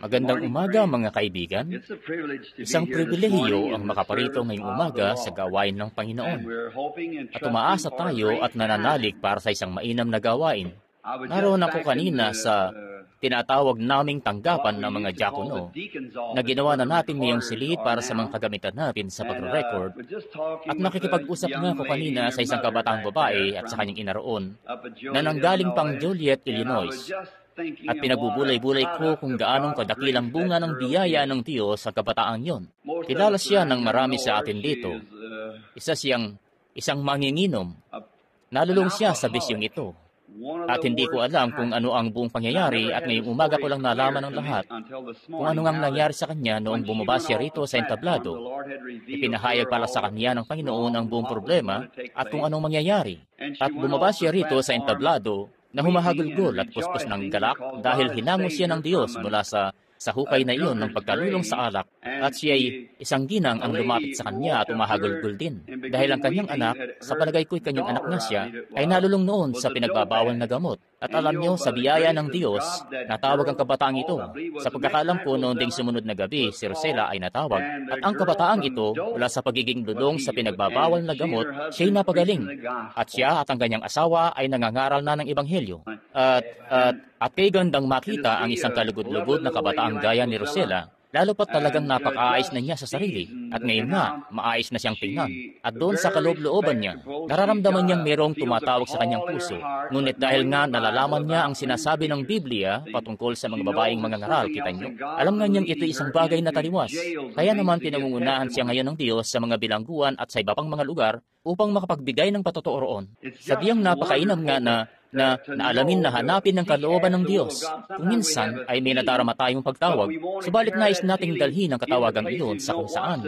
Magandang umaga mga kaibigan. Isang pribilehiyo ang makaparito ngayong umaga sa gawain ng Panginoon. At umaasa tayo at nananalig para sa isang mainam na gawain. Naroon ako kanina sa tinatawag naming tanggapan ng mga diakono na ginawa na natin ngayong silid para sa mga kagamitan natin sa pagre-record. At nakikipag-usap nga ako kanina sa isang kabataang babae at sa kanyang inaroon na nanggaling pang Joliet, Illinois. At pinagbubulay-bulay ko kung gaanong kadakilang bunga ng biyaya ng Diyos sa kabataang yon. Kilala siya ng marami sa atin dito. Isa siyang isang manginginom. Nalulong siya sa bisyong ito. At hindi ko alam kung ano ang buong pangyayari at ngayong umaga ko lang nalaman ng lahat kung ano ngang nangyari sa kanya noong bumaba siya rito sa entablado. Ipinahayag pala sa kanya ng Panginoon ang buong problema at kung anong mangyayari. At bumaba siya rito sa entablado na humahagulgol at puspos ng galak dahil hinango siya ng Diyos mula sa hukay na iyon ng pagkalulong sa alak at siya ay isang ginang ang lumapit sa kanya at umahagulgol din. Dahil ang kanyang anak, sa palagay ko'y kanyang anak na siya, ay nalulong noon sa pinagbabawal na gamot. At alam niyo, sa biyaya ng Diyos, natawag ang kabataang ito. Sa pagkakalam ko noon ding sumunod na gabi, si Rosella ay natawag. At ang kabataang ito, mula sa pagiging lulong sa pinagbabawal na gamot, siya'y napagaling. At siya at ang kanyang asawa ay nangangaral na ng Ebanghelyo. At kay gandang makita ang isang kalugod-lugod na kabataang gaya ni Rosella, lalo pat talagang napakaayos na niya sa sarili. At ngayon nga, maayos na siyang tingnan. At doon sa kaloob-looban niya, nararamdaman niyang mayroong tumatawag sa kanyang puso. Ngunit dahil nga nalalaman niya ang sinasabi ng Biblia patungkol sa mga babaeng mangangaral, kita niyo, alam nga niyang ito isang bagay na taliwas. Kaya naman pinangungunahan siya ngayon ng Diyos sa mga bilangguan at sa iba pang mga lugar upang makapagbigay ng patotoo roon. Sadyang napakainam nga na alamin na hanapin ng kalooban ng Diyos. Kung minsan ay may nadarama tayong pagtawag, subalit nais nating dalhin ang katawagang iyon sa kung saan.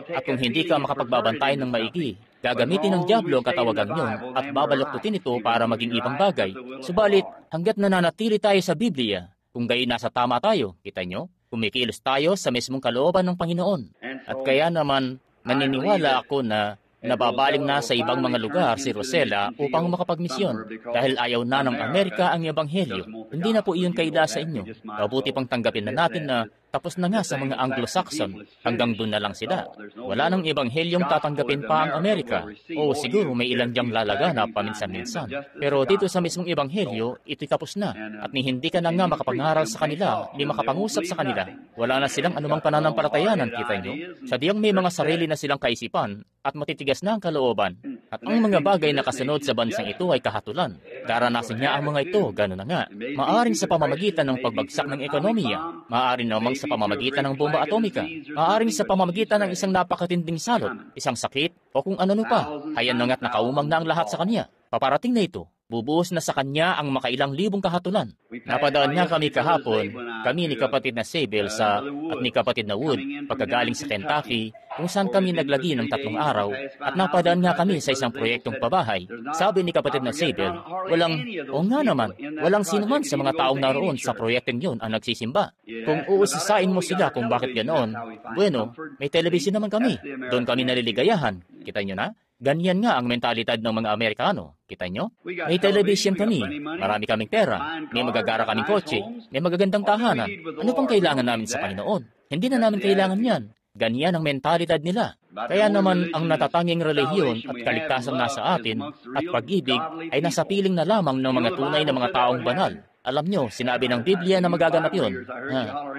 At kung hindi ka makapagbabantay ng maigi, gagamitin ng Diablo ang katawagang iyon at babaluktutin ito para maging ibang bagay. Subalit, hanggat nananatili tayo sa Biblia, kung gayon nasa tama tayo, kita nyo, kumikilos tayo sa mismong kalooban ng Panginoon. At kaya naman, naniniwala ako na nababaling na sa ibang mga lugar si Rosella upang makapagmisyon dahil ayaw na ng Amerika ang Ebanghelyo. Hindi na po iyon kaila sa inyo. Mabuti pang tanggapin na natin na tapos na nga sa mga Anglo-Saxon, hanggang doon na lang sila. Wala nang Ebanghelyong tatanggapin pa ang Amerika. O siguro may ilan diyang lalaganap paminsan-minsan. Pero dito sa mismong Ebanghelyo, ito'y tapos na. At ni hindi ka na nga makapangaral sa kanila, ni makapangusap sa kanila. Wala na silang anumang pananampalatayanan, kita nyo. Sadyang may mga sarili na silang kaisipan at matitigas na ang kalooban. At ang mga bagay na kasunod sa bansang ito ay kahatulan. Daranasin niya ang mga ito, gano'n na nga. Maaring sa pamamagitan ng pagbagsak ng ekonomiya, maaring namang sa pamamagitan ng bomba atomika, maaring sa pamamagitan ng isang napakatinding salot, isang sakit, o kung ano pa. Hayan na nga't nakaumang na ang lahat sa kanya. Paparating na ito. Bubuhos na sa kanya ang makailang libong kahatulan. Napadaan nga kami kahapon, kami ni kapatid na Sabel at ni kapatid na Wood, pagkagaling sa Kentucky, kung saan kami naglagi ng 3 araw, at napadaan nga kami sa isang proyektong pabahay. Sabi ni kapatid na Sabel, walang sino man sa mga taong naroon sa proyektong yun ang nagsisimba. Kung uusisain mo sila kung bakit ganoon, bueno, may television naman kami. Doon kami naliligayahan. Kita nyo na? Ganyan nga ang mentalidad ng mga Amerikano. Kita nyo? May television kami, marami kaming pera, may magagara kaming kotse, may magagandang tahanan. Ano pang kailangan namin sa Panginoon? Hindi na namin kailangan yan. Ganyan ang mentalidad nila. Kaya naman ang natatanging relihiyon at kaligtasan nasa atin at pag-ibig ay nasa piling na lamang ng mga tunay na mga taong banal. Alam nyo, sinabi ng Biblia na magaganap yun.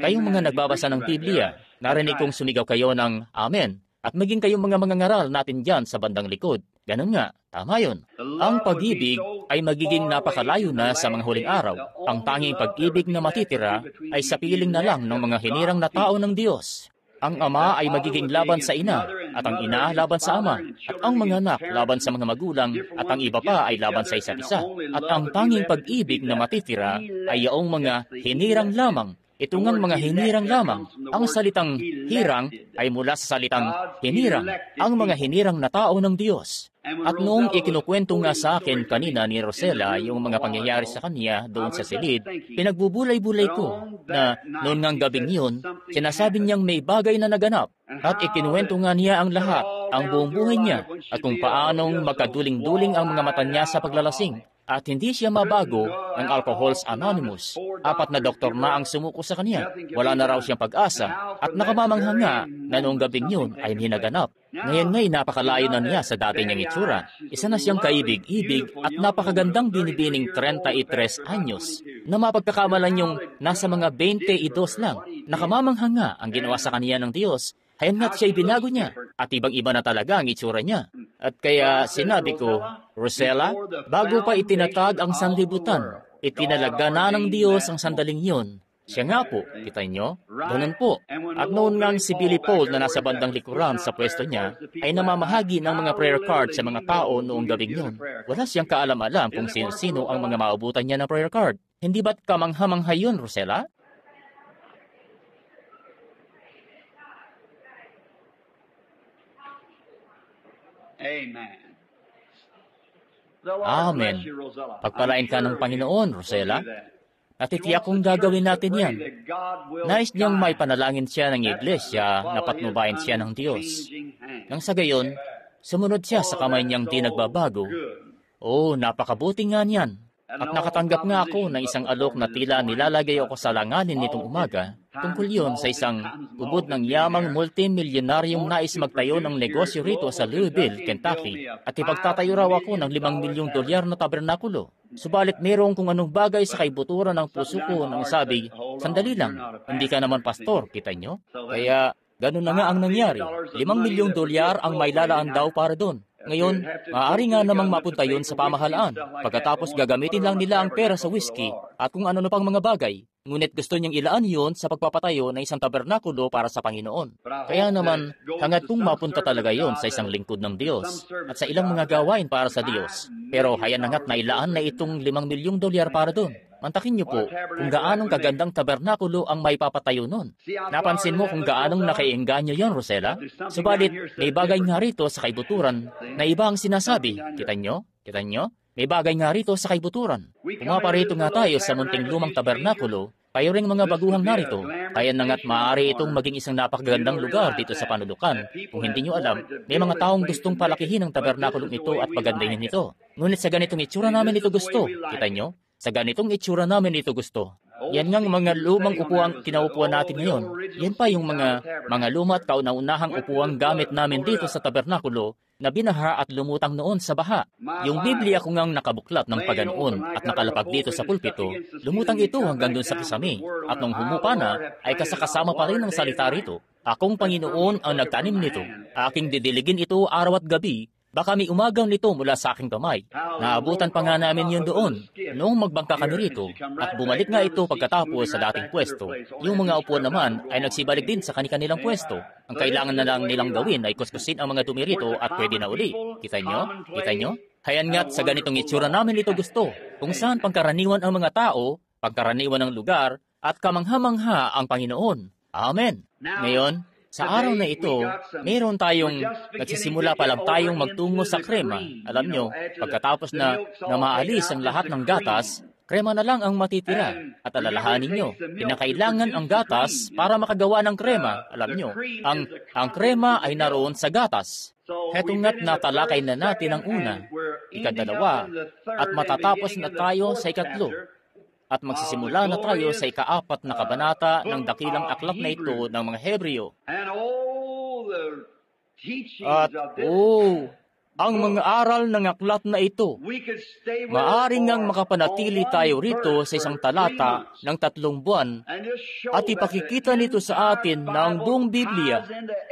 Kayong mga nagbabasa ng Biblia, narinig kong sumigaw kayo ng Amen. At maging kayong mga mangangaral natin dyan sa bandang likod. Ganun nga, tama yun. Ang pag-ibig ay magiging napakalayo na sa mga huling araw. Ang tanging pag-ibig na matitira ay sa piling na lang ng mga hinirang na tao ng Diyos. Ang ama ay magiging laban sa ina, at ang ina laban sa ama, at ang mga anak laban sa mga magulang, at ang iba pa ay laban sa isa't isa. At ang tanging pag-ibig na matitira ay yaong mga hinirang lamang. Ito ngang mga hinirang lamang. Ang salitang hirang ay mula sa salitang hinirang, ang mga hinirang na tao ng Diyos. At noong ikinukwento nga sa akin kanina ni Rosella yung mga pangyayari sa kanya doon sa silid, pinagbubulay-bulay ko na noon ngang gabing yun, sinasabi niyang may bagay na naganap. At ikinuwento nga niya ang lahat, ang buong buhay niya, at kung paanong magkaduling-duling ang mga mata niya sa paglalasing. At hindi siya mabago ng Alcoholics Anonymous. 4 na doktor na ang sumuko sa kanya. Wala na raw siyang pag-asa at nakamamangha nga na noong gabing yun ay hinaganap. Ngayon ngay napakalayo na niya sa dati niyang itsura. Isa na siyang kaibig-ibig at napakagandang binibining 33 anyos na mapagkakamalan yung nasa mga 22 lang. Nakamamangha nga ang ginawa sa kanya ng Diyos. Hayan nga't siya'y binago niya at ibang-iba na talaga ang itsura niya. At kaya sinabi ko, Rosella, bago pa itinatag ang sanlibutan, itinalaga na ng Diyos ang sandaling yun. Siya nga po, kita nyo, ganun po. At noon nga si Billy Paul na nasa bandang likuran sa pwesto niya, ay namamahagi ng mga prayer card sa mga tao noong gabing yun. Wala siyang kaalam-alam kung sino-sino ang mga maabutan niya ng prayer card. Hindi ba't kamangha-mangha yun, Rosella? Amen. Pagpalain ka ng Panginoon, Rosella. Natitiyak kong gagawin natin yan. Nais niyang may panalangin siya ng iglesia na patnubayan siya ng Diyos. Nang sa gayon, sumunod siya sa kamay niyang di nagbabago. Napakabuti nga niyan. At nakatanggap nga ako ng isang alok na tila nilalagay ako sa langanin nitong umaga. Tungkol yun sa isang ubod ng yamang multimilyonaryong nais magtayo ng negosyo rito sa Louisville, Kentucky. At ipagtatayo raw ako ng $5 milyong na tabernakulo. Subalit mayroong kung anong bagay sa kaibuturan ng puso ko nang sabi, sandali lang, hindi ka naman pastor, kita nyo? Kaya ganun na nga ang nangyari. $5 milyong ang may lalaan daw para doon. Ngayon, maaari nga namang mapunta yun sa pamahalaan. Pagkatapos gagamitin lang nila ang pera sa whiskey at kung ano pang mga bagay. Ngunit gusto niyang ilaan yun sa pagpapatayo ng isang tabernakulo para sa Panginoon. Kaya naman, hangad kung mapunta talaga yun sa isang lingkod ng Diyos at sa ilang mga gawain para sa Diyos. Pero hayan nangat na ilaan na itong $5 milyong para doon. Mantakin niyo po kung gaanong kagandang tabernakulo ang may papatayo nun. Napansin mo kung gaanong nakaiengganyo yon, Rosella? Subalit, may bagay nga rito sa kaibuturan na iba ang sinasabi. Kita nyo? Kita nyo? May bagay nga rito sa kaibuturan. Pumaparito nga tayo sa munting lumang tabernakulo, payo ring mga baguhang narito. Kaya nangat maaari itong maging isang napakagandang lugar dito sa Panulukan. Kung hindi nyo alam, may mga taong gustong palakihin ang tabernakulong ito at pagandahin ito. Ngunit sa ganitong itsura namin ito gusto. Kita nyo? Sa ganitong itsura namin ito gusto. Yan ngang mga lumang upuang kinaupuan natin ngayon. Yan pa yung mga luma at kauna-unahang upuang gamit namin dito sa tabernakulo na binaha at lumutang noon sa baha. Yung Biblia ko ngang nakabuklat ng paganoon at nakalapag dito sa pulpito, lumutang ito hanggang doon sa kisame. At nung humupa na, ay kasakasama pa rin ng salita rito. Akong Panginoon ang nagtanim nito. Aking didiligin ito araw at gabi. Baka may umagang nito mula sa aking kamay. Naabutan pa nga namin yun doon noong magbangka kami rito at bumalik nga ito pagkatapos sa dating pwesto. Yung mga upuan naman ay nagsibalik din sa kanilang pwesto. Ang kailangan na lang nilang gawin ay kuskusin ang mga dumi rito at pwede na uli. Kita nyo? Kita nyo? Hayan nga't sa ganitong itsura namin ito gusto. Kung saan pangkaraniwan ang mga tao, pangkaraniwan ang lugar, at kamangha-mangha ang Panginoon. Amen. Ngayon, sa araw na ito, mayroon tayong, nagsisimula pa lang tayong magtungo sa krema. Alam nyo, pagkatapos na maalis ang lahat ng gatas, krema na lang ang matitira. At alalahanin nyo, pinakailangan ang gatas para makagawa ng krema. Alam nyo, ang krema ay naroon sa gatas. Heto nga't natalakay na natin ang una, ikadalawa, at matatapos na tayo sa ikatlo. At magsisimula na tayo sa ika-4 na kabanata ng dakilang aklat na ito ng mga Hebreo. At ang mga aral ng aklat na ito, maaring ngang makapanatili tayo rito sa isang talata ng 3 buwan at ipakikita nito sa atin na ang buong Biblia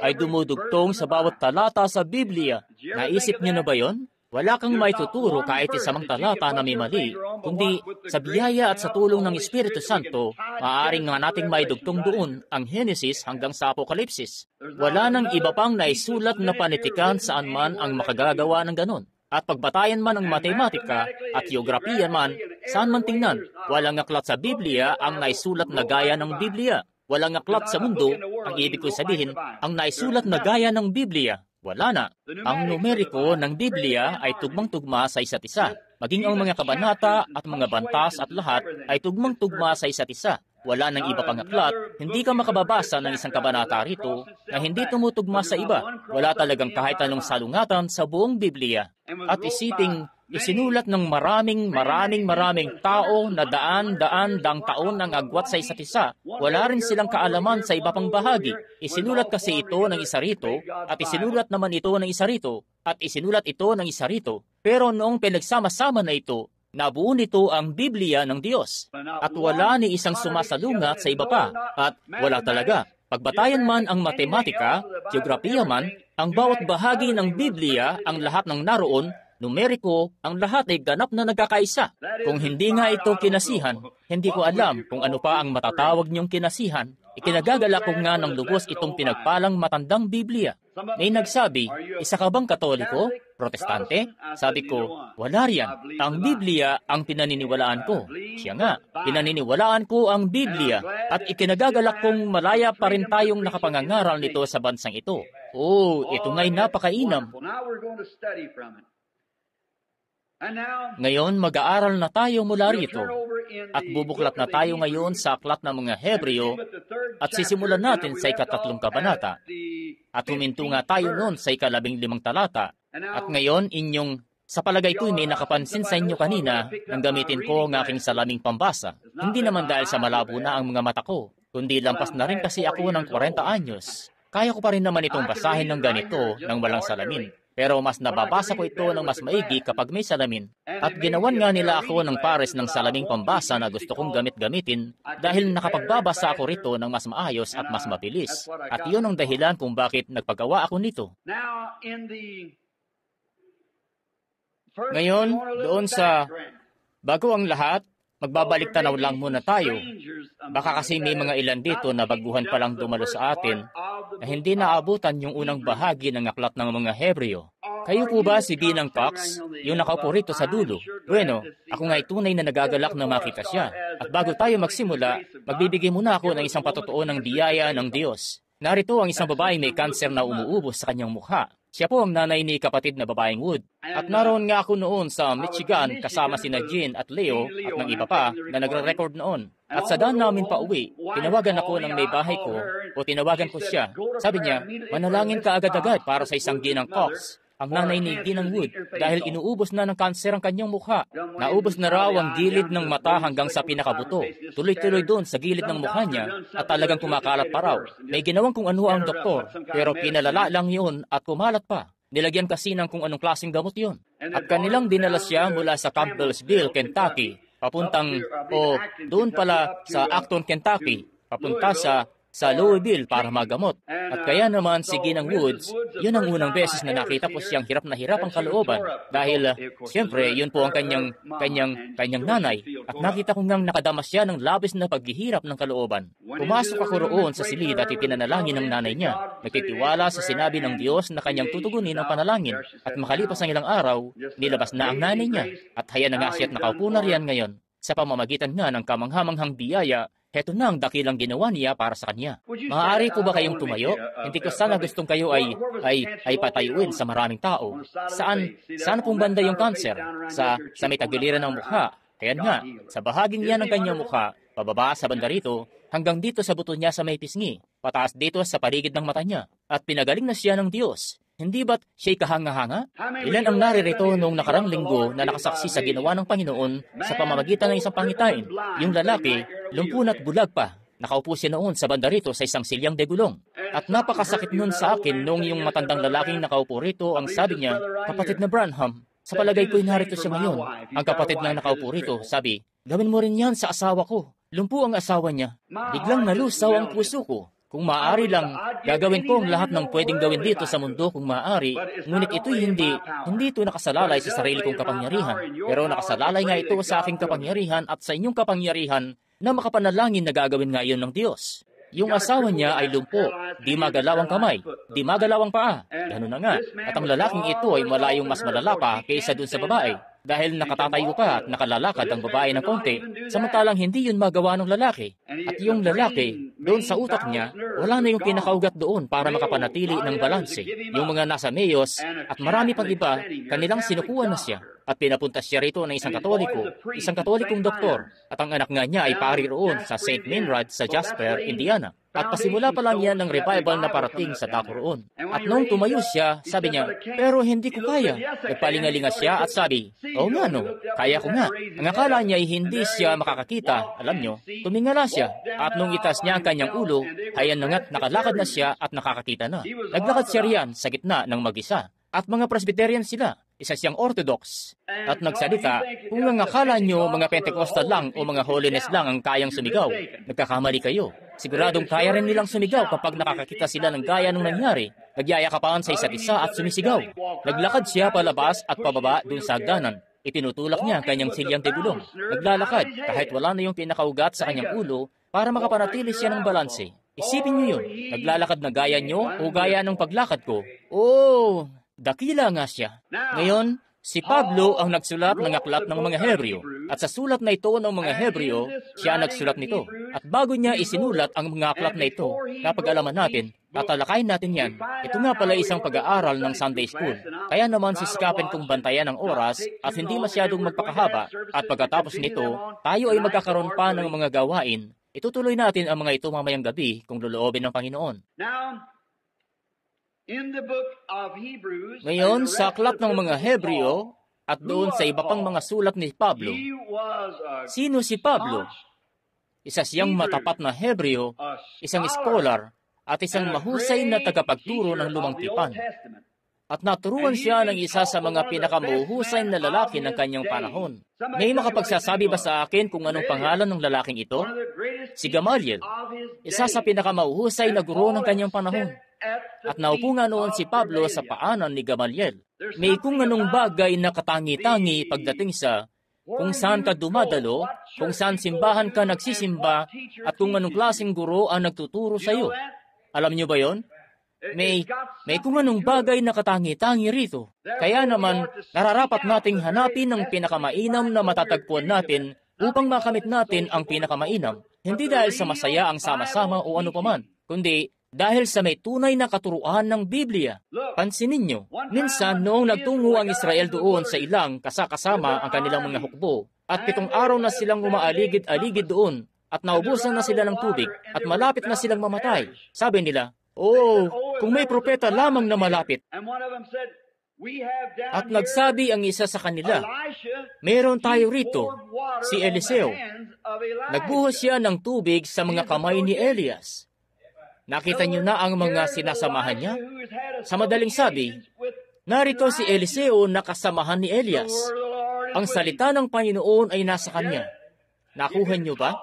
ay dumudugtong sa bawat talata sa Biblia. Naisip niyo na ba yon? Wala kang maituturo kahit isamang talata na may mali, kundi sa biyaya at sa tulong ng Espiritu Santo, maaaring nga nating maidugtong doon ang Genesis hanggang sa Apokalipsis. Wala nang iba pang naisulat na panitikan saan man ang makagagawa ng ganon. At pagbatayan man ang matematika at geografiya man, saan man tingnan, walang aklat sa Biblia ang naisulat na gaya ng Biblia. Walang aklat sa mundo, ang ibig ko sabihin, ang naisulat na gaya ng Biblia. Wala na. Ang numeriko ng Biblia ay tugmang-tugma sa isa't isa. Maging ang mga kabanata at mga bantas at lahat ay tugmang-tugma sa isa't isa. Wala nang iba pang aklat, hindi ka makababasa ng isang kabanata rito na hindi tumutugma sa iba. Wala talagang kahit anong salungatan sa buong Biblia. At isiping Isinulat ng maraming tao na daan-daang taon ang agwat sa isa't isa. Wala rin silang kaalaman sa iba pang bahagi. Isinulat kasi ito ng isa rito, at isinulat naman ito ng isa rito, at isinulat ito ng isa rito. Pero noong pinagsama-sama na ito, nabuo nito ang Biblia ng Diyos. At wala ni isang sumasalungat sa iba pa. At wala talaga. Pagbatayan man ang matematika, geografiya man, ang bawat bahagi ng Biblia, ang lahat ng naroon, numeriko, ang lahat ay ganap na nagkakaisa. Kung hindi nga ito kinasihan, hindi ko alam kung ano pa ang matatawag niyong kinasihan. Ikinagagala ko nga ng lubos itong pinagpalang matandang Biblia. May nagsabi, isa ka bang Katoliko? Protestante? Sabi ko, wala riyan. Ang Biblia ang pinaniniwalaan ko. Siya nga, pinaniniwalaan ko ang Biblia at ikinagagalak kong malaya pa rin tayong nakapangangaral nito sa bansang ito. Oh, ito nga'y napakainam. Ngayon, mag-aaral na tayo mula rito at bubuklat na tayo ngayon sa aklat ng mga Hebreo at sisimulan natin sa ika-3 kabanata at huminto nga tayo noon sa ika-15 talata. At ngayon, sa palagay ko may nakapansin sa inyo kanina nang gamitin ko ang aking salaming pambasa. Hindi naman dahil sa malabo na ang mga mata ko, kundi lampas na rin kasi ako ng 40 anyos. Kaya ko pa rin naman itong basahin ng ganito nang walang salamin. Pero mas nababasa ko ito ng mas maigi kapag may salamin. At ginawan nga nila ako ng pares ng salaming pambasa na gusto kong gamit-gamitin dahil nakapagbabasa ako rito ng mas maayos at mas mabilis. At iyon ang dahilan kung bakit nagpagawa ako nito. Ngayon, doon sa bago ang lahat, magbabalik tanaw lang muna tayo. Baka kasi may mga ilan dito na baguhan pa lang dumalo sa atin na hindi naabutan yung unang bahagi ng aklat ng mga Hebreo. Kayo po ba si Binang Cox, yung nakaupo rito sa dulo? Bueno, ako nga tunay na nagagalak na makita siya. At bago tayo magsimula, magbibigay muna ako ng isang patotoo ng biyaya ng Diyos. Narito ang isang babae may kanser na umuubos sa kanyang mukha. Siya po ang nanay ni kapatid na babaeng Wood. At naroon nga ako noon sa Michigan kasama sina Jean at Leo at ng iba pa na nagre-record noon. At sa daan namin pa uwi, tinawagan ako ng may bahay ko o tinawagan ko siya. Sabi niya, manalangin ka agad-agad para sa isang Ginang Cox, ang nanay ni Ginang Wood, dahil inuubos na ng kanser ang kanyang mukha. Naubos na raw ang gilid ng mata hanggang sa pinakabuto. Tuloy-tuloy doon sa gilid ng mukha niya at talagang kumakalat pa raw. May ginawang kung ano ang doktor, pero pinalala lang yun at kumalat pa. Nilagyan kasi ng kung anong klaseng gamot yun. At kanilang dinala siya mula sa Campbellsville, Kentucky, papuntang, doon pala sa Acton, Kentucky, papunta sa Louisville para magamot. At kaya naman si Ginang Woods, yun ang unang beses na nakita ko siyang hirap na hirap ang kalooban. Dahil, siyempre, yun po ang kanyang nanay. At nakita ko ngang nakadamas siya ng labis na paghihirap ng kalooban. Pumasok ako roon sa silid at ipinanalangin ng nanay niya. Nagtitiwala sa sinabi ng Diyos na kanyang tutugunin ang panalangin. At makalipas ang ilang araw, nilabas na ang nanay niya. At haya na nga siya at nakaupo na riyan ngayon. Sa pamamagitan nga ng kamanghamanghang biyaya, heto na ang dakilang ginawa niya para sa kanya. Maaari po ba kayong tumayo? Hindi ko sana gustong kayo ay patayuin sa maraming tao. Saan pong banda yung kanser? Sa may tagiliran ng mukha. Ayan nga, sa bahaging yan ng kanyang mukha, pababa sa banda rito, hanggang dito sa buto niya sa may pisngi, pataas dito sa paligid ng mata niya. At pinagaling na siya ng Diyos. Hindi ba't siya'y kahanga-hanga? Ilan ang naririto noong nakarang linggo na nakasaksi sa ginawa ng Panginoon sa pamamagitan ng isang pangitain? Yung lalaki, lumpun at bulag pa. Nakaupo siya noon sa banda rito sa isang silyang de gulong. At napakasakit nun sa akin noong yung matandang lalaking nakaupo rito ang sabi niya, "Kapatid na Branham, sa palagay ko'y narito siya ngayon." Ang kapatid na nakaupo rito sabi, "Gawin mo rin yan sa asawa ko." Lumpo ang asawa niya. Biglang nalusaw ang puso ko. Kung maaari lang, gagawin ko ang lahat ng pwedeng gawin dito sa mundo kung maaari, ngunit ito'y hindi ito nakasalalay sa sarili kong kapangyarihan. Pero nakasalalay nga ito sa aking kapangyarihan at sa inyong kapangyarihan na makapanalangin na gagawin ngayon ng Diyos. Yung asawa niya ay lumpo, di magalaw ang kamay, di magalaw ang paa. Ganun na nga. At ang lalaking ito ay malayong mas malala pa kaysa dun sa babae. Dahil nakatatayo pa at nakalalakad ang babae ng konti, samantalang hindi yun magawa ng lalaki. At yung lalaki, Doon sa utak niya, wala na yung pinakaugat doon para makapanatili ng balanse. Yung mga nasa meyos at marami pang iba, kanilang sinukuha na siya. At pinapunta siya rito ng isang katolikong doktor. At ang anak nga niya ay pari roon sa St. Meinrad sa Jasper, Indiana. At pasimula pa lang yan ng revival na parating sa dako roon. At nung tumayo siya, sabi niya, pero hindi ko kaya. Nagpalingalinga siya at sabi, oo nga no, kaya ko nga. Ang akala niya ay hindi siya makakakita, alam nyo, tumingala siya. At nung itas niya ang kanyang ulo, hayan na nga't nakalakad na siya at nakakakita na. Naglakad siya riyan sa gitna ng mag-isa. At mga Presbyterian sila, isa siyang Orthodox. At nagsalita, kung ang akala nyo mga Pentecostal lang o mga holiness lang ang kayang sumigaw, nagkakamali kayo. Siguradong kaya rin nilang sumigaw kapag nakakakita sila ng gaya ng nangyari. Nagyayakapaan sa isa't isa at sumisigaw. Naglakad siya palabas at pababa dun sa hagdanan. Itinutulak niya ang kanyang silyang tigulong. Naglalakad kahit wala na yung pinakaugat sa kanyang ulo para makapanatili siya ng balanse. Isipin niyo yun, naglalakad na gaya nyo o gaya ng paglakad ko. Oh, dakila nga siya. Ngayon, si Pablo ang nagsulat ng aklat ng mga Hebreo. At sa sulat na ito ng mga Hebreo, siya nagsulat nito. At bago niya isinulat ang mga aklat na ito, napag-alaman natin, at talakayin natin yan, ito nga pala isang pag-aaral ng Sunday School. Kaya naman sisikapin kong bantayan ang oras at hindi masyadong magpakahaba. At pagkatapos nito, tayo ay magkakaroon pa ng mga gawain. Itutuloy natin ang mga ito mamayang gabi kung loloobin ng Panginoon. Ngayon, sa aklat ng mga Hebreo, at doon sa iba pang mga sulat ni Pablo, sino si Pablo? Isa siyang matapat na Hebreo, isang scholar, at isang mahusay na tagapagturo ng Lumang Tipan. At naturuan siya ng isa sa mga pinakamuhusay na lalaki ng kanyang panahon. May makapagsasabi ba sa akin kung anong pangalan ng lalaking ito? Si Gamaliel, isa sa pinakamahuhusay na guro ng kanyang panahon. At naupo nga noon si Pablo sa paanan ni Gamaliel. May kung anong bagay na katangi-tangi pagdating sa kung saan ka dumadalo, kung saan simbahan ka nagsisimba, at kung anong klaseng guro ang nagtuturo sa iyo. Alam niyo ba yon? May kung anong bagay na katangi-tangi rito. Kaya naman, nararapat nating hanapin ang pinakamainam na matatagpuan natin upang makamit natin ang pinakamainam. Hindi dahil sa masaya ang sama-sama o ano paman, kundi dahil sa may tunay na katuruan ng Biblia. Pansinin ninyo, minsan noong nagtungo ang Israel doon sa ilang kasama ang kanilang mga hukbo, at 7 araw na silang umaaligid-aligid doon, at naubusan na sila ng tubig, at malapit na silang mamatay. Sabi nila, oh, kung may propeta lamang na malapit. At nagsabi ang isa sa kanila, meron tayo rito, si Eliseo. Nagbuhos siya ng tubig sa mga kamay ni Elias. Nakita niyo na ang mga sinasamahan niya? Sa madaling sabi, narito si Eliseo na kasamahan ni Elias. Ang salita ng Panginoon ay nasa kanya. Nakuha niyo ba?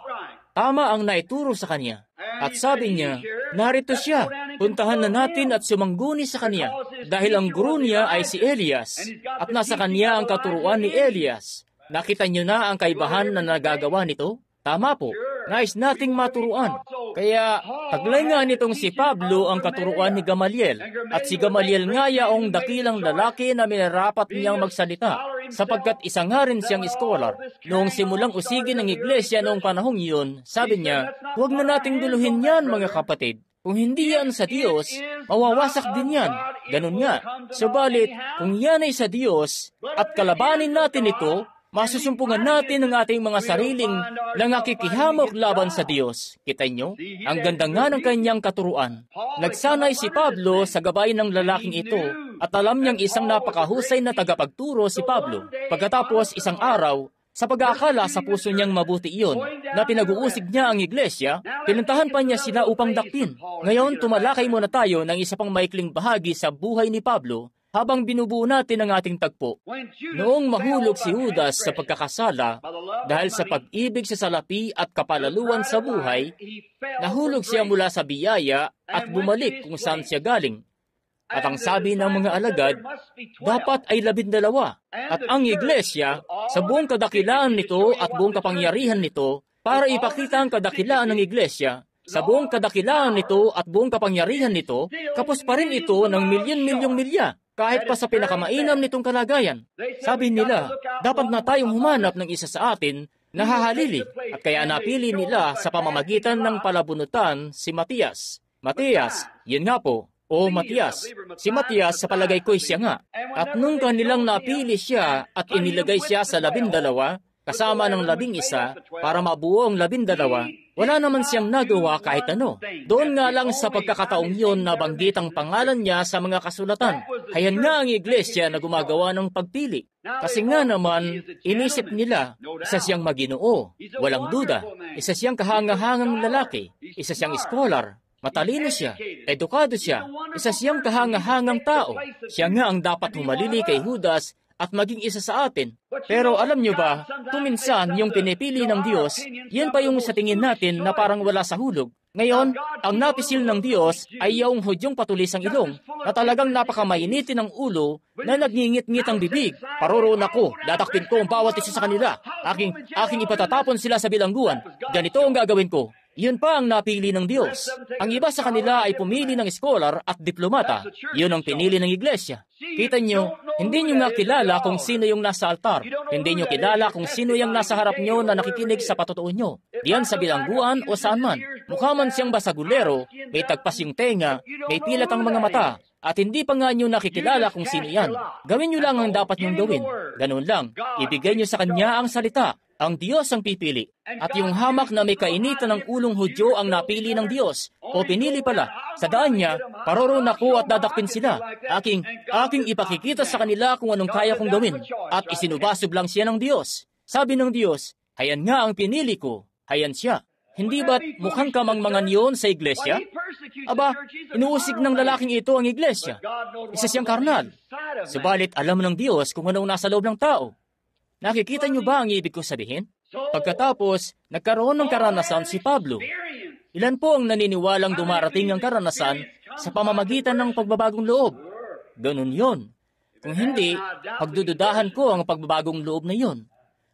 Tama ang naituro sa kanya. At sabi niya, narito siya, puntahan na natin at sumangguni sa kanya. Dahil ang guro niya ay si Elias, at nasa kanya ang katuruan ni Elias. Nakita niyo na ang kaibahan na nagagawa nito? Tama po, nais nating maturuan. Kaya, taglay nga nitong si Pablo ang katuruan ni Gamaliel, at si Gamaliel nga yaong dakilang lalaki na minarapat niyang magsalita, sapagkat isa nga rin siyang scholar. Noong simulang usigin ng iglesia noong panahong iyon, sabi niya, huwag na nating duluhin yan mga kapatid. Kung hindi yan sa Diyos, mawawasak din yan. Ganun nga. Subalit, kung yan ay sa Diyos, at kalabanin natin ito, masusumpungan natin ang ating mga sariling nangakikihamok laban sa Diyos. Kita nyo? Ang ganda nga ng kanyang katuruan. Nagsanay si Pablo sa gabay ng lalaking ito at alam niyang isang napakahusay na tagapagturo si Pablo. Pagkatapos isang araw, sa pag-aakala sa puso niyang mabuti iyon, na pinag-uusig niya ang iglesia, pinuntahan pa niya sila upang dakpin. Ngayon, tumalakay muna tayo ng isa pang maikling bahagi sa buhay ni Pablo, habang binubuo natin ang ating tagpo. Noong mahulog si Judas sa pagkakasala, dahil sa pag-ibig sa salapi at kapalaluan sa buhay, nahulog siya mula sa biyaya at bumalik kung saan siya galing. At ang sabi ng mga alagad, dapat ay 12. At ang iglesia, sa buong kadakilaan nito at buong kapangyarihan nito, para ipakita ang kadakilaan ng iglesia, sa buong kadakilaan nito at buong kapangyarihan nito, kapos pa rin ito ng milyon-milyong milya, kahit pa sa pinakamainam nitong kalagayan. Sabi nila, dapat na tayong humanap ng isa sa atin nahahalili, at kaya napili nila sa pamamagitan ng palabunutan si Matias. Matias, yun nga po, o Matias. Si Matias sa palagay ko'y siya nga. At nung kanilang napili siya at inilagay siya sa 12, kasama ng 11 para mabuo ang 12, wala naman siyang nagawa kahit ano. Doon nga lang sa pagkakataong yun nabanggit ang pangalan niya sa mga kasulatan. Hayan nga ang iglesia na gumagawa ng pagpili. Kasi nga naman, inisip nila, isa siyang maginoo, walang duda, isa siyang kahangahangang lalaki, isa siyang scholar, matalino siya, edukado siya, isa siyang kahangahangang tao. Siya nga ang dapat humalili kay Judas at maging isa sa atin. Pero alam nyo ba, kuminsan yung pinipili ng Diyos, yan pa yung sa tingin natin na parang wala sa hulog. Ngayon, ang napisil ng Diyos ay yung Hudyong patulis ang ilong na talagang napakamainitin ng ulo na nagngingit-ngit ang bibig. Paroroon ako, datakpin ko ang bawat isa sa kanila. Aking ipatatapon sila sa bilangguan. Ganito ang gagawin ko. Yun pa ang napili ng Diyos. Ang iba sa kanila ay pumili ng scholar at diplomata. Yun ang pinili ng iglesia. Kita nyo, hindi nyo nga kilala kung sino yung nasa altar. Hindi nyo kilala kung sino yung nasa harap nyo na nakikinig sa patotoo nyo. Diyan sa bilangguan o saan man. Mukha man siyang basagulero, may tagpas yung tenga, may pilat ang mga mata, at hindi pa nga nyo nakikilala kung sino yan. Gawin nyo lang ang dapat nyong gawin. Ganun lang. Ibigay nyo sa kanya ang salita. Ang Diyos ang pipili. At yung hamak na may kainitan ng ulong Hudyo ang napili ng Diyos. O pinili pala. Sa daan niya, paroroon ako at dadakpin sila. Aking ipakikita sa kanila kung anong kaya kong gawin. At isinubasog lang siya ng Diyos. Sabi ng Diyos, hayan nga ang pinili ko. Hayan siya. Hindi ba't mukhang kamangmangan yun sa iglesia? Aba, inuusig ng lalaking ito ang iglesia. Isa siyang karnal. Subalit alam ng Diyos kung anong nasa loob ng tao. Nakikita niyo ba ang ibig ko sabihin? Pagkatapos, nagkaroon ng karanasan si Pablo. Ilan po ang naniniwalang dumarating ang karanasan sa pamamagitan ng pagbabagong loob? Ganun yon. Kung hindi, pagdududahan ko ang pagbabagong loob na yon.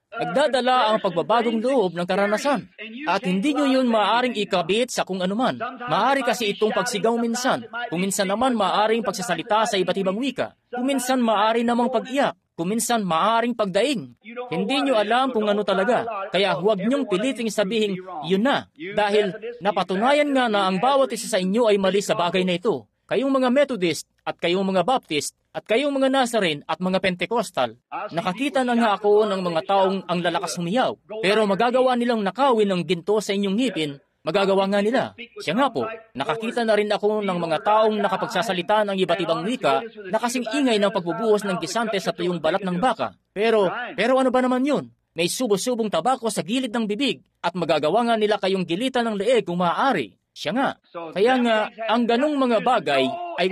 Nagdadala ang pagbabagong loob ng karanasan. At hindi nyo yun maaaring ikabit sa kung anuman. Maaari kasi itong pagsigaw minsan. Kung minsan naman maaaring pagsasalita sa iba't ibang wika. Kung minsan maaari namang pag-iyak. Kung minsan maaaring pagdaing. Hindi nyo alam kung ano talaga. Kaya huwag nyong piliting sabihin, yun na. Dahil napatunayan nga na ang bawat isa sa inyo ay mali sa bagay na ito. Kayong mga Methodist, at kayong mga Baptist, at kayong mga Nazarene, at mga Pentecostal, nakakita na nga ako ng mga taong ang lalakas humiyaw. Pero magagawa nilang nakawin ng ginto sa inyong ngipin, magagawa nga nila. Siya nga po, nakakita na rin ako ng mga taong nakapagsasalita ng iba't ibang wika na kasing ingay ng pagbubuhos ng gisante sa tuyong balat ng baka. Pero ano ba naman yun? May subo-subong tabako sa gilid ng bibig at magagawa nga nila kayong gilitan ng leeg kung maaari. Siya nga. Kaya nga, ang ganong mga bagay ay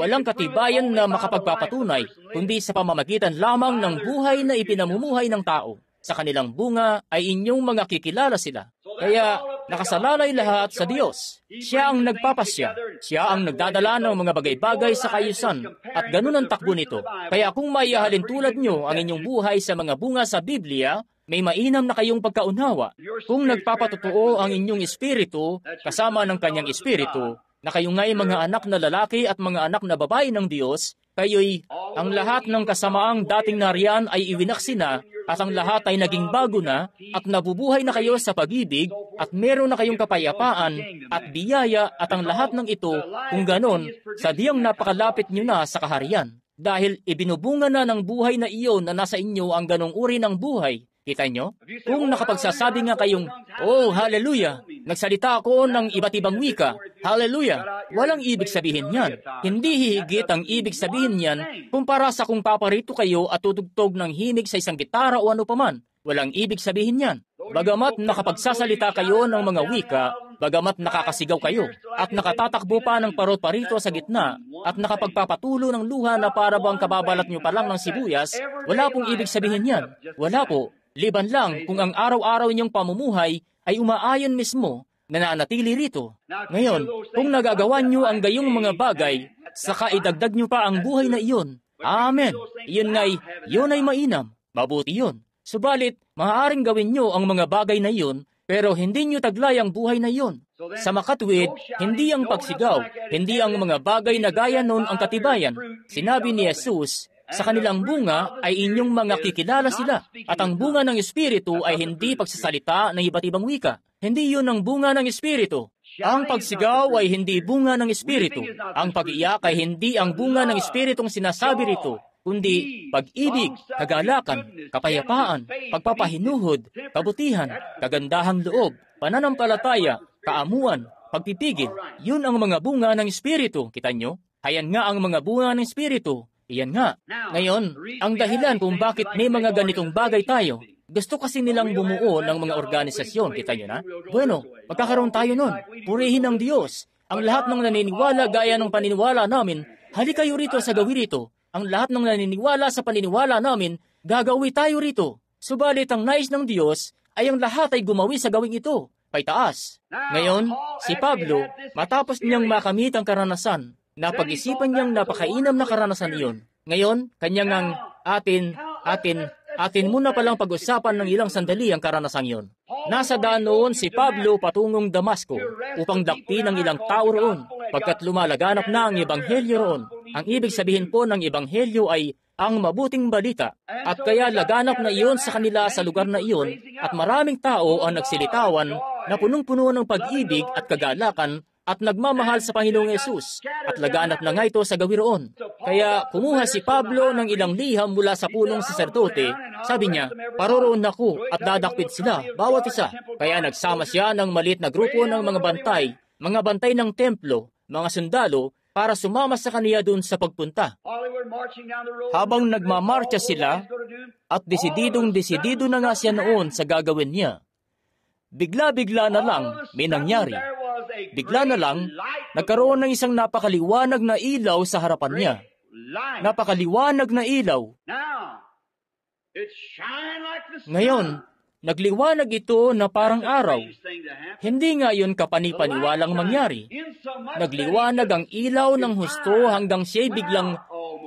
walang katibayan na makapagpapatunay, kundi sa pamamagitan lamang ng buhay na ipinamumuhay ng tao. Sa kanilang bunga ay inyong mga kikilala sila. Kaya nakasalalay lahat sa Diyos. Siya ang nagpapasya. Siya ang nagdadala ng mga bagay-bagay sa kayusan. At ganun ang takbo nito. Kaya kung maihahalin tulad nyo ang inyong buhay sa mga bunga sa Biblia, may mainam na kayong pagkaunawa. Kung nagpapatotoo ang inyong espiritu, kasama ng kanyang espiritu, na kayo nga'y mga anak na lalaki at mga anak na babae ng Diyos, kayo'y ang lahat ng kasamaang dating nariyan ay iwinaksi na, at ang lahat ay naging bago na, at nabubuhay na kayo sa pag-ibig, at meron na kayong kapayapaan, at biyaya, at ang lahat ng ito, kung ganon, sadyang napakalapit nyo na sa kaharian. Dahil ibinubunga na ng buhay na iyon na nasa inyo ang ganong uri ng buhay. Kita nyo? Kung nakapagsasabi nga kayong, oh, hallelujah, nagsalita ako ng iba't ibang wika, hallelujah, walang ibig sabihin yan. Hindi hihigit ang ibig sabihin yan kumpara sa kung paparito kayo at tutugtog ng himig sa isang gitara o ano paman. Walang ibig sabihin yan. Bagamat nakapagsasalita kayo ng mga wika, bagamat nakakasigaw kayo, at nakatatakbo pa ng parot-parito sa gitna, at nakapagpapatulo ng luha na para bang kababalat nyo pa lang ng sibuyas, wala pong ibig sabihin yan. Wala po. Liban lang kung ang araw-araw niyong pamumuhay ay umaayon mismo, nananatili rito. Ngayon, kung nagagawa niyo ang gayong mga bagay, saka idagdag niyo pa ang buhay na iyon. Amen. Iyon ay mainam. Mabuti yun. Subalit, maaaring gawin niyo ang mga bagay na iyon, pero hindi niyo taglay ang buhay na iyon. Sa makatwid, hindi ang pagsigaw, hindi ang mga bagay na gaya nun ang katibayan. Sinabi ni Jesus, Sa kanilang bunga ay inyong mga kikilala sila. At ang bunga ng Espiritu ay hindi pagsasalita ng iba't ibang wika. Hindi yun ang bunga ng Espiritu. Ang pagsigaw ay hindi bunga ng Espiritu. Ang pag-iyak ay hindi ang bunga ng Espiritong sinasabi rito, kundi pag-ibig, kagalakan, kapayapaan, pagpapahinuhod, kabutihan, kagandahang loob, pananampalataya, kaamuan, pagpipigil. Yun ang mga bunga ng Espiritu. Kita nyo? Ayan nga ang mga bunga ng Espiritu. Iyan nga. Ngayon, ang dahilan kung bakit may mga ganitong bagay tayo, gusto kasi nilang bumuo ng mga organisasyon. Kita nyo na? Bueno, magkakaroon tayo nun. Purihin ang Diyos. Ang lahat ng naniniwala gaya ng paniniwala namin, halika kayo rito sa gawin rito. Ang lahat ng naniniwala sa paniniwala namin, gagawi tayo rito. Subalit ang nais ng Diyos ay ang lahat ay gumawi sa gawing ito, paitaas. Ngayon, si Pablo, matapos niyang makamit ang karanasan, napag-isipan niyang napakainam na karanasan iyon. Ngayon, kanyang ang atin muna palang pag-usapan ng ilang sandali ang karanasang iyon. Nasa daan noon si Pablo patungong Damasco upang dakpin ang ilang tao roon, pagkat lumalaganap na ang ebanghelyo roon. Ang ibig sabihin po ng ebanghelyo ay ang mabuting balita, at kaya laganap na iyon sa kanila sa lugar na iyon, at maraming tao ang nagsilitawan na punong-puno ng pag-ibig at kagalakan at nagmamahal sa Panginoong Yesus, at laganap na nga ito sa gawi roon. Kaya kumuha si Pablo ng ilang liham mula sa punong saserdote. Sabi niya, paroroon ako at dadakpit sila, bawat isa. Kaya nagsama siya ng maliit na grupo ng mga bantay ng templo, mga sundalo, para sumama sa kaniya doon sa pagpunta. Habang nagmamarcha sila, at desididong-desidido na nga siya noon sa gagawin niya, bigla-bigla na lang may nangyari. Bigla na lang, nagkaroon ng isang napakaliwanag na ilaw sa harapan niya. Napakaliwanag na ilaw. Ngayon, nagliwanag ito na parang araw. Hindi nga yun kapanipaniwalang mangyari. Nagliwanag ang ilaw ng husto hanggang siya'y biglang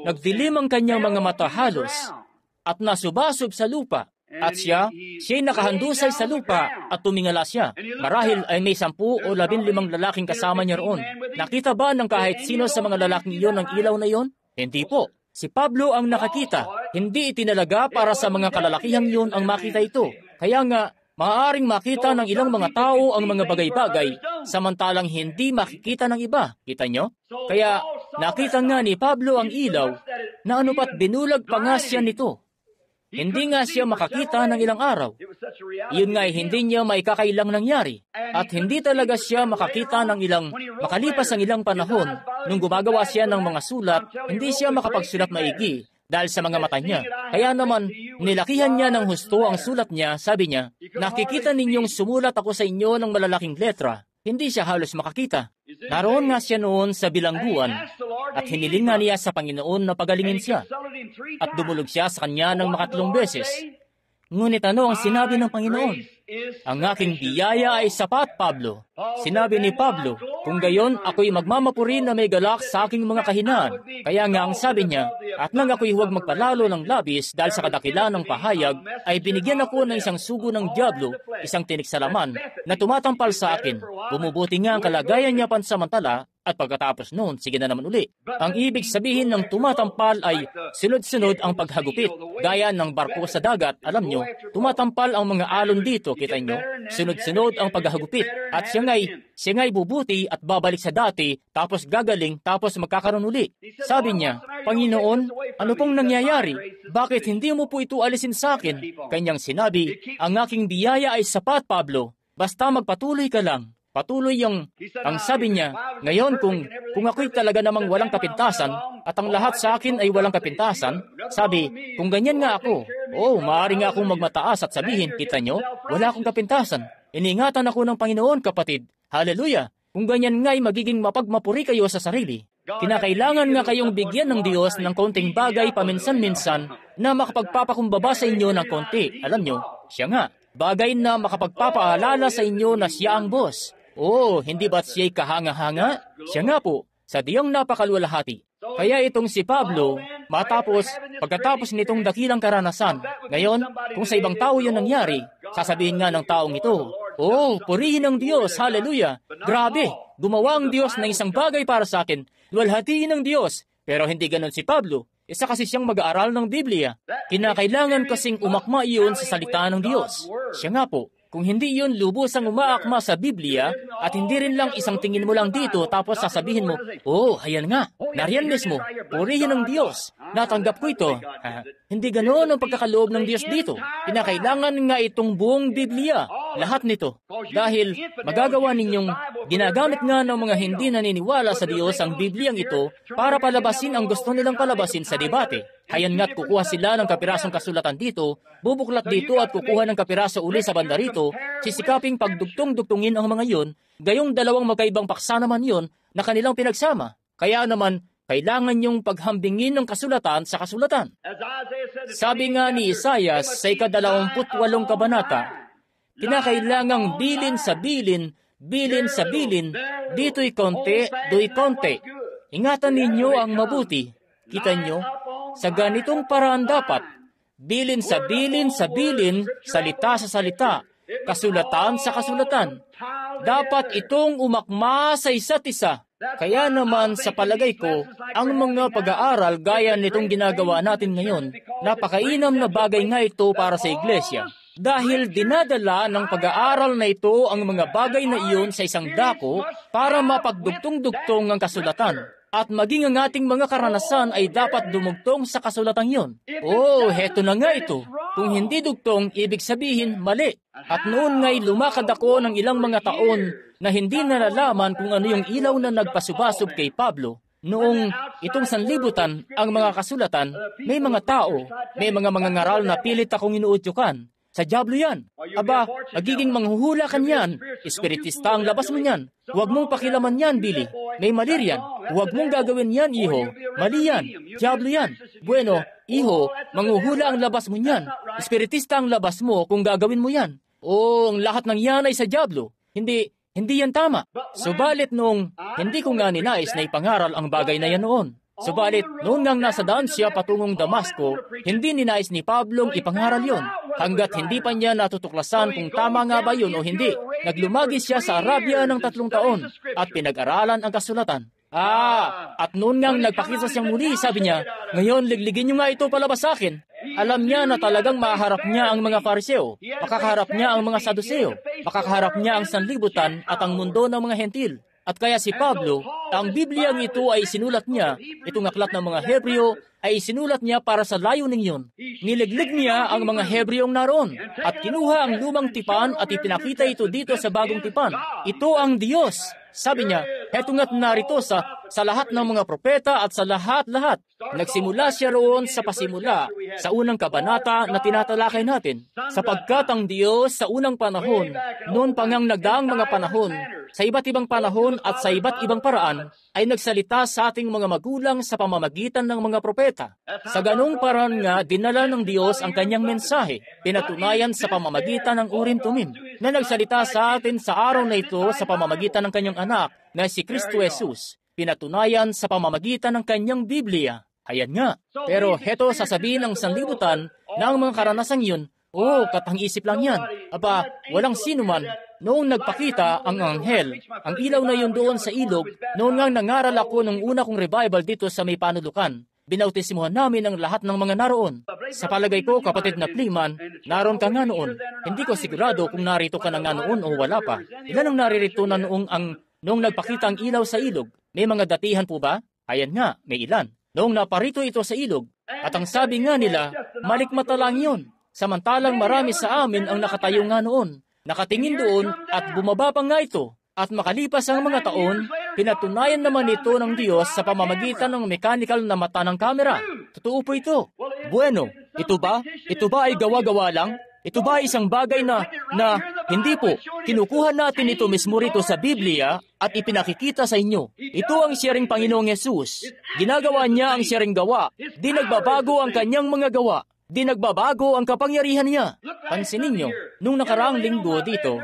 nagdilim ang kanyang mga mata halos at nasubasob sa lupa. At siya'y nakahandusay sa lupa at tumingala siya. Marahil ay may 10 o 15 lalaking kasama niya roon. Nakita ba ng kahit sino sa mga lalaking iyon ang ilaw na iyon? Hindi po. Si Pablo ang nakakita. Hindi itinalaga para sa mga kalalakihang yun ang makita ito. Kaya nga, maaaring makita ng ilang mga tao ang mga bagay-bagay, samantalang hindi makikita ng iba. Kita nyo? Kaya nakita nga ni Pablo ang ilaw, na anupat binulag pa nga siya nito. Hindi nga siya makakita ng ilang araw. Iyon nga ay hindi niya maikakailang nangyari. At hindi talaga siya makakita ng makalipas ang ilang panahon. Nung gumagawa siya ng mga sulat, hindi siya makapagsulat maigi dahil sa mga mata niya. Kaya naman, nilakihan niya ng husto ang sulat niya. Sabi niya, nakikita ninyong sumulat ako sa inyo ng malalaking letra. Hindi siya halos makakita. Naroon nga siya noon sa bilangguan at hiniling nga niya sa Panginoon na pagalingin siya. At dumulog siya sa kanya ng 3 beses. Ngunit ano ang sinabi ng Panginoon? Ang aking biyaya ay sapat, Pablo. Sinabi ni Pablo, kung gayon ako'y magmamapuri na may galak sa aking mga kahinaan. Kaya nga ang sabi niya, at nang ako'y huwag magpalalo ng labis dahil sa kadakilaan ng pahayag, ay binigyan ako ng isang sugo ng diablo, isang tinik sa laman, na tumatampal sa akin. Bumubuti nga ang kalagayan niya pansamantala, at pagkatapos noon, sige na naman uli. Ang ibig sabihin ng tumatampal ay sunod-sunod ang paghagupit. Gaya ng barko sa dagat, alam nyo, tumatampal ang mga alon dito, kita nyo, sunod-sunod ang paghagupit. At siya nga'y bubuti at babalik sa dati, tapos gagaling, tapos magkakaroon uli. Sabi niya, Panginoon, ano pong nangyayari? Bakit hindi mo po ito alisin sa akin? Kanyang sinabi, ang aking biyaya ay sapat, Pablo. Basta magpatuloy ka lang. Patuloy ang sabi niya, ngayon kung ako'y talaga namang walang kapintasan at ang lahat sa akin ay walang kapintasan, sabi, kung ganyan nga ako, maaari nga akong magmataas at sabihin, kita nyo, wala akong kapintasan. Iningatan ako ng Panginoon, kapatid. Hallelujah! Kung ganyan nga'y magiging mapagmapuri kayo sa sarili. Kinakailangan nga kayong bigyan ng Diyos ng konting bagay paminsan-minsan na makapagpapakumbaba sa inyo ng konti. Alam nyo, siya nga, bagay na makapagpapaalala sa inyo na siya ang boss. Hindi ba't siya'y kahanga-hanga? Siya nga po, sa diyang napakaluwalhati. Kaya itong si Pablo, pagkatapos nitong dakilang karanasan, ngayon, kung sa ibang tao yun nangyari, sasabihin nga ng taong ito, purihin ang Diyos, hallelujah! Grabe, gumawa ang Diyos ng isang bagay para sa akin, luwalhatiin ng Diyos. Pero hindi ganon si Pablo. Isa kasi siyang mag-aaral ng Biblia. Kinakailangan kasing umakma iyon sa salita ng Diyos. Siya nga po, kung hindi yun lubusang umaakma sa Biblia at hindi rin lang isang tingin mo lang dito tapos sasabihin mo, oh, ayan nga, nariyan mismo, purihin ng Diyos, natanggap ko ito. Hindi ganoon ang pagkakaloob ng Diyos dito. Kinakailangan nga itong buong Biblia, lahat nito. Dahil magagawa ninyong ginagamit nga ng mga hindi naniniwala sa Diyos ang Bibliang ito para palabasin ang gusto nilang palabasin sa debate. Hayan nga't kukuha sila ng kapirasong kasulatan dito, bubuklat dito at kukuha ng kapiraso uli sa banda rito, sisikaping pagdugtong-dugtungin ang mga yon, gayong dalawang magkaibang paksa naman yon na kanilang pinagsama. Kaya naman, kailangan yung paghambingin ng kasulatan sa kasulatan. Sabi nga ni Isaias sa 28 kabanata, kinakailangang bilin sa bilin, bilin sa bilin, dito'y konti, do'y konti. Ingatan ninyo ang mabuti. Kita nyo? Sa ganitong paraan dapat, bilin sa bilin sa bilin, salita sa salita, kasulatan sa kasulatan. Dapat itong umakma sa isa't isa. Kaya naman sa palagay ko, ang mga pag-aaral gaya nitong ginagawa natin ngayon, napakainam na bagay nga ito para sa iglesia. Dahil dinadala ng pag-aaral na ito ang mga bagay na iyon sa isang dako para mapagdugtong-dugtong ang kasulatan. At maging ang ating mga karanasan ay dapat dumugtong sa kasulatan yon. Oh, heto na nga ito. Kung hindi dugtong, ibig sabihin mali. At noon nga'y lumakad ako ng ilang mga taon na hindi nalalaman kung ano yung ilaw na nagpasubasub kay Pablo. Noong itong sanlibutan, ang mga kasulatan, may mga tao, may mga ngaral na pilit akong inuutyukan. Sa dyablo yan. Aba, magiging manghuhula ka niyan. Espiritista ang labas mo niyan. Huwag mong pakilaman yan, Billy. May mali yan. Huwag mong gagawin yan, iho. Mali yan. Dyablo yan. Bueno, iho, manghuhula ang labas mo niyan. Espiritista ang labas mo kung gagawin mo yan. O, ang lahat ng yan ay sa dyablo. Hindi yan tama. Subalit noong hindi ko nga ninais na ipangaral ang bagay na yan noon. Subalit, noon ngang nasa daan siya patungong Damasco, hindi ninais ni Pablong ipangaral yon. Hanggat hindi pa niya natutuklasan kung tama nga ba yun o hindi. Naglumagi siya sa Arabia ng 3 taon at pinag-aralan ang kasulatan. At noon ngang nagpakita siyang muli, sabi niya, ngayon ligligin niyo nga ito palabas sa akin. Alam niya na talagang maharap niya ang mga Fariseo, makakaharap niya ang mga Saduseo, makakaharap niya ang sanlibutan at ang mundo ng mga Hentil. At kaya si Pablo, ang Bibliang ito ay sinulat niya, itong aklat ng mga Hebreo ay sinulat niya para sa layuning yun. Niliglig niya ang mga Hebreong naroon at kinuha ang lumang tipan at ipinakita ito dito sa bagong tipan. Ito ang Diyos. Sabi niya, heto nga't narito sa lahat ng mga propeta at sa lahat-lahat. Nagsimula siya roon sa pasimula, sa unang kabanata na tinatalakay natin. Sapagkat ang Diyos sa unang panahon, noon pa ngang nagdaang mga panahon, sa iba't ibang panahon at sa iba't ibang paraan, ay nagsalita sa ating mga magulang sa pamamagitan ng mga propeta. Sa ganung paraan nga, dinala ng Diyos ang kanyang mensahe, pinatunayan sa pamamagitan ng Urim Tumim, na nagsalita sa atin sa araw na ito sa pamamagitan ng kanyang anak, na si Kristo Jesus, pinatunayan sa pamamagitan ng kanyang Biblia. Ayan nga. Pero heto sasabihin ng sanlibutan na ang mga karanasang yun, katang-isip lang yan. Aba, walang sino man. Noong nagpakita ang anghel, ang ilaw na yun doon sa ilog, noon nga nangaral ako ng una kong revival dito sa may panulukan. Binautismuhan namin ang lahat ng mga naroon. Sa palagay ko, kapatid na Pliman, naroon ka nga noon. Hindi ko sigurado kung narito ka na nga noon o wala pa. Ilan ang naririto na noong nagpakita ang ilaw sa ilog? May mga datihan po ba? Ayan nga, may ilan. Noong naparito ito sa ilog, at ang sabi nga nila, malikmata lang yun. Samantalang marami sa amin ang nakatayo nga noon. Nakatingin doon at bumaba pa nga ito. At makalipas ang mga taon, pinatunayan naman ito ng Diyos sa pamamagitan ng mechanical na mata ng kamera. Totoo po ito. Bueno, ito ba ay gawa-gawa lang? Ito ba ay isang bagay na hindi po, kinukuha natin ito mismo rito sa Biblia at ipinakikita sa inyo. Ito ang siya ring Panginoong Yesus. Ginagawa niya ang siya ring gawa. Di nagbabago ang kanyang mga gawa. Di nagbabago ang kapangyarihan niya. Pansinin niyo, nung nakaraang linggo dito,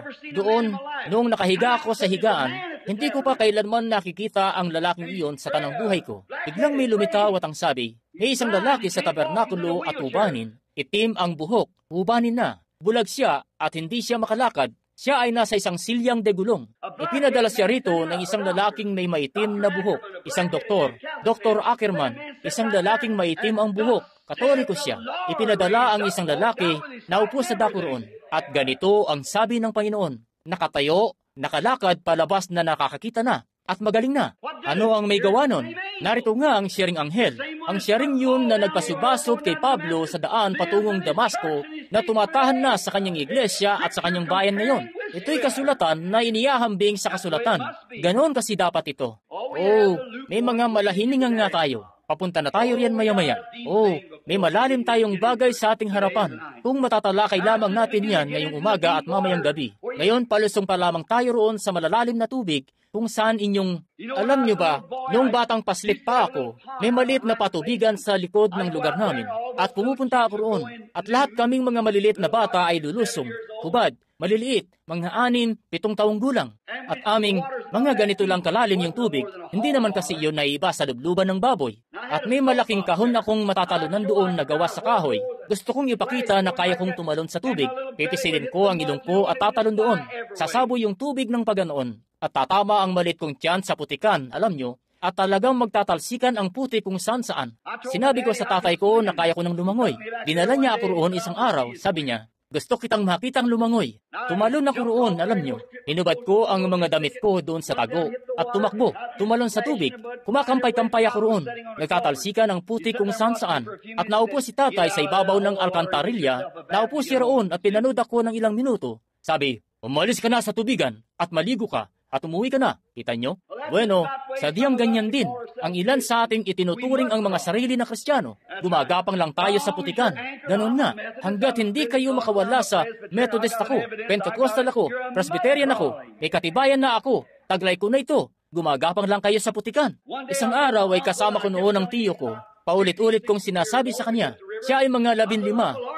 noong nakahiga ako sa higaan, hindi ko pa kailanman nakikita ang lalaking iyon sa tanang buhay ko. Biglang may lumitaw at ang sabi, may isang lalaki sa tabernakulo at ubanin. Itim ang buhok, ubanin na. Bulag siya at hindi siya makalakad. Siya ay nasa isang silyang de gulong. Ipinadala siya rito ng isang lalaking may maitim na buhok, isang doktor, Dr. Ackerman, isang lalaking maitim ang buhok. Katoliko siya. Ipinadala ang isang lalaki na upo sa dako roon. At ganito ang sabi ng Panginoon, nakatayo, nakalakad palabas na nakakakita na, at magaling na. Ano ang may gawa nun? Narito nga ang siyering anghel. Ang siyering yun na nagpasubasot kay Pablo sa daan patungong Damasco na tumatahan na sa kanyang iglesia at sa kanyang bayan ngayon. Ito'y kasulatan na inihahambing sa kasulatan. Ganon kasi dapat ito. Oh, may mga malahiningan nga tayo. Papunta na tayo riyan maya-maya. Oh, may malalim tayong bagay sa ating harapan. Kung matatalakay lamang natin yan ngayong umaga at mamayang gabi. Ngayon, palusong pa lamang tayo roon sa malalalim na tubig kung saan inyong... Alam nyo ba, noong batang paslit pa ako, may maliit na patubigan sa likod ng lugar namin. At pumupunta ako roon. At lahat kaming mga maliliit na bata ay lulusong, hubad, maliliit, mga 6-7 taong gulang. At aming mga ganito lang kalalim yung tubig, hindi naman kasi iyon naiiba sa lubluban ng baboy. At may malaking kahon akong matatalunan doon na gawa sa kahoy. Gusto kong ipakita na kaya kong tumalon sa tubig. Pipisilin ko ang ilong ko at tatalon doon. Sasabo yung tubig ng paganoon. At tatama ang maliit kong tiyan sa putikan, alam nyo, at talagang magtatalsikan ang puti kung saan-saan. Sinabi ko sa tatay ko na kaya ko ng lumangoy. Dinala niya ako roon isang araw, sabi niya, gusto kitang makitang lumangoy. Tumalon ako roon, alam nyo. Hinubad ko ang mga damit ko doon sa tago at tumakbo, tumalon sa tubig. Kumakampay-kampay ako roon. Nagtatalsikan ang puti kung saan-saan. At naupo si tatay sa ibabaw ng alkantarilya. Naupo siya roon at pinanood ako ng ilang minuto. Sabi, umalis ka na sa tubigan at maligo ka. At umuwi ka na. Kita nyo? Bueno, sadyang ganyan din. Ang ilan sa ating itinuturing ang mga sarili na Kristiyano. Gumagapang lang tayo sa putikan. Ganon nga. Hanggat hindi kayo makawala sa Methodist ako, Pentecostal ako, Presbyterian ako, may katibayan na ako, taglay ko na ito. Gumagapang lang kayo sa putikan. Isang araw ay kasama ko noon ang tiyo ko. Paulit-ulit kong sinasabi sa kanya. Siya ay mga 15,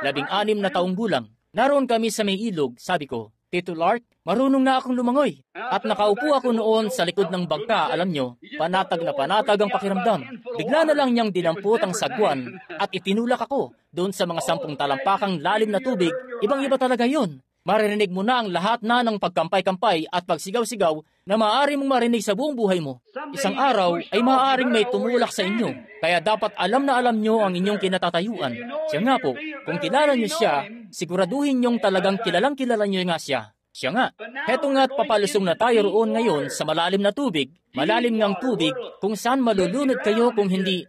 16 na taong gulang. Naroon kami sa may ilog, sabi ko. Tito Lark, marunong na akong lumangoy. At nakaupo ako noon sa likod ng bangka, alam nyo, panatag na panatag ang pakiramdam. Bigla na lang niyang dinampot ang sagwan at itinulak ako doon sa mga 10 talampakang lalim na tubig. Ibang-iba talaga yun. Maririnig mo na ang lahat na ng pagkampay-kampay at pagsigaw-sigaw na maaari mong marinig sa buong buhay mo. Isang araw ay maaaring may tumulak sa inyo. Kaya dapat alam na alam nyo ang inyong kinatatayuan. Siya nga po, kung kilala nyo siya, siguraduhin nyong talagang kilalang-kilala nyo nga siya. Siya nga. Heto nga't papalusong na tayo roon ngayon sa malalim na tubig, malalim ngang tubig kung saan malulunod kayo kung hindi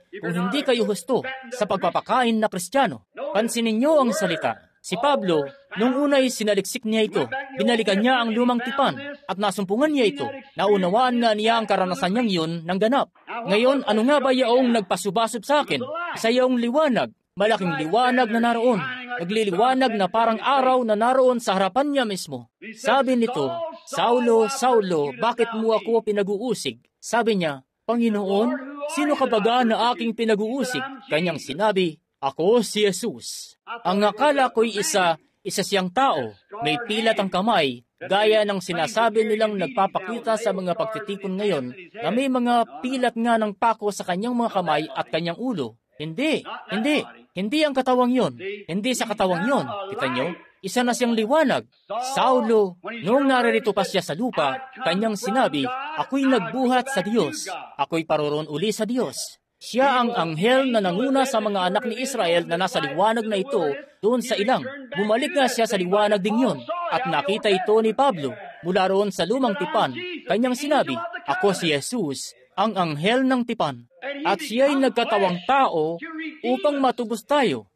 kayo husto sa pagpapakain na Kristiyano. Pansinin nyo ang salita. Si Pablo, nung una'y sinaliksik niya ito, binalikan niya ang lumang tipan at nasumpungan niya ito. Naunawaan nga niya ang karanasan niyang yun ng ganap. Ngayon, ano nga ba yaong nagpasubasop sa akin? Sa yaong liwanag, malaking liwanag na naroon. Nagliliwanag na parang araw na naroon sa harapan niya mismo. Sabi nito, Saulo, Saulo, bakit mo ako pinag-uusig? Sabi niya, Panginoon, sino ka baga na aking pinag-uusig? Kanyang sinabi, ako si Jesus. Ang akala ko'y isa siyang tao. May pilat ang kamay, gaya ng sinasabi nilang nagpapakita sa mga pagtitipon ngayon na may mga pilat nga ng pako sa kanyang mga kamay at kanyang ulo. Hindi ang katawang yon. Hindi sa katawang yon. Kita nyo? Isa na siyang liwanag. Saulo, noong naririto pa siya sa lupa, kanyang sinabi, ako'y nagbuhat sa Diyos. Ako'y paroroon uli sa Diyos. Siya ang anghel na nanguna sa mga anak ni Israel na nasa liwanag na ito doon sa ilang. Bumalik nga siya sa liwanag ding yun at nakita ito ni Pablo mula roon sa lumang tipan. Kanyang sinabi, ako si Jesus, ang anghel ng tipan. At siya'y nagkatawang tao upang matubos tayo.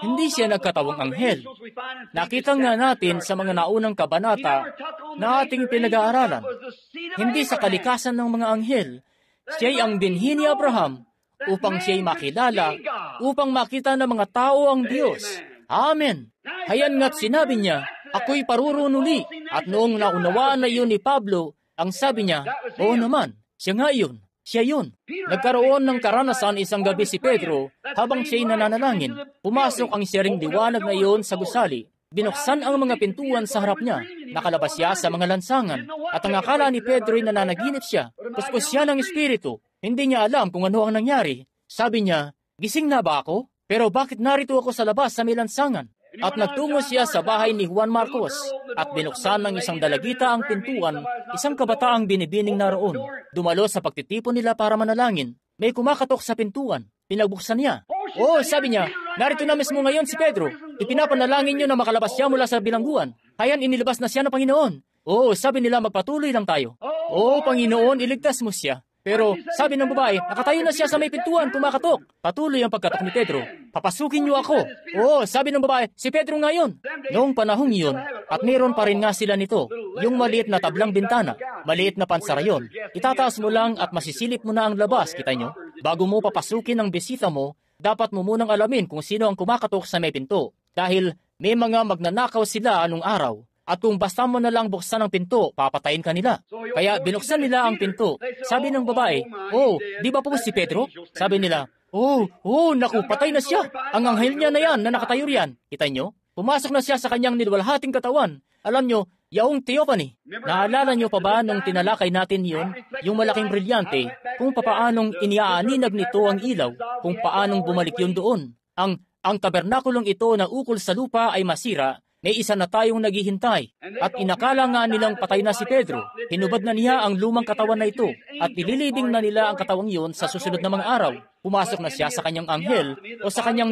Hindi siya nagkatawang anghel. Nakita nga natin sa mga naunang kabanata na ating pinag-aaralan. Hindi sa kalikasan ng mga anghel. Siya'y ang binhi ni Abraham upang siya'y makilala, upang makita ng mga tao ang Diyos. Amen. Hayan nga't sinabi niya, ako'y parurun uli. At noong naunawaan na yun ni Pablo, ang sabi niya, oo naman, siya nga yun. Siya yun. Nagkaroon ng karanasan isang gabi si Pedro habang siya'y nananalangin. Pumasok ang siyering liwanag na iyon sa gusali. Binuksan ang mga pintuan sa harap niya. Nakalabas siya sa mga lansangan. At ang akala ni Pedro'y nananaginip siya. Puspos siya ng espiritu. Hindi niya alam kung ano ang nangyari. Sabi niya, gising na ba ako? Pero bakit narito ako sa labas sa may lansangan? At nagtungo siya sa bahay ni Juan Marcos at binuksan ng isang dalagita ang pintuan, isang kabataang binibining naroon. Dumalo sa pagtitipon nila para manalangin. May kumakatok sa pintuan. Pinagbuksan niya. Oh, sabi niya, narito na mismo ngayon si Pedro. Ipinapanalangin niyo na makalabas siya mula sa bilangguan. Hayan inilabas na siya ng Panginoon. Oh, sabi nila magpatuloy lang tayo. Oh, Panginoon, iligtas mo siya. Pero sabi ng babae, nakatayo na siya sa may pintuan, kumakatok. Patuloy ang pagkatok ni Pedro. Papasukin niyo ako. Oh, sabi ng babae, si Pedro ngayon. Noong panahong iyon, at mayroon pa rin nga sila nito, yung maliit na tablang bintana, maliit na pansarayon. Itataas mo lang at masisilip mo na ang labas, kita nyo? Bago mo papasukin ang bisita mo, dapat mo munang alamin kung sino ang kumakatok sa may pinto. Dahil may mga magnanakaw sila anong araw. At kung basta mo na lang buksan ang pinto, papatayin ka nila. Kaya binuksan nila ang pinto. Sabi ng babae, oh, di ba po si Pedro? Sabi nila, oh, naku, patay na siya. Ang anghel niya na yan na nakatayo riyan. Kita nyo? Pumasok na siya sa kanyang nilwalhating katawan. Alam nyo, yaong theophany. Naalala nyo pa ba nung tinalakay natin yun, yung malaking brilyante, kung papaanong iniaaninag nito ang ilaw, kung paanong bumalik yun doon. Ang tabernakulong ito na ukol sa lupa ay masira, may isa na tayong naghihintay. At inakala nga nilang patay na si Pedro. Hinubad na niya ang lumang katawan na ito at nililibing na nila ang katawang yun sa susunod na mga araw. Pumasok na siya sa kanyang anghel o sa kanyang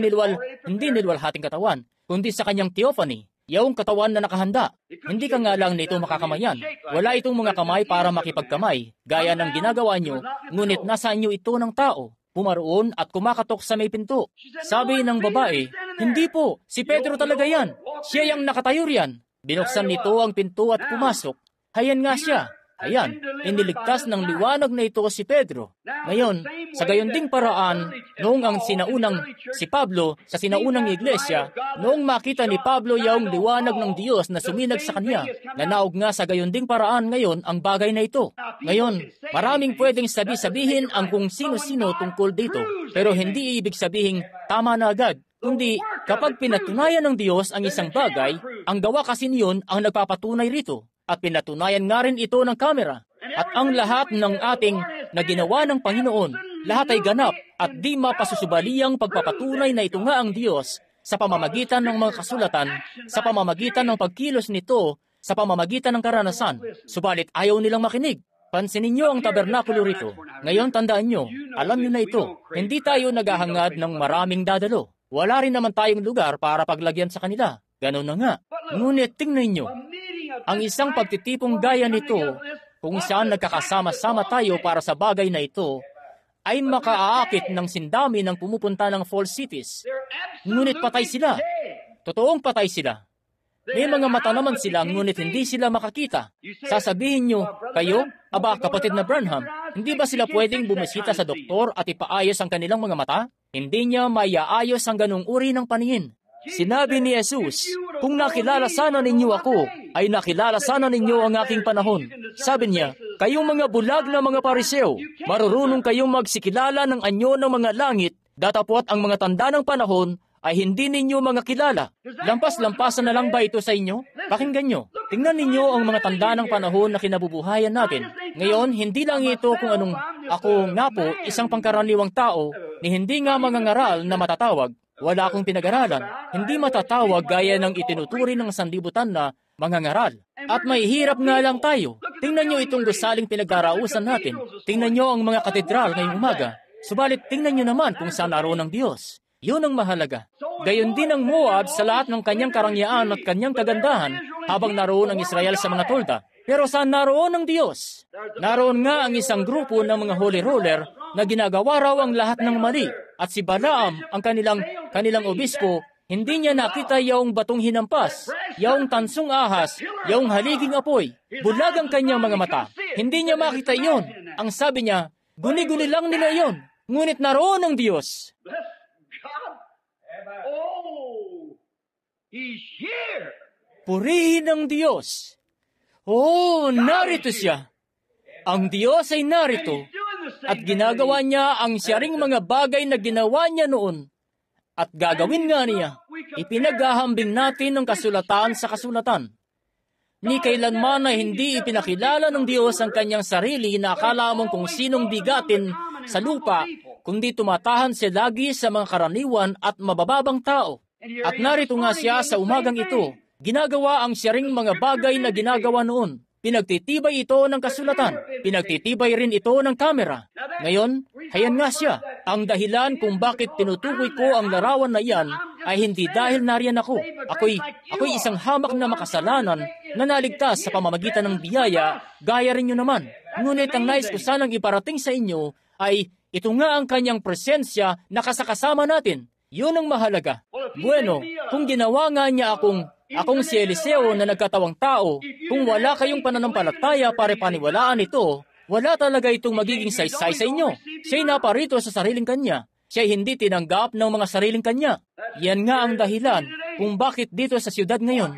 hindi nilwalhating katawan, kundi sa kanyang theophany, yaong katawan na nakahanda. Hindi ka nga lang nito makakamayan. Wala itong mga kamay para makipagkamay, gaya ng ginagawa nyo, ngunit nasa inyo ito ng tao. Pumaroon at kumakatok sa may pinto. Sabi ng babae, hindi po, si Pedro talaga yan. Siya yung nakatayo riyan. Binuksan nito ang pinto at pumasok. Hayan nga siya. Ayan, iniligtas ng liwanag na ito si Pedro. Ngayon, sa gayon ding paraan, noong ang si Pablo sa sinaunang iglesia, noong makita ni Pablo yung liwanag ng Diyos na suminag sa kanya, nanaog nga sa gayon ding paraan ngayon ang bagay na ito. Ngayon, maraming pwedeng sabihin ang kung sino-sino tungkol dito, pero hindi ibig sabihin tama na agad. Kundi kapag pinatunayan ng Diyos ang isang bagay, ang gawa kasi niyon ang nagpapatunay rito. At pinatunayan nga rin ito ng kamera. At ang lahat ng ating na ginawa ng Panginoon, lahat ay ganap at di mapasusubaliyang pagpapatunay na ito nga ang Diyos sa pamamagitan ng mga kasulatan, sa pamamagitan ng pagkilos nito, sa pamamagitan ng karanasan. Subalit ayaw nilang makinig. Pansinin niyo ang tabernakulo rito. Ngayon tandaan niyo, alam niyo na ito, hindi tayo naghahangad ng maraming dadalo. Wala rin naman tayong lugar para paglagyan sa kanila. Ganon na nga. Ngunit tingnan niyo, ang isang pagtitipong gaya nito, kung saan nagkakasama-sama tayo para sa bagay na ito, ay makaaakit ng sindami ng pumupunta ng false cities. Ngunit patay sila. Totoong patay sila. May mga mata naman sila, ngunit hindi sila makakita. Sasabihin nyo, kayo, kapatid na Branham, hindi ba sila pwedeng bumisita sa doktor at ipaayos ang kanilang mga mata? Hindi niya maiaayos ang ganung uri ng paningin. Sinabi ni Jesus, kung nakilala sana ninyo ako, ay nakilala sana ninyo ang aking panahon. Sabi niya, kayong mga bulag na mga Pariseo, marurunong kayong magsikilala ng anyo ng mga langit, datapwat ang mga tanda ng panahon ay hindi ninyo mga kilala. Lampas-lampasan na lang ba ito sa inyo? Pakinggan nyo. Tingnan ninyo ang mga tanda ng panahon na kinabubuhayan natin. Ngayon, hindi lang ito kung anong ako nga po, isang pangkaraniwang tao, ni hindi nga mga ngaral na matatawag. Wala akong pinag-aralan. Hindi matatawag gaya ng itinuturi ng sanlibutan na mga ngaral. At may hirap nga lang tayo. Tingnan nyo itong gusaling pinag-arausan natin. Tingnan nyo ang mga katedral ngayong umaga. Subalit tingnan nyo naman kung saan naroon ang Diyos. Yun ang mahalaga. Gayon din ang Moab sa lahat ng kanyang karangyaan at kanyang kagandahan habang naroon ang Israel sa mga tolda. Pero saan naroon ang Diyos? Naroon nga ang isang grupo ng mga holy roller na ginagawa raw ang lahat ng mali. At si Balaam, ang kanilang obispo, hindi niya nakita yaong batong hinampas, yaong tansong ahas, yaong haliging apoy. Bulag ang kanyang mga mata. Hindi niya makita iyon. Ang sabi niya, guni-guni lang nila iyon. Ngunit naroon ang Diyos. Purihin ang Diyos. Narito siya. Ang Diyos ay narito. At ginagawa niya ang siyaring mga bagay na ginawa niya noon. At gagawin nga niya. Ipinaghahambing natin ang kasulatan sa kasulatan. Ni kailanman ay hindi ipinakilala ng Diyos ang kanyang sarili na akala mong kung sinong bigatin sa lupa, kundi tumatahan siya lagi sa mga karaniwan at mabababang tao. At narito nga siya sa umagang ito. Ginagawa ang siya ring mga bagay na ginagawa noon. Pinagtitibay ito ng kasulatan. Pinagtitibay rin ito ng kamera. Ngayon, hayan nga siya. Ang dahilan kung bakit tinutukoy ko ang larawan na iyan ay hindi dahil nariyan ako. Ako'y isang hamak na makasalanan na naligtas sa pamamagitan ng biyaya, gaya rin nyo naman. Ngunit ang nais ko sanang iparating sa inyo ay ito nga ang kanyang presensya na kasakasama natin. Yun ang mahalaga. Bueno, kung ginawa nga niya akong si Eliseo na nagkatawang tao, kung wala kayong pananampalataya para paniwalaan ito, wala talaga itong magiging saysay sa inyo. Siya'y naparito sa sariling kanya. Siya'y hindi tinanggap ng mga sariling kanya. Yan nga ang dahilan kung bakit dito sa siyudad ngayon.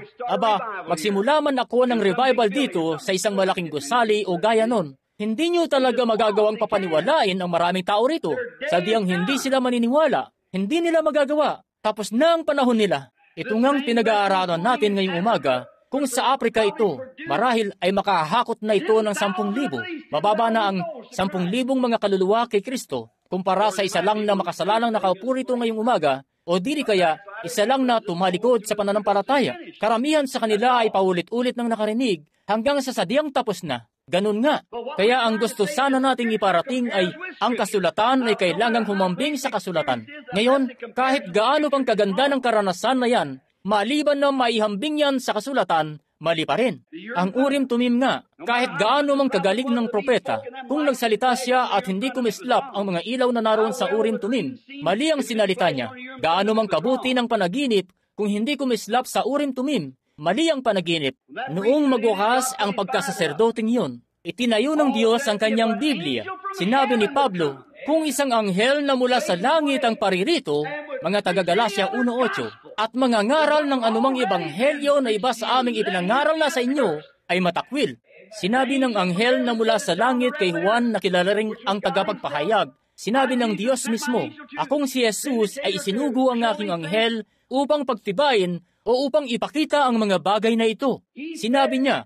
Magsimula man ako ng revival dito sa isang malaking gusali o gaya nun. Hindi nyo talaga magagawang papaniwalain ang maraming tao rito. Sadyang hindi sila maniniwala. Hindi nila magagawa. Tapos na ang panahon nila. Ito ngang pinag-aaralan natin ngayong umaga, kung sa Afrika ito, marahil ay makahakot na ito ng 10,000. Mababa na ang 10,000 mga kaluluwa kay Kristo, kumpara sa isa lang na makasalanang nakaupo rito ngayong umaga, o dili kaya isa lang na tumalikod sa pananampalataya. Karamihan sa kanila ay paulit-ulit nang nakarinig hanggang sa sadyang tapos na. Ganun nga. Kaya ang gusto sana nating iparating ay ang kasulatan ay kailangang humambing sa kasulatan. Ngayon, kahit gaano pang kaganda ng karanasan na yan, maliban na maihambing yan sa kasulatan, mali pa rin. Ang Urim Tumim nga, kahit gaano mang kagaling ng propeta, kung nagsalita siya at hindi kumislap ang mga ilaw na naroon sa Urim Tumim, mali ang sinalita niya. Gaano mang kabuti ng panaginip, kung hindi kumislap sa Urim Tumim, mali ang panaginip. Noong magwakas ang pagkasaserdoting yun, itinayo ng Diyos ang kanyang Biblia. Sinabi ni Pablo, kung isang anghel na mula sa langit ang paririto, mga taga-Galasya 1:8, at mangangaral ng anumang ebanghelyo na iba sa aming ipinangaral na sa inyo, ay matakwil. Sinabi ng anghel na mula sa langit kay Juan na kilala ring ang tagapagpahayag, sinabi ng Diyos mismo, akong si Jesus ay isinugo ang aking anghel upang pagtibayin o upang ipakita ang mga bagay na ito. Sinabi niya,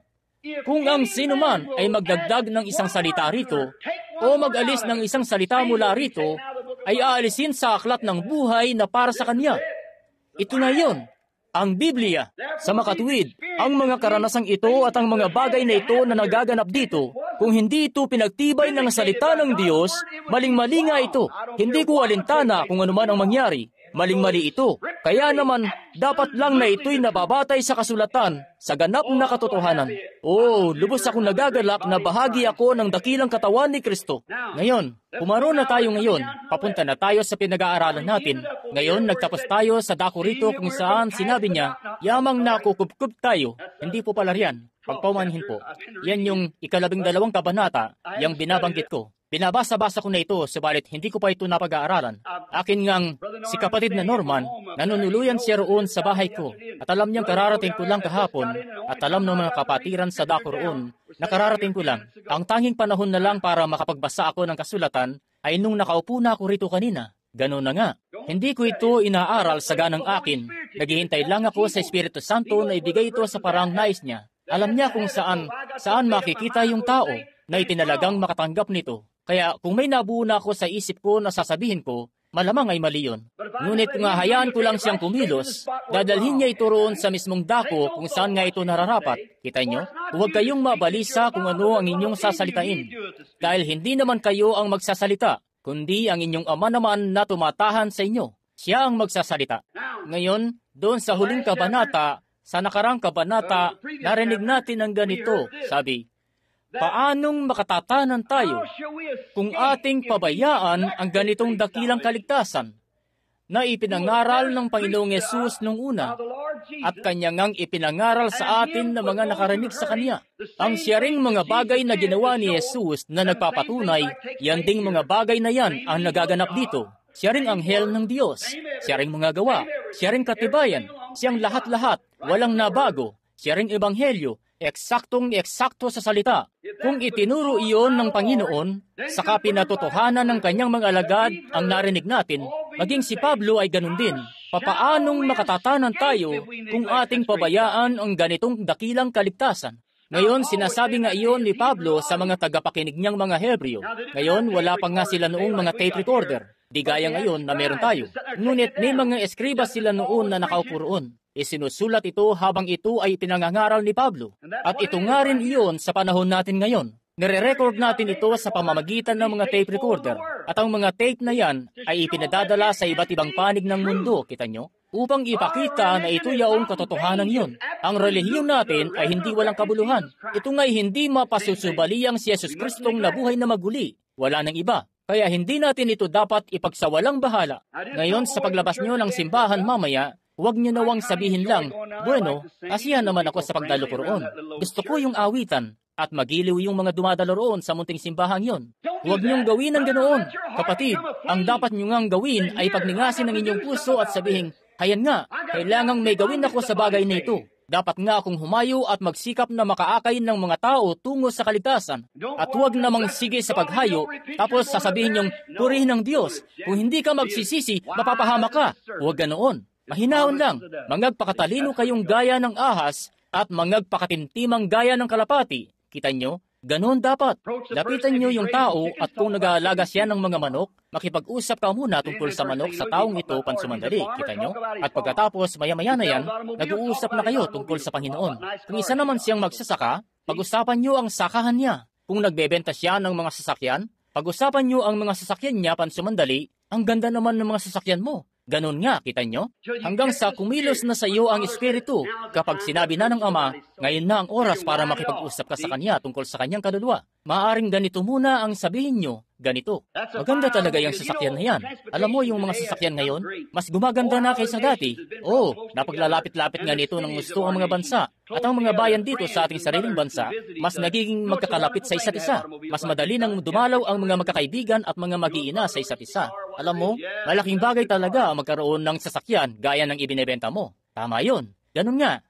kung ang sino man ay magdagdag ng isang salita rito o mag-alis ng isang salita mula rito, ay aalisin sa aklat ng buhay na para sa kanya. Ito na yun, ang Biblia. Sa makatuwid, ang mga karanasang ito at ang mga bagay na ito na nagaganap dito, kung hindi ito pinagtibay ng salita ng Diyos, maling-mali nga ito. Hindi ko alintana kung ano man ang mangyari. Maling-mali ito. Kaya naman, dapat lang na ito'y nababatay sa kasulatan, sa ganap na katotohanan. Lubos akong nagagalak na bahagi ako ng dakilang katawan ni Kristo. Ngayon, pumaroon na tayo ngayon. Papunta na tayo sa pinag-aaralan natin. Ngayon, nagtapos tayo sa dako rito kung saan sinabi niya, yamang nakukupkup tayo. Hindi po pala riyan. Pagpamanhin po. Yan yung 12 kabanata, yung binabanggit ko. Binabasa-basa ko na ito, subalit hindi ko pa ito napag-aaralan. Akin ngang si kapatid na Norman, nanunuluyan siya roon sa bahay ko. At alam niyang kararating ko lang kahapon, at alam ng mga kapatiran sa dako roon, na kararating ko lang. Ang tanging panahon na lang para makapagbasa ako ng kasulatan, ay nung nakaupo na ako rito kanina. Ganun na nga. Hindi ko ito inaaral sa ganang akin. Naghihintay lang ako sa Espiritu Santo na ibigay ito sa parang nais niya. Alam niya kung saan makikita yung tao na itinalagang makatanggap nito. Kaya kung may nabuo na ako sa isip ko na sasabihin ko, malamang ay mali yun. Ngunit kung hayaan ko lang siyang kumilos, dadalhin niya ito roon sa mismong dako kung saan nga ito nararapat. Kita nyo? Huwag kayong mabalisa kung ano ang inyong sasalitain. Dahil hindi naman kayo ang magsasalita, kundi ang inyong Ama naman na tumatahan sa inyo. Siya ang magsasalita. Ngayon, doon sa huling kabanata, sa nakarang kabanata, narinig natin ang ganito. Sabi, paanong makatatanan tayo kung ating pabayaan ang ganitong dakilang kaligtasan na ipinangaral ng Panginoong Yesus nung una at Kanya ngang ipinangaral sa atin na mga nakarinig sa Kanya? Ang siya ring mga bagay na ginawa ni Yesus na nagpapatunay, yan ding mga bagay na yan ang nagaganap dito. Siya ring anghel ng Diyos, siya ring mga gawa, siya ring katibayan, siyang lahat-lahat, walang nabago, siya ring ebanghelyo, eksaktong-eksakto sa salita. Kung itinuro iyon ng Panginoon, saka pinatotohanan ng kanyang mga alagad ang narinig natin, maging si Pablo ay ganun din. Papaanong makatatanan tayo kung ating pabayaan ang ganitong dakilang kaligtasan? Ngayon, sinasabi nga iyon ni Pablo sa mga tagapakinig niyang mga Hebreo. Ngayon, wala pa nga sila noong mga tape recorder. Di gaya ngayon na meron tayo. Ngunit may mga eskriba sila noon na nakaupo roon. Isinusulat ito habang ito ay pinangangaral ni Pablo. At ito nga rin iyon sa panahon natin ngayon. Nire-record natin ito sa pamamagitan ng mga tape recorder. At ang mga tape na yan ay ipinadadala sa iba't ibang panig ng mundo, kita nyo? Upang ipakita na ito yaong katotohanan yun. Ang relihiyon natin ay hindi walang kabuluhan. Ito nga'y hindi mapasusubaliyang si Jesus Kristong nabuhay na maguli. Wala nang iba. Kaya hindi natin ito dapat ipagsawalang bahala. Ngayon, sa paglabas nyo ng simbahan mamaya, huwag nyo nawang sabihin lang, bueno, asihan naman ako sa pagdalo ko roon. Gusto ko yung awitan at magiliw yung mga dumadalo roon sa munting simbahan yon. Huwag niyong gawin ang ganoon. Kapatid, ang dapat nyo ngang gawin ay pagningasin ng inyong puso at sabihin, hayan nga, kailangang may gawin ako sa bagay na ito. Dapat nga akong humayo at magsikap na makaakay ng mga tao tungo sa kaligtasan. At huwag namang sige sa paghayo, tapos sasabihin niyong, purihin ng Diyos. Kung hindi ka magsisisi, mapapahama ka. Huwag ganoon. Mahinaon lang, mangagpakatalino kayong gaya ng ahas at mangagpakatintimang gaya ng kalapati. Kita nyo? Ganon dapat. Lapitan nyo yung tao at kung nag-aalaga siya ng mga manok, makipag-usap ka muna tungkol sa manok sa taong ito pansumandali. Kita nyo? At pagkatapos, maya-maya na yan, nag-uusap na kayo tungkol sa Panginoon. Kung isa naman siyang magsasaka, pag-usapan nyo ang sakahan niya. Kung nagbebenta siya ng mga sasakyan, pag-usapan nyo ang mga sasakyan niya pansumandali. Ang ganda naman ng mga sasakyan mo. Ganon nga, kita nyo? Hanggang sa kumilos na sa iyo ang Espiritu, kapag sinabi na ng Ama, ngayon na ang oras para makipag-usap ka sa Kanya tungkol sa Kanyang kaluluwa. Maaaring ganito muna ang sabihin nyo, ganito. Maganda talaga yung sasakyan na yan. Alam mo yung mga sasakyan ngayon, mas gumaganda na kaysa dati. Oo, napaglalapit-lapit nga nito ng gusto ang mga bansa. At ang mga bayan dito sa ating sariling bansa, mas nagiging magkakalapit sa isa't isa. Mas madali nang dumalaw ang mga magkakaibigan at mga mag-iina sa isa't isa. Alam mo, malaking bagay talaga ang magkaroon ng sasakyan gaya ng ibinebenta mo. Tama yun. Ganun nga.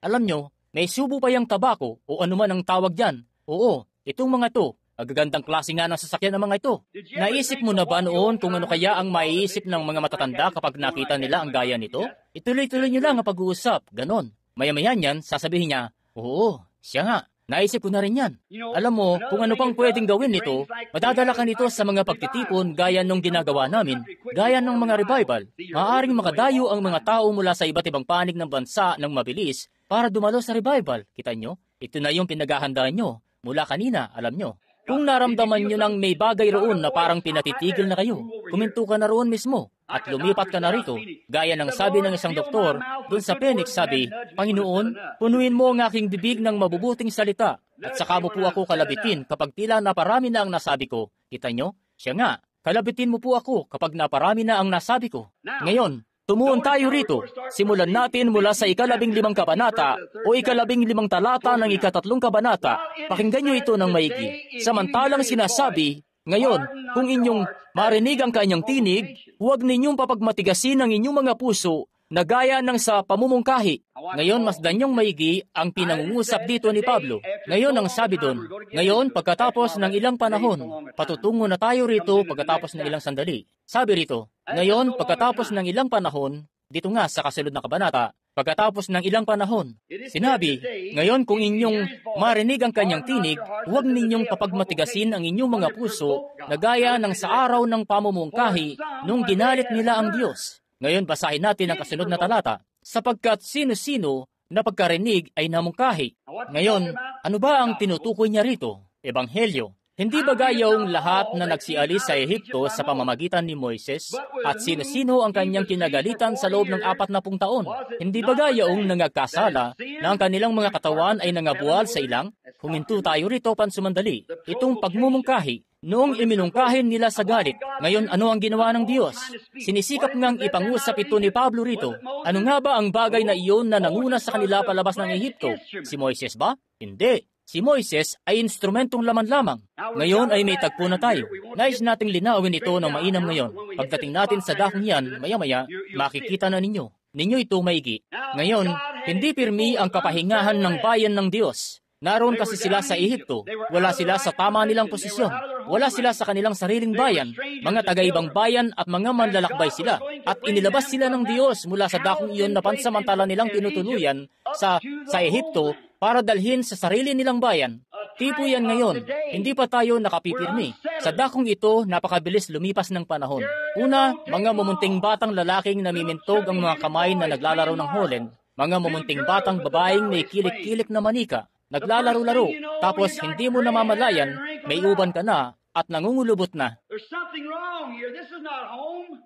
Alam nyo, may subo pa yung tabako o anuman ang tawag dyan. Oo, itong mga to. Agagandang klase nga ng sasakyan ng mga ito. Naisip mo na ba noon kung ano kaya ang maiisip ng mga matatanda kapag nakita nila ang gaya nito? Ituloy-tuloy nyo lang ang pag-uusap. Ganon. Maya-maya niyan, sasabihin niya, oo, siya nga. Naisip ko na rin yan. Alam mo, kung ano pang pwedeng gawin nito, madadala ka nito sa mga pagtitipon gaya nung ginagawa namin, gaya ng mga revival. Maaaring makadayo ang mga tao mula sa iba't ibang panig ng bansa ng mabilis para dumalo sa revival. Kita nyo? Ito na yung pinaghahandaan nyo. Mula kanina, alam nyo. Kung naramdaman nyo ng may bagay roon na parang pinatitigil na kayo, kuminto ka na roon mismo at lumipat ka na rito. Gaya ng sabi ng isang doktor, doon sa Phoenix sabi, Panginoon, punuin mo ang aking bibig ng mabubuting salita at saka mo po ako kalabitin kapag tila naparami na ang nasabi ko. Kita nyo? Siya nga, kalabitin mo po ako kapag naparami na ang nasabi ko. Ngayon, tumuon tayo rito. Simulan natin mula sa 15 kabanata o 15 talata ng 3 kabanata. Pakinggan nyo ito ng maigi. Samantalang sinasabi, ngayon, kung inyong marinig ang kanyang tinig, huwag ninyong papagmatigasin ang inyong mga puso na gaya ng sa pamumungkahi. Ngayon, masdan niyong maigi ang pinangungusap dito ni Pablo. Ngayon, ang sabi doon, ngayon, pagkatapos ng ilang panahon, patutungo na tayo rito pagkatapos ng ilang sandali. Sabi rito, ngayon, pagkatapos ng ilang panahon, dito nga sa kasunod na kabanata, pagkatapos ng ilang panahon, sinabi, ngayon kung inyong marinig ang kanyang tinig, huwag ninyong papagmatigasin ang inyong mga puso na gaya ng sa araw ng pamumungkahi nung ginalit nila ang Diyos. Ngayon, basahin natin ang kasunod na talata. Sapagkat sino-sino na pagkarinig ay namungkahi. Ngayon, ano ba ang tinutukoy niya rito? Ebanghelyo. Hindi ba gayong lahat na nagsialis sa Ehipto sa pamamagitan ni Moises at sino-sino ang kanyang kinagalitan sa loob ng 40 taon? Hindi ba gayong nangagkasala na ang kanilang mga katawan ay nangabuwal sa ilang? Huminto tayo rito pansumandali. Itong pagmumungkahi, noong iminungkahin nila sa galit, ngayon ano ang ginawa ng Diyos? Sinisikap ngang ipangusap ito ni Pablo rito. Ano nga ba ang bagay na iyon na nanguna sa kanila palabas ng Ehipto? Si Moises ba? Hindi. Si Moises ay instrumentong laman lamang. Ngayon ay may tagpo na tayo. Nais nating linawin ito ng mainam ngayon. Pagdating natin sa dakong yan, maya-maya, makikita na ninyo. Ninyo ito maigi. Ngayon, hindi pirmi ang kapahingahan ng bayan ng Diyos. Naroon kasi sila sa Ehipto. Wala sila sa tama nilang posisyon. Wala sila sa kanilang sariling bayan. Mga taga-ibang bayan at mga manlalakbay sila. At inilabas sila ng Diyos mula sa dakong iyon na pansamantala nilang tinutuluyan sa Ehipto para dalhin sa sarili nilang bayan. tipo yan ngayon. Hindi pa tayo nakapipirmi. Sa dakong ito, napakabilis lumipas ng panahon. Una, mga mumunting batang lalaking namimintog ang mga kamay na naglalaro ng holen. Mga mumunting batang babaeng may kilik-kilik na manika. Naglalaro-laro. Tapos hindi mo namamalayan, may uban ka na at nangungulubot na. There's something wrong here. This is not home.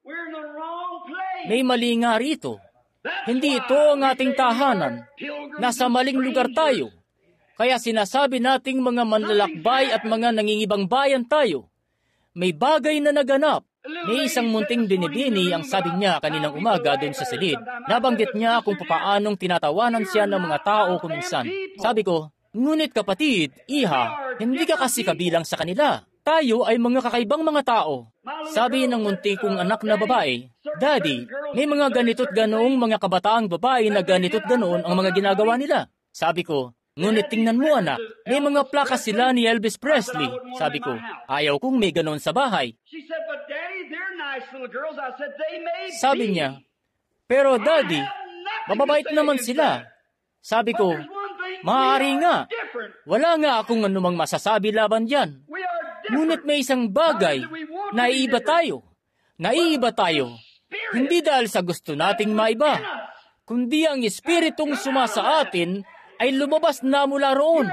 We're in the wrong place. May mali nga rito. Hindi ito ang ating tahanan. Nasa maling lugar tayo. Kaya sinasabi nating mga manlalakbay at mga nangingibang bayan tayo. May bagay na naganap. May isang munting binibini ang sabi niya kaninang umaga doon sa silid. Nabanggit niya kung paanong tinatawanan siya ng mga tao kuminsan. Sabi ko, ngunit kapatid, iha, hindi ka kasi kabilang sa kanila. Tayo ay mga kakaibang mga tao. Sabi ng munti kong anak na babae, Daddy, may mga ganito't ganoong mga kabataang babae na ganito't ganoon ang mga ginagawa nila. Sabi ko, ngunit tingnan mo anak, may mga plakas sila ni Elvis Presley. Sabi ko, ayaw kong may ganoon sa bahay. Sabi niya, pero Daddy, mababait naman sila. Sabi ko, maaari nga. Wala nga akong anumang masasabi laban dyan. Ngunit may isang bagay, naiiba tayo. Naiiba tayo. Hindi dahil sa gusto nating maiba, kundi ang espiritong sumasa atin ay lumabas na mula roon.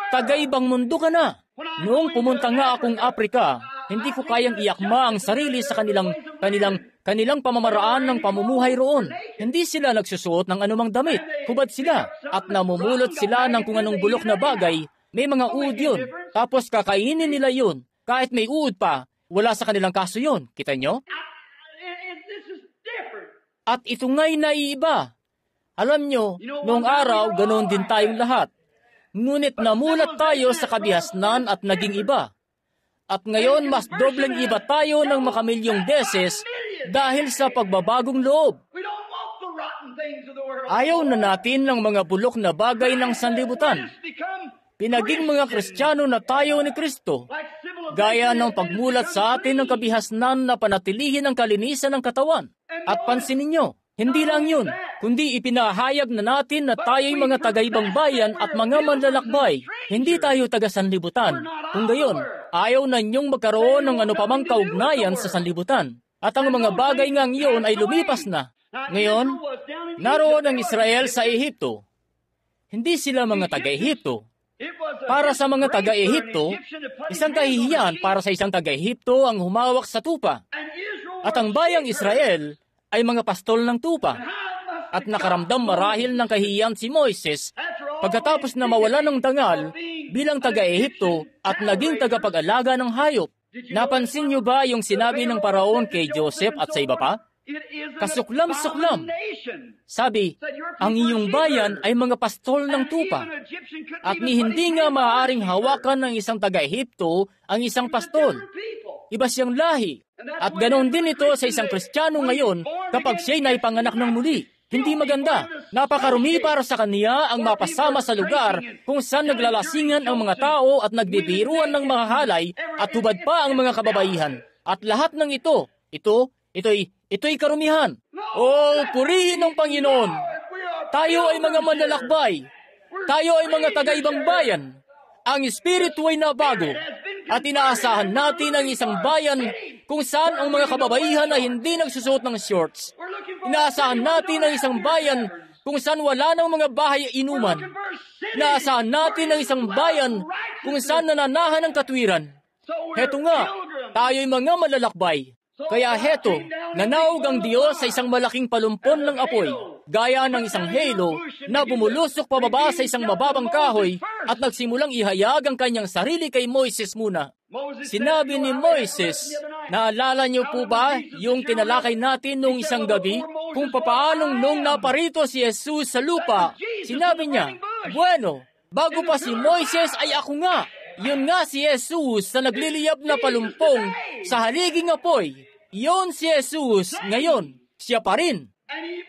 Tagaibang mundo ka na. Noong pumunta nga akong Afrika, hindi ko kayang iakma ang sarili sa kanilang pamamaraan ng pamumuhay roon. Hindi sila nagsusuot ng anumang damit. Hubad sila at namumulot sila ng kung anong bulok na bagay. May mga uod yun. Tapos kakainin nila yun. Kahit may uod pa, wala sa kanilang kaso yun. Kita nyo? At ito nga'y naiiba. Alam nyo, noong araw, ganoon din tayong lahat. Ngunit namulat tayo sa kabihasnan at naging iba. At ngayon, mas dobleng iba tayo ng makamilyong beses dahil sa pagbabagong loob. Ayaw na natin ng mga bulok na bagay ng sanlibutan. Pinaging mga Kristiyano na tayo ni Kristo, gaya ng pagmulat sa atin ng kabihasnan na panatilihin ang kalinisan ng katawan. At pansinin nyo, hindi lang yun, kundi ipinahayag na natin na tayo'y mga tagaibang bayan at mga manlalakbay. Hindi tayo taga-sanlibutan. Kung gayon, ayaw na ninyong magkaroon ng anupamang kaugnayan sa sanlibutan. At ang mga bagay ngang iyon ay lumipas na. Ngayon, naroon ang Israel sa Ehipto. Hindi sila mga taga-Ehipto. Para sa mga taga-Ehipto, isang kahihiyan para sa isang taga-Ehipto ang humawak sa tupa. At ang bayang Israel ay mga pastol ng tupa. At nakaramdam marahil ng kahihiyan si Moises pagkatapos na mawala ng dangal bilang taga-Ehipto at naging tagapag-alaga ng hayop. Napansin niyo ba yung sinabi ng paraon kay Joseph at sa iba pa? Kasuklam-suklam. Sabi, ang iyong bayan ay mga pastol ng tupa. At ni hindi nga maaaring hawakan ng isang taga-Ehipto ang isang pastol. Iba siyang lahi. At ganoon din ito sa isang Kristiyano ngayon kapag siya'y naipanganak ng muli. Hindi maganda. Napakarumi para sa kaniya ang mapasama sa lugar kung saan naglalasingan ang mga tao nagbibiruan ng mga halay at hubad pa ang mga kababaihan. At lahat ng ito'y karumihan. Oh, purihin ng Panginoon! Tayo ay mga manlalakbay. Tayo ay mga taga-ibang bayan. Ang Espiritu ay nabago. At inaasahan natin ang isang bayan kung saan ang mga kababaihan ay hindi nagsusuot ng shorts. Inaasahan natin ang isang bayan kung saan wala ng mga bahay inuman. Inaasahan natin ang isang bayan kung saan nananahan ng katwiran. Heto nga, tayo ay mga malalakbay. Kaya heto, nanaog ang Diyos sa isang malaking palumpon ng apoy, gaya ng isang halo na bumulusok pababa sa isang mababang kahoy at nagsimulang ihayag ang kanyang sarili kay Moises muna. Sinabi ni Moises, naalala niyo po ba yung tinalakay natin noong isang gabi kung papaanong nung naparito si Jesus sa lupa? Sinabi niya, bueno, bago pa si Moises ay ako nga. Yun nga si Jesus na nagliliyab na palumpong sa haliging apoy. Yun si Jesus ngayon. Siya pa rin.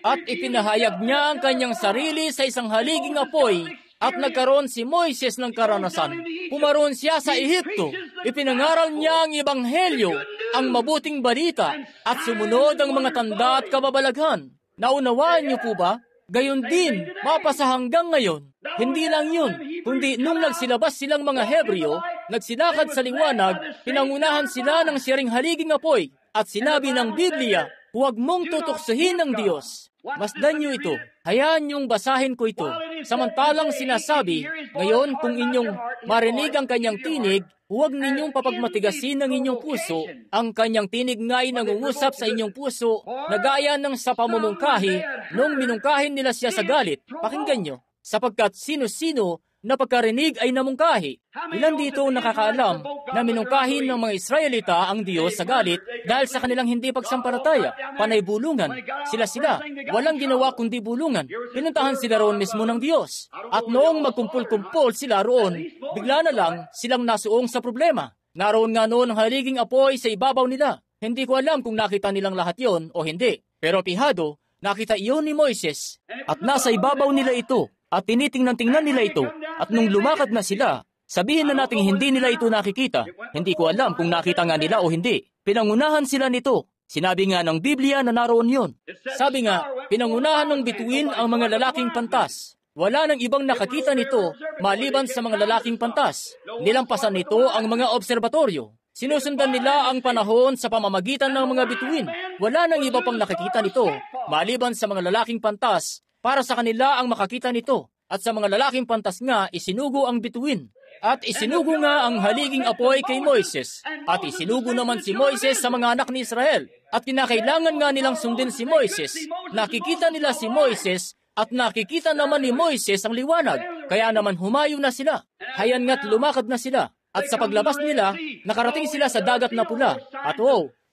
At ipinahayag niya ang kanyang sarili sa isang haliging apoy at nagkaroon si Moises ng karanasan. Pumaroon siya sa Ehipto. Ipinangaral niya ang ebanghelyo, ang mabuting balita, at sumunod ang mga tanda at kababalaghan. Naunawaan niyo po ba? Gayon din, mapasa hanggang ngayon. Hindi lang yun, kundi nung nagsilabas silang mga Hebreo, nagsilakad sa liwanag, pinangunahan sila ng siring haliging apoy, at sinabi ng Biblia, huwag mong tutuksohin ng Diyos. Masdan niyo ito. Hayaan niyong basahin ko ito. Samantalang sinasabi, ngayon kung inyong marinig ang kanyang tinig, huwag ninyong papagmatigasin ng inyong puso. Ang kanyang tinig nga'y nangungusap sa inyong puso, na gaya ng sa pamumungkahi, nung minungkahin nila siya sa galit. Pakinggan niyo, sapagkat sino-sino na pagkarinig ay namungkahi. Ilan dito nakakaalam na minungkahin ng mga Israelita ang Diyos sa galit dahil sa kanilang hindi pagsampalataya, panay bulungan. Sila, walang ginawa kundi bulungan. Pinuntahan sila roon mismo ng Diyos. At noong magkumpul-kumpul sila roon, bigla na lang silang nasuong sa problema. Naroon nga noon ang haliging apoy sa ibabaw nila. Hindi ko alam kung nakita nilang lahat yon o hindi. Pero pihado, nakita iyon ni Moises. At nasa ibabaw nila ito. At tinitingnan nila ito. At nung lumakad na sila, sabihin na nating hindi nila ito nakikita. Hindi ko alam kung nakita nga nila o hindi. Pinangunahan sila nito. Sinabi nga ng Biblia na naroon yon. Sabi nga, pinangunahan ng bituin ang mga lalaking pantas. Wala nang ibang nakakita nito maliban sa mga lalaking pantas. Nilampasan nito ang mga obserbatoryo. Sinusundan nila ang panahon sa pamamagitan ng mga bituin. Wala nang iba pang nakikita nito maliban sa mga lalaking pantas. Para sa kanila ang makakita nito. At sa mga lalaking pantas nga, isinugo ang bituin. At isinugo nga ang haliging apoy kay Moises. At isinugo naman si Moises sa mga anak ni Israel. At kinakailangan nga nilang sundin si Moises. Nakikita nila si Moises at nakikita naman ni Moises ang liwanag. Kaya naman humayo na sila. Hayan nga't lumakad na sila. At sa paglabas nila, nakarating sila sa dagat na pula. At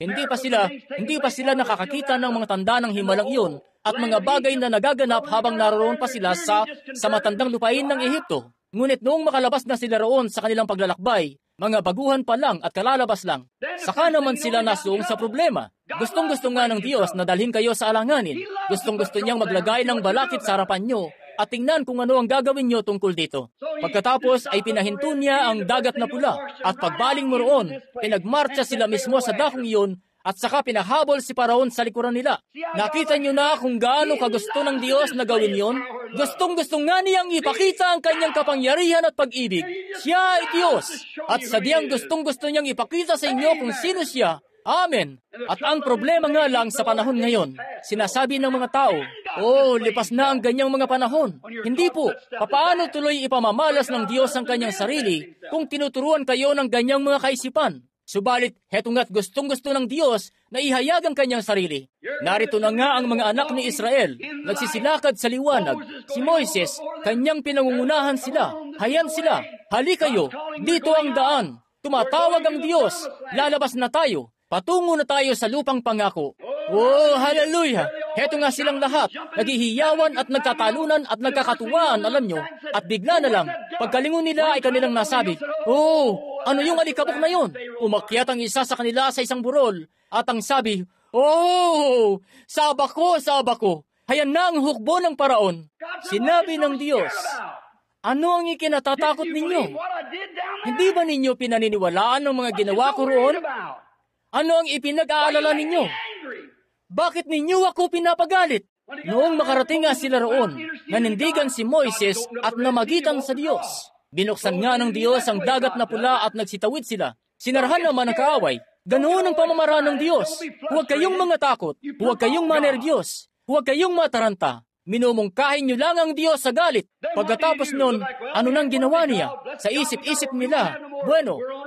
hindi pa sila nakakakita ng mga tanda ng himalang iyon at mga bagay na nagaganap habang naroon pa sila sa matandang lupain ng Ehipto. Ngunit noong makalabas na sila roon sa kanilang paglalakbay, mga baguhan pa lang at kalalabas lang, saka naman sila nasuong sa problema. Gustong-gusto nga ng Diyos na dalhin kayo sa alanganin. Gustong-gusto niyang maglagay ng balakid sa harapan nyo at tingnan kung ano ang gagawin nyo tungkol dito. Pagkatapos ay pinahinto niya ang dagat na pula at pagbaling mo roon, pinagmarcha sila mismo sa dakong iyon at saka pinahabol si Paraon sa likuran nila. Nakita niyo na kung gaano kagusto ng Diyos na gawin yon? Gustong-gusto nga niyang ipakita ang kanyang kapangyarihan at pag-ibig. Siya ay Diyos. At sadyang gustong-gusto niyang ipakita sa inyo kung sino siya. Amen. At ang problema nga lang sa panahon ngayon, sinasabi ng mga tao, lipas na ang ganyang mga panahon. Hindi po. Papaano tuloy ipamamalas ng Diyos ang kanyang sarili kung tinuturuan kayo ng ganyang mga kaisipan? Subalit, heto nga't gustong-gusto ng Diyos na ihayag ang kanyang sarili. Narito na nga ang mga anak ni Israel, nagsisilakad sa liwanag. Si Moises, kanyang pinangungunahan sila. Hayan sila, hali kayo, dito ang daan. Tumatawag ang Diyos, lalabas na tayo. Patungo na tayo sa lupang pangako. Hallelujah! Heto nga silang lahat, naghihiyawan at nagtatalunan at nagkakatuwaan, alam nyo. At bigla na lang, pagkalingon nila ay kanilang nasabi, ano yung alikabok na yon? Umakyat ang isa sa kanila sa isang burol, at ang sabi, Saba ko, hayan na ang hukbo ng Paraon. Sinabi ng Diyos, ano ang ikinatatakot ninyo? Hindi ba ninyo pinaniniwalaan ng mga ginawa ko roon? Ano ang ipinag-aalala ninyo? Bakit ninyo ako pinapagalit? Noong makarating nga sila roon, nanindigan si Moises at namagitan sa Diyos. Binuksan nga ng Diyos ang dagat na pula at nagsitawid sila. Sinarahan naman ang kaaway. Ganoon ang pamamaraan ng Diyos. Huwag kayong mga takot. Huwag kayong manerbiyos. Huwag kayong mataranta. Minumungkahin niyo lang ang Diyos sa galit. Pagkatapos nun, ano nang ginawa niya? Sa isip-isip nila,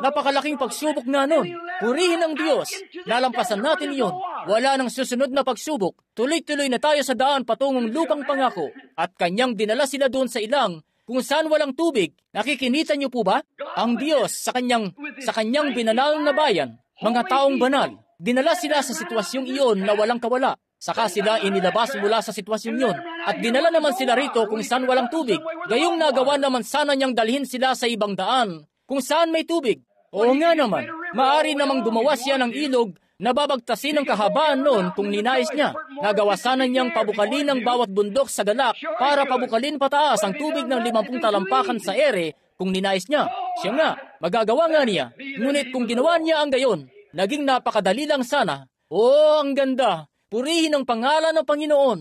napakalaking pagsubok nga nun. Purihin ang Diyos. Lalampasan natin iyon. Wala nang susunod na pagsubok. Tuloy-tuloy na tayo sa daan patungong lupang pangako. At kanyang dinala sila doon sa ilang kung saan walang tubig. Nakikinita niyo po ba? Ang Diyos sa kanyang binanal na bayan, mga taong banal, dinala sila sa sitwasyong iyon na walang kawala. Saka sila inilabas mula sa sitwasyong yun. At dinala naman sila rito kung saan walang tubig. Gayong nagawa naman sana niyang dalhin sila sa ibang daan kung saan may tubig. Oo nga naman, maaari namang gumawa siya ng ilog na babagtasin ang kahabaan noon kung ninais niya. Nagawa sana niyang pabukalin ang bawat bundok sa galak para pabukalin pataas ang tubig ng 50 talampakan sa ere kung ninais niya. Siya nga, magagawa nga niya. Ngunit kung ginawa niya ang gayon, naging napakadali lang sana. Ang ganda! Purihin ang pangalan ng Panginoon.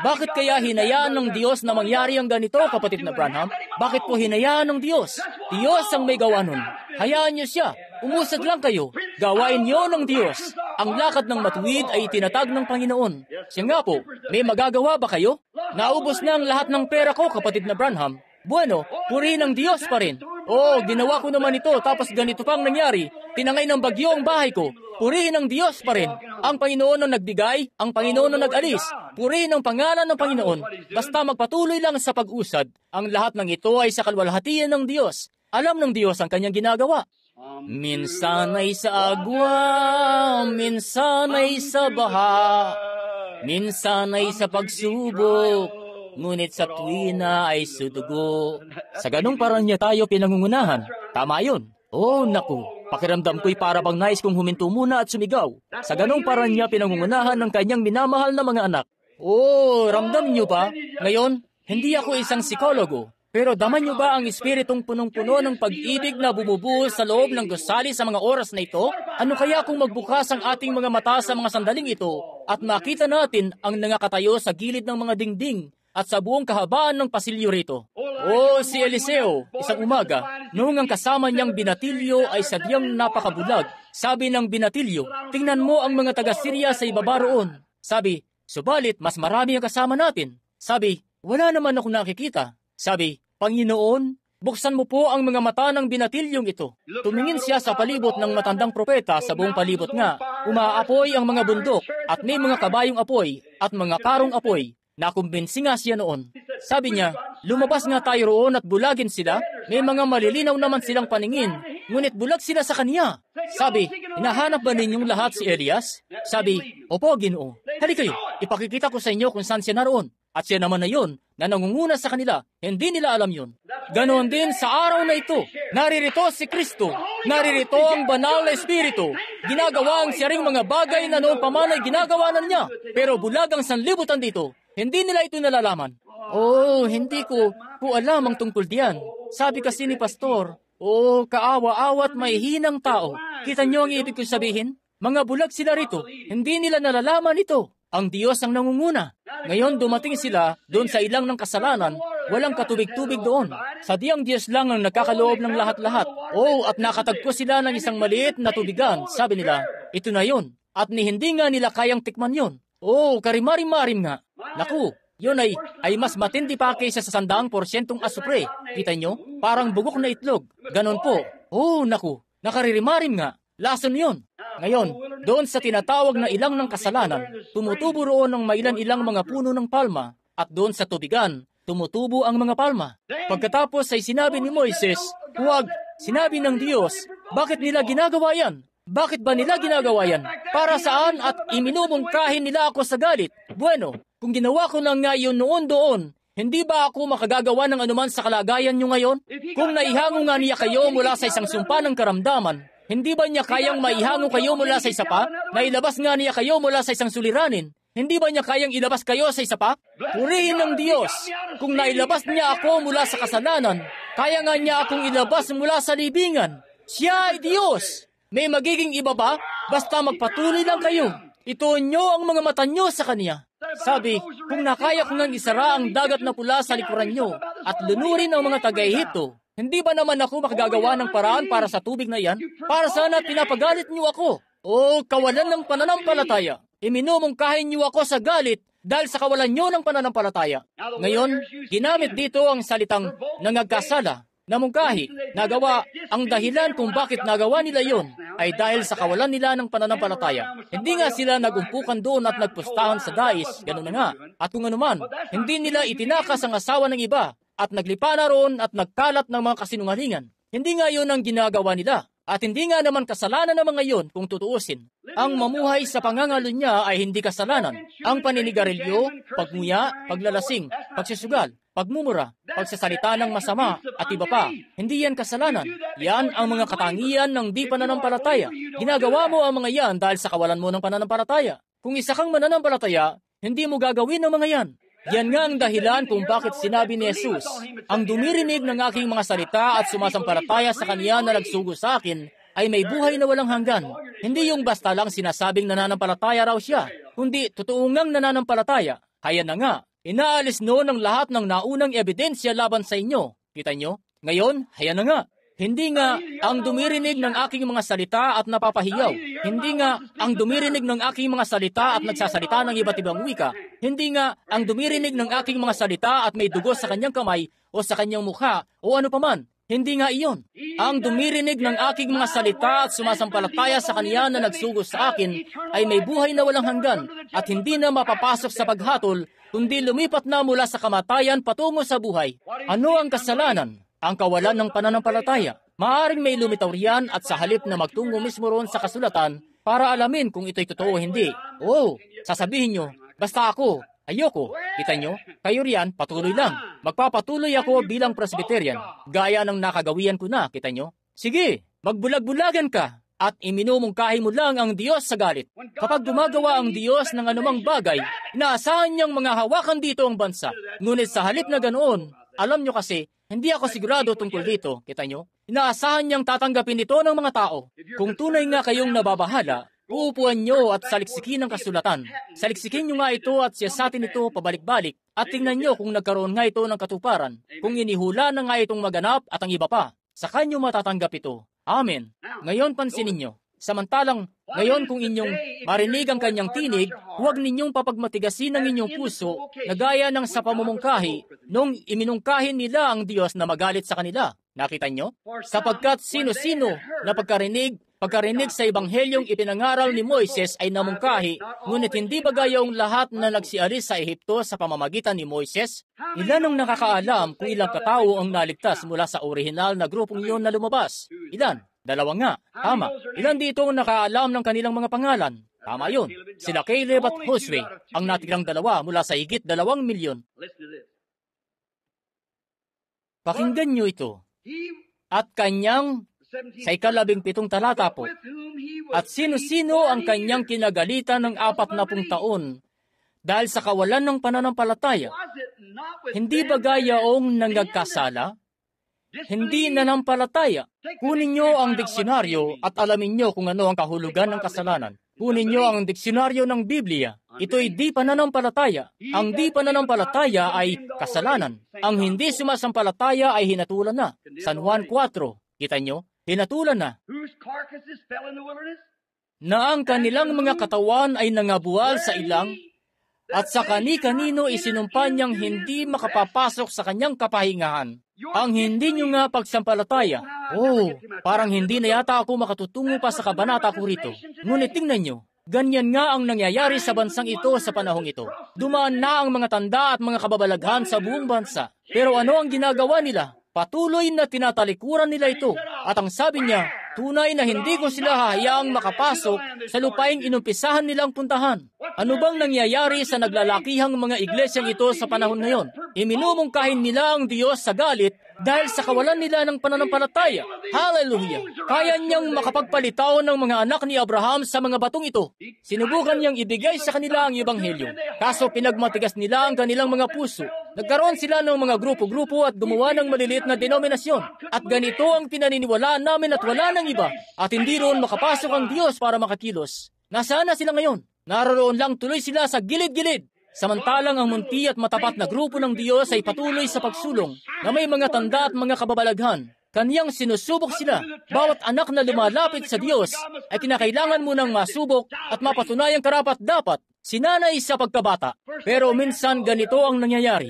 Bakit kaya hinayaan ng Diyos na mangyari ang ganito, kapatid na Branham? Bakit po hinayaan ng Diyos? Diyos ang may gawa nun. Hayaan niyo siya. Umusad lang kayo. Gawain niyo ng Diyos. Ang lakad ng matuwid ay itinatag ng Panginoon. Siya nga po, may magagawa ba kayo? Naubos na ang lahat ng pera ko, kapatid na Branham. Bueno, purihin ng Diyos pa rin. Ginawa ko naman ito, tapos ganito pang nangyari. Tinangay ng bagyo ang bahay ko. Purihin ng Diyos pa rin. Ang Panginoon ang nagbigay, ang Panginoon ang nag-alis. Purihin ang pangalan ng Panginoon. Basta magpatuloy lang sa pag-usad. Ang lahat ng ito ay sa kalwalhatian ng Diyos. Alam ng Diyos ang kanyang ginagawa. Minsan ay sa agwa, minsan ay sa baha, minsan ay sa pagsubok, ngunit sa tuwina ay sudugo. Sa ganong paraan niya tayo pinangungunahan. Tama yun. Naku, pakiramdam ko'y para bang nais kong huminto muna at sumigaw. Sa ganong paraan niya pinangungunahan ng kanyang minamahal na mga anak. Ramdam niyo ba? Ngayon, hindi ako isang psikologo. Pero daman niyo ba ang espiritong punong-puno ng pag-ibig na bumubuhos sa loob ng gusali sa mga oras na ito? Ano kaya kung magbukas ang ating mga mata sa mga sandaling ito at makita natin ang nangakatayo sa gilid ng mga dingding at sa buong kahabaan ng pasilyo rito? Si Eliseo, isang umaga, noong ang kasama niyang binatilyo ay sadyang napakabulag. Sabi ng binatilyo, tingnan mo ang mga taga-Syria sa ibaba roon. Sabi, subalit mas marami ang kasama natin. Sabi, wala naman akong nakikita. Sabi, Panginoon, buksan mo po ang mga mata ng binatilyong ito. Tumingin siya sa palibot ng matandang propeta. Sa buong palibot nga, umaapoy ang mga bundok at may mga kabayong apoy at mga karong apoy. Nakumbinsi nga siya noon. Sabi niya, lumabas nga tayo roon at bulagin sila. May mga malilinaw naman silang paningin, ngunit bulag sila sa kanya. Sabi, hinahanap ba ninyong lahat si Elias? Sabi, opo, Ginoo. Halika kayo, ipakikita ko sa inyo kung saan siya naroon. At siya naman na yun, na nangunguna sa kanila. Hindi nila alam yun. Ganoon din sa araw na ito. Naririto si Kristo. Naririto ang banal na Espiritu. Ginagawa ang siyaring mga bagay na noong paman ay ginagawa na niya. Pero bulag ang sanlibutan dito. Hindi nila ito nalalaman. Hindi ko alam ang tungkol diyan. Sabi kasi ni Pastor, kaawa-awat may hinang tao. Kita niyo ang ibig kong sabihin? Mga bulag sila rito. Hindi nila nalalaman ito. Ang Diyos ang nangunguna. Ngayon dumating sila doon sa ilang ng kasalanan. Walang katubig-tubig doon. Sadyang Diyos lang ang nagkakaloob ng lahat-lahat. At nakatagpo sila ng isang maliit na tubigan. Sabi nila, ito na yon. At hindi nga nila kayang tikman yon. Karimarim-marim nga. Naku, yun ay mas matindi pa kaysa sa 100% asupre. Kita nyo? Parang bugok na itlog. Ganon po. Naku, nakaririmarim nga. Lason yun. Ngayon, doon sa tinatawag na ilang ng kasalanan, tumutubo roon ng mailan-ilang mga puno ng palma, at doon sa tubigan, tumutubo ang mga palma. Pagkatapos ay sinabi ni Moises, huwag, sinabi ng Diyos, bakit nila ginagawa yan? Bakit ba nila ginagawa yan? Para saan at iminumungkahin nila ako sa galit? Bueno, kung ginawa ko lang nga yun noon doon, hindi ba ako makagagawa ng anuman sa kalagayan nyo ngayon? Kung naihango nga niya kayo mula sa isang sumpa ng karamdaman, hindi ba niya kayang maihango kayo mula sa isa pa? Nailabas nga niya kayo mula sa isang suliranin. Hindi ba niya kayang ilabas kayo sa isa pa? Purihin ng Diyos. Kung nailabas niya ako mula sa kasalanan, kaya nga niya akong ilabas mula sa libingan. Siya ay Diyos. May magiging iba ba? Basta magpatuloy lang kayo. Ituon nyo ang mga mata nyo sa Kanya. Sabi, kung nakaya ko ngang isara ang dagat na pula sa likuran nyo at lunurin ang mga taga-Ehipto, hindi ba naman ako makagagawa ng paraan para sa tubig na yan? Para sana pinapagalit niyo ako. Kawalan ng pananampalataya. Iminumungkahin niyo ako sa galit dahil sa kawalan niyo ng pananampalataya. Ngayon, ginamit dito ang salitang nangagkasala, namungkahi, nagawa. Ang dahilan kung bakit nagawa nila yon ay dahil sa kawalan nila ng pananampalataya. Hindi nga sila nagumpukan doon at nagpustahan sa dais, gano'n na nga. At kung anuman, hindi nila itinakas ang asawa ng iba at naglipa na roon at nagkalat ng mga kasinungalingan. Hindi nga yun ang ginagawa nila. At hindi nga naman kasalanan ng mga yon kung tutuusin. Ang mamuhay sa pangangalo niya ay hindi kasalanan. Ang paninigarilyo, pagmuya, paglalasing, pagsisugal, pagmumura, pagsasalita ng masama at iba pa. Hindi yan kasalanan. Yan ang mga katangian ng di pananampalataya. Ginagawa mo ang mga yan dahil sa kawalan mo ng pananampalataya. Kung isa kang mananampalataya, hindi mo gagawin ang mga yan. Yan nga ang dahilan kung bakit sinabi ni Jesus, ang dumirinig ng aking mga salita at sumasampalataya sa Kanya na nagsugo sa akin ay may buhay na walang hanggan. Hindi yung basta lang sinasabing nananampalataya raw siya, kundi totoo ngang nananampalataya. Kaya na nga, inaalis noon ang lahat ng naunang ebidensya laban sa inyo. Kita nyo? Ngayon, haya na nga. Hindi nga ang dumirinig ng aking mga salita at napapahiyaw. Hindi nga ang dumirinig ng aking mga salita at nagsasalita ng iba't ibang wika. Hindi nga ang dumirinig ng aking mga salita at may dugo sa kanyang kamay o sa kanyang mukha o ano paman. Hindi nga iyon. Ang dumirinig ng aking mga salita at sumasampalataya sa kanya na nagsugo sa akin ay may buhay na walang hanggan at hindi na mapapasok sa paghatol, kundi lumipat na mula sa kamatayan patungo sa buhay. Ano ang kasalanan? Ang kawalan ng pananampalataya. Maaring may lumitaw riyan at sa halip na magtungo mismo roon sa kasulatan para alamin kung ito'y totoo o hindi. Oo, sasabihin nyo, basta ako, ayoko. Kita nyo? Kayo riyan, patuloy lang. Magpapatuloy ako bilang Presbyterian. Gaya ng nakagawian ko na, kita nyo? Sige, magbulag-bulagan ka at iminumungkahi mo lang ang Diyos sa galit. Kapag gumagawa ang Diyos ng anumang bagay, inaasahan niyang mga hawakan dito ang bansa. Ngunit sa halip na ganoon, alam nyo kasi, hindi ako sigurado tungkol dito, kita nyo? Inaasahan niyang tatanggapin ito ng mga tao. Kung tunay nga kayong nababahala, uupuan nyo at saliksikin ang kasulatan. Saliksikin nyo nga ito at siyasatin ito pabalik-balik at tingnan nyo kung nagkaroon nga ito ng katuparan, kung inihula na nga itong maganap at ang iba pa. Saka nyo matatanggap ito. Amen. Ngayon pansinin nyo. Samantalang, ngayon kung inyong marinig ang kanyang tinig, huwag ninyong papagmatigasin ang inyong puso na gaya ng sa pamumungkahi nung iminungkahin nila ang Diyos na magalit sa kanila. Nakita nyo? Sapagkat sino-sino na pagkarinig sa ebanghelyong ipinangaral ni Moises ay namungkahi, ngunit hindi ba gayong lahat na nagsialis sa Ehipto sa pamamagitan ni Moises? Ilan ang nakakaalam kung ilang katao ang naligtas mula sa orihinal na grupong iyon na lumabas? Ilan? Dalawa nga. Tama. Ilan dito ang nakaalam ng kanilang mga pangalan? Tama yun. Sila Caleb at Josue, ang natirang dalawa mula sa higit 2 milyon. Pakinggan nyo ito. At kanyang, sa 17 talata po, at sino-sino ang kanyang kinagalitan ng 40 taon dahil sa kawalan ng pananampalataya? Hindi ba gayaong nangagkasala? Hindi nanampalataya. Kunin nyo ang diksyonaryo at alamin nyo kung ano ang kahulugan ng kasalanan. Kunin nyo ang diksyonaryo ng Biblia. Ito'y di pananampalataya. Ang di pananampalataya ay kasalanan. Ang hindi sumasampalataya ay hinatulan na. San Juan 4. Kita nyo? Hinatulan na. Na ang kanilang mga katawan ay nangabuwal sa ilang at sa kani-kanino isinumpa niyang hindi makapapasok sa kanyang kapahingahan. Ang hindi nyo nga pagsampalataya. Parang hindi na yata ako makatutungo pa sa kabanata ko rito. Ngunit tingnan nyo, ganyan nga ang nangyayari sa bansang ito sa panahong ito. Dumaan na ang mga tanda at mga kababalaghan sa buong bansa. Pero ano ang ginagawa nila? Patuloy na tinatalikuran nila ito. At ang sabi niya, tunay na hindi ko sila hahayaang makapasok sa lupaing inumpisahan nilang puntahan. Ano bang nangyayari sa naglalakihang mga iglesyang ito sa panahon ngayon? Iminumungkahin nila ang Diyos sa galit dahil sa kawalan nila ng pananampalataya. Hallelujah! Kaya niyang makapagpalitaw ng mga anak ni Abraham sa mga batong ito. Sinubukan niyang ibigay sa kanila ang ebanghelyo. Kaso pinagmatigas nila ang kanilang mga puso. Nagkaroon sila ng mga grupo-grupo at gumawa ng maliliit na denominasyon. At ganito ang pinaniniwalaan namin at wala ng iba. At hindi roon makapasok ang Diyos para makakilos. Nasaan na sila ngayon? Naroon lang tuloy sila sa gilid-gilid. Samantalang ang munti at matapat na grupo ng Diyos ay patuloy sa pagsulong na may mga tanda at mga kababalaghan. Kaniyang sinusubok sila. Bawat anak na lumalapit sa Diyos ay kinakailangan munang masubok at mapatunayang karapat-dapat sinanay sa pagkabata. Pero minsan ganito ang nangyayari.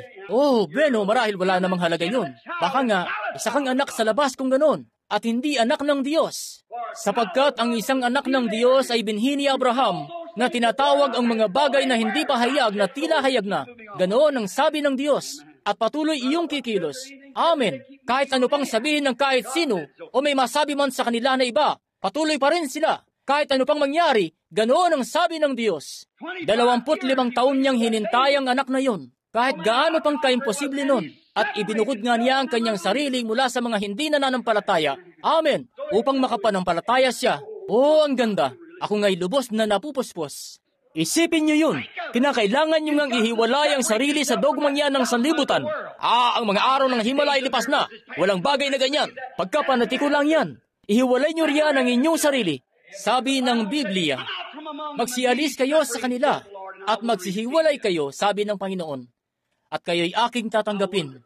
Bueno, marahil wala namang halaga yun. Baka nga, isa kang anak sa labas kung ganon at hindi anak ng Diyos. Sapagkat ang isang anak ng Diyos ay binhi ni Abraham na tinatawag ang mga bagay na hindi pa hayag na tila hayag na. Ganoon ang sabi ng Diyos at patuloy iyong kikilos. Amen. Kahit ano pang sabihin ng kahit sino o may masabi man sa kanila na iba, patuloy pa rin sila. Kahit ano pang mangyari, ganoon ang sabi ng Diyos. 25 taon niyang hinintay ang anak na yon. Kahit gaano pang kaimposible nun. At ibinukod nga niya ang kanyang sarili mula sa mga hindi nananampalataya. Amen. Upang makapanampalataya siya. Ang ganda. Ako nga'y lubos na napupuspos. Isipin niyo yun. Kinakailangan niyo ngang ihiwalay ang sarili sa dogmang yan ng sanlibutan. Ang mga araw ng himala ay lipas na. Walang bagay na ganyan. Pagkapanatiko lang yan. Ihiwalay niyo riyan ang inyong sarili. Sabi ng Biblia, magsialis kayo sa kanila at magsihiwalay kayo, sabi ng Panginoon, at kayo'y aking tatanggapin.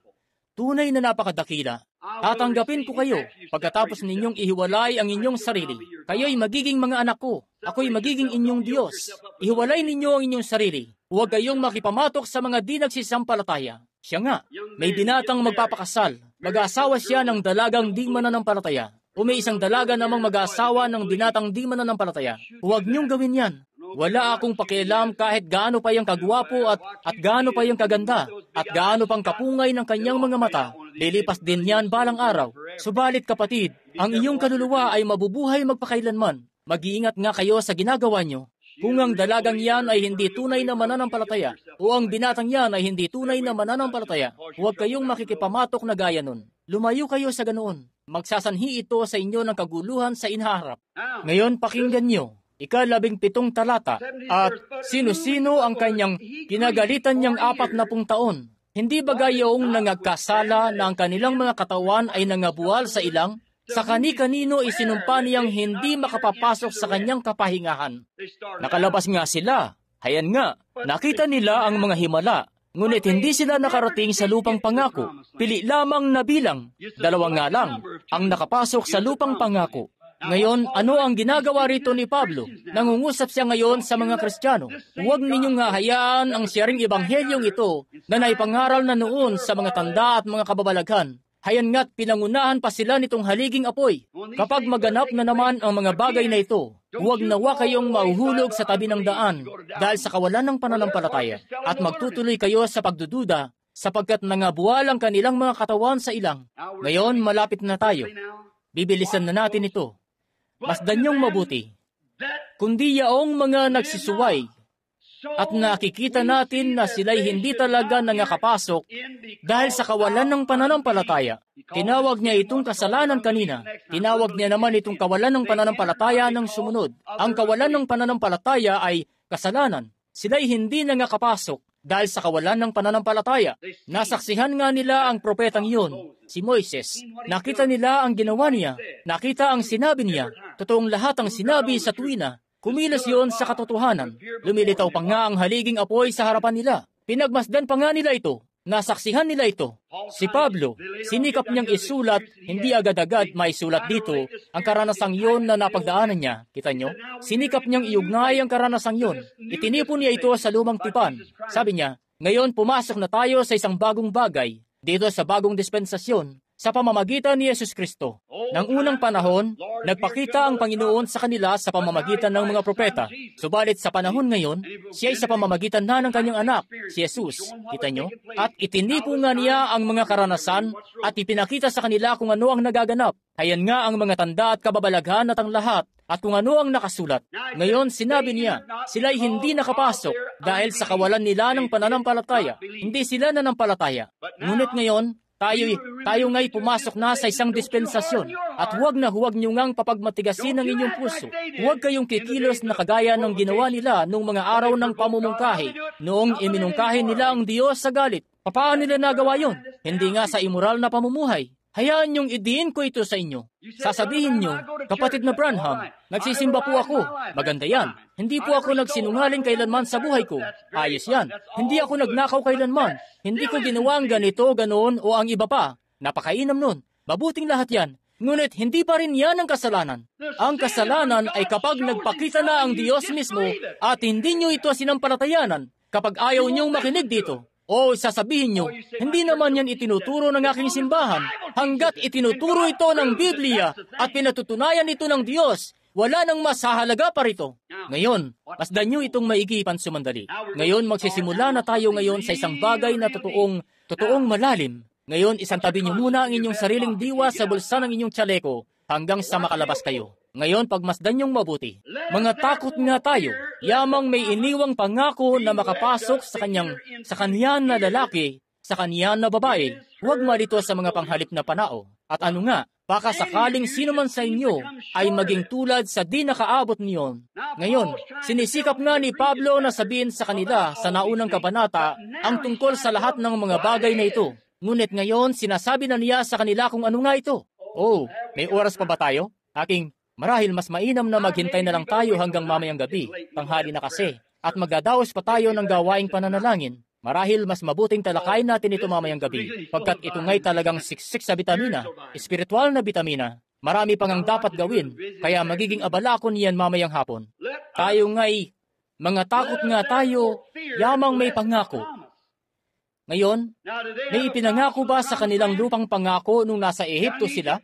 Tunay na napakadakila. Tatanggapin ko kayo pagkatapos ninyong ihiwalay ang inyong sarili. Kayo'y magiging mga anak ko. Ako'y magiging inyong Diyos. Ihiwalay ninyo ang inyong sarili. Huwag kayong makipamatok sa mga di nagsisampalataya. Siya nga, may binatang magpapakasal. Mag-aasawa siya ng dalagang di mananampalataya. O may isang dalaga namang mag-aasawa ng binatang di mananampalataya. Huwag niyong gawin yan. Wala akong pakialam kahit gaano pa yung kagwapo at gaano pa yung kaganda at gaano pang kapungay ng kanyang mga mata. Lilipas din yan balang araw. Subalit kapatid, ang iyong kaluluwa ay mabubuhay magpakailanman. Mag-iingat nga kayo sa ginagawa nyo. Kung ang dalagang yan ay hindi tunay na mananampalataya o ang binatang yan ay hindi tunay na mananampalataya, huwag kayong makikipamatok na gaya nun. Lumayo kayo sa ganoon. Magsasanhi ito sa inyo ng kaguluhan sa inaharap. Ngayon pakinggan nyo. 17 talata, at sino-sino ang kanyang kinagalitan niyang 40 taon? Hindi ba gayong nangagkasala na ang kanilang mga katawan ay nangabuwal sa ilang? Sa kani-kanino isinumpa niyang hindi makapapasok sa kanyang kapahingahan. Nakalabas nga sila. Hayan nga, nakita nila ang mga himala. Ngunit hindi sila nakarating sa lupang pangako. Pili lamang na bilang. 2 nga lang ang nakapasok sa lupang pangako. Ngayon, ano ang ginagawa rito ni Pablo? Nangungusap siya ngayon sa mga Kristiyano. Huwag ninyong hayaan ang siyaring ebanghelyong ito na naipangaral na noon sa mga tanda at mga kababalaghan. Hayan nga't pinangunahan pa sila nitong haliging apoy. Kapag maganap na naman ang mga bagay na ito, huwag nawa kayong mauhulog sa tabi ng daan dahil sa kawalan ng pananampalataya at magtutuloy kayo sa pagdududa sapagkat nangabuwal ang kanilang mga katawan sa ilang. Ngayon, malapit na tayo. Bibilisan na natin ito. Masdan niyong mabuti. Kundi yaong mga nagsisuway at nakikita natin na sila'y hindi talaga nangakapasok dahil sa kawalan ng pananampalataya. Tinawag niya itong kasalanan kanina. Tinawag niya naman itong kawalan ng pananampalataya ng sumunod. Ang kawalan ng pananampalataya ay kasalanan. Sila'y hindi nangakapasok dahil sa kawalan ng pananampalataya. Nasaksihan nga nila ang propetang iyon, si Moises. Nakita nila ang ginawa niya. Nakita ang sinabi niya. Totoong lahat ang sinabi sa tuwina. Kumilos yon sa katotohanan. Lumilitaw pa nga ang haliging apoy sa harapan nila. Pinagmasdan pa nga nila ito. Nasaksihan nila ito. Si Pablo, sinikap niyang isulat, hindi agad-agad maisulat dito, ang karanasang yon na napagdaanan niya. Kita nyo? Sinikap niyang iugnay ang karanasang yon. Itinipon niya ito sa lumang tipan. Sabi niya, ngayon pumasok na tayo sa isang bagong bagay, dito sa bagong dispensasyon, sa pamamagitan ni Yesus Kristo. Nang unang panahon, nagpakita ang Panginoon sa kanila sa pamamagitan ng mga propeta. Subalit sa panahon ngayon, siya ay sa pamamagitan na ng kanyang anak, si Jesus. Kita nyo? At itinipo nga niya ang mga karanasan at ipinakita sa kanila kung ano ang nagaganap. Hayan nga ang mga tanda at kababalaghan at ang lahat at kung ano ang nakasulat. Ngayon sinabi niya, sila'y hindi nakapasok dahil sa kawalan nila ng pananampalataya. Hindi sila nanampalataya. Ngunit ngayon, tayo nga'y pumasok na sa isang dispensasyon at huwag nyo ngang papagmatigasin ang inyong puso. Huwag kayong kikilos na kagaya ng ginawa nila noong mga araw ng pamumungkahi, noong iminungkahi nila ang Diyos sa galit. Paano nila nagawa yon? Hindi nga sa immoral na pamumuhay. Hayaan niyong idiin ko ito sa inyo. Sasabihin niyo, kapatid na Branham, nagsisimba po ako. Maganda yan. Hindi po ako nagsinungaling kailanman sa buhay ko. Ayos yan. Hindi ako nagnakaw kailanman. Hindi ko ginawa ang ganito, ganoon o ang iba pa. Napakainam nun. Mabuting lahat yan. Ngunit hindi pa rin yan ang kasalanan. Ang kasalanan ay kapag nagpakita na ang Diyos mismo at hindi niyo ito sinampalatayanan kapag ayaw niyong makinig dito. O sasabihin nyo, hindi naman yan itinuturo ng aking simbahan. Hanggat itinuturo ito ng Biblia at pinatutunayan ito ng Diyos, wala nang mas hahalaga pa rito. Ngayon, masdan nyo itong maigi pansumandali. Ngayon, magsisimula na tayo ngayon sa isang bagay na totoong malalim. Ngayon, isantabi nyo muna ang inyong sariling diwa sa bulsa ng inyong tsaleko hanggang sa makalabas kayo. Ngayon, pagmasdan niyong mabuti. Mga takot nga tayo, yamang may iniwang pangako na makapasok sa kanyan na lalaki, sa kanyan na babae. Huwag marito sa mga panghalip na panao. At ano nga, baka sakaling sino man sa inyo ay maging tulad sa di nakaabot niyon. Ngayon, sinisikap nga ni Pablo na sabihin sa kanila sa naunang kabanata ang tungkol sa lahat ng mga bagay na ito. Ngunit ngayon, sinasabi na niya sa kanila kung ano nga ito. Oh, may oras pa ba tayo? Marahil mas mainam na maghintay na lang tayo hanggang mamayang gabi, tanghali na kasi, at magdadaos pa tayo ng gawaing pananalangin. Marahil mas mabuting talakayin natin ito mamayang gabi, pagkat ito nga'y talagang siksik sa bitamina, espiritual na bitamina. Marami pang ang dapat gawin, kaya magiging abala ko niyan mamayang hapon. Tayo nga'y mga takot nga tayo, yamang may pangako. Ngayon, may ipinangako ba sa kanilang lupang pangako nung nasa Ehipto sila?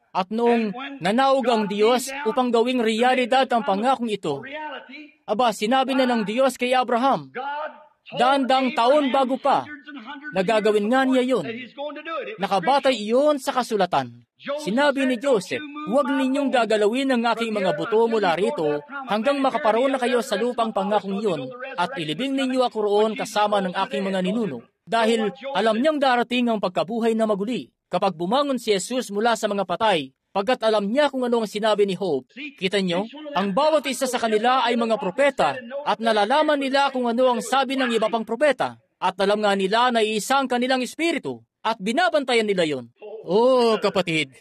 At noong nanaog ang Diyos upang gawing realidad ang pangakong ito, aba, sinabi na ng Diyos kay Abraham, daang taon bago pa, nagagawin nga niya yun. Nakabatay iyon sa kasulatan. Sinabi ni Joseph, huwag ninyong gagalawin ang aking mga buto mula rito hanggang makaparoon na kayo sa lupang pangakong iyon at ilibing ninyo ako roon kasama ng aking mga ninuno. Dahil alam niyang darating ang pagkabuhay na maguli kapag bumangon si Jesus mula sa mga patay, pagkat alam niya kung ano ang sinabi ni Hope. Kita niyo, ang bawat isa sa kanila ay mga propeta at nalalaman nila kung ano ang sabi ng iba pang propeta. At alam nga nila na iisa ang kanilang espiritu at binabantayan nila yon. Oh, kapatid,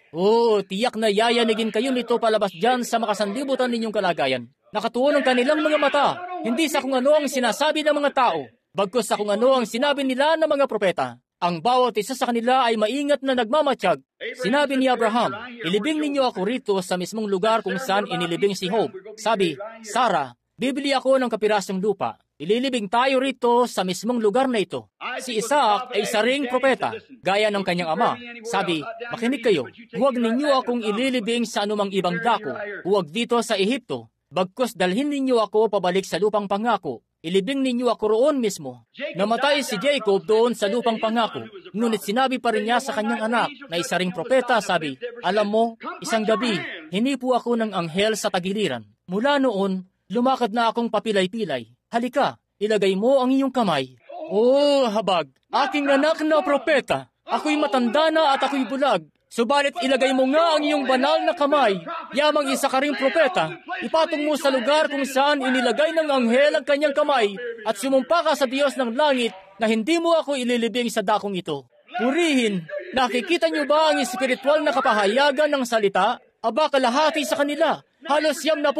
tiyak na yayanigin kayo nito palabas dyan sa makasanlibutan ninyong kalagayan. Nakatuon ang kanilang mga mata, hindi sa kung ano ang sinasabi ng mga tao, bagkus sa kung ano ang sinabi nila ng mga propeta. Ang bawat isa sa kanila ay maingat na nagmamatsyag. Sinabi ni Abraham, ilibing ninyo ako rito sa mismong lugar kung saan inilibing si Job. Sabi, Sarah, bibili ako ng kapirasong lupa. Ililibing tayo rito sa mismong lugar na ito. Si Isaac ay isa ring propeta, gaya ng kanyang ama. Sabi, makinig kayo, huwag ninyo akong ililibing sa anumang ibang dako. Huwag dito sa Ehipto. Bagkus dalhin ninyo ako pabalik sa lupang pangako. Ilibing ninyo ako roon mismo. Namatay si Jacob doon sa lupang pangako. Ngunit sinabi pa rin niya sa kanyang anak na isa ring propeta, sabi, alam mo, isang gabi, hinipo ako ng anghel sa tagiliran. Mula noon, lumakad na akong papilay-pilay. Halika, ilagay mo ang iyong kamay. Oh, habag, aking anak na propeta. Ako'y matanda na at ako'y bulag. Subalit ilagay mo nga ang iyong banal na kamay. Yamang isa ka ring propeta. Ipatong mo sa lugar kung saan inilagay ng anghel ang kanyang kamay at sumumpa ka sa Diyos ng langit na hindi mo ako ililibing sa dakong ito. Purihin, nakikita niyo ba ang espiritual na kapahayagan ng salita? Aba, kalahati sa kanila. Halos 70%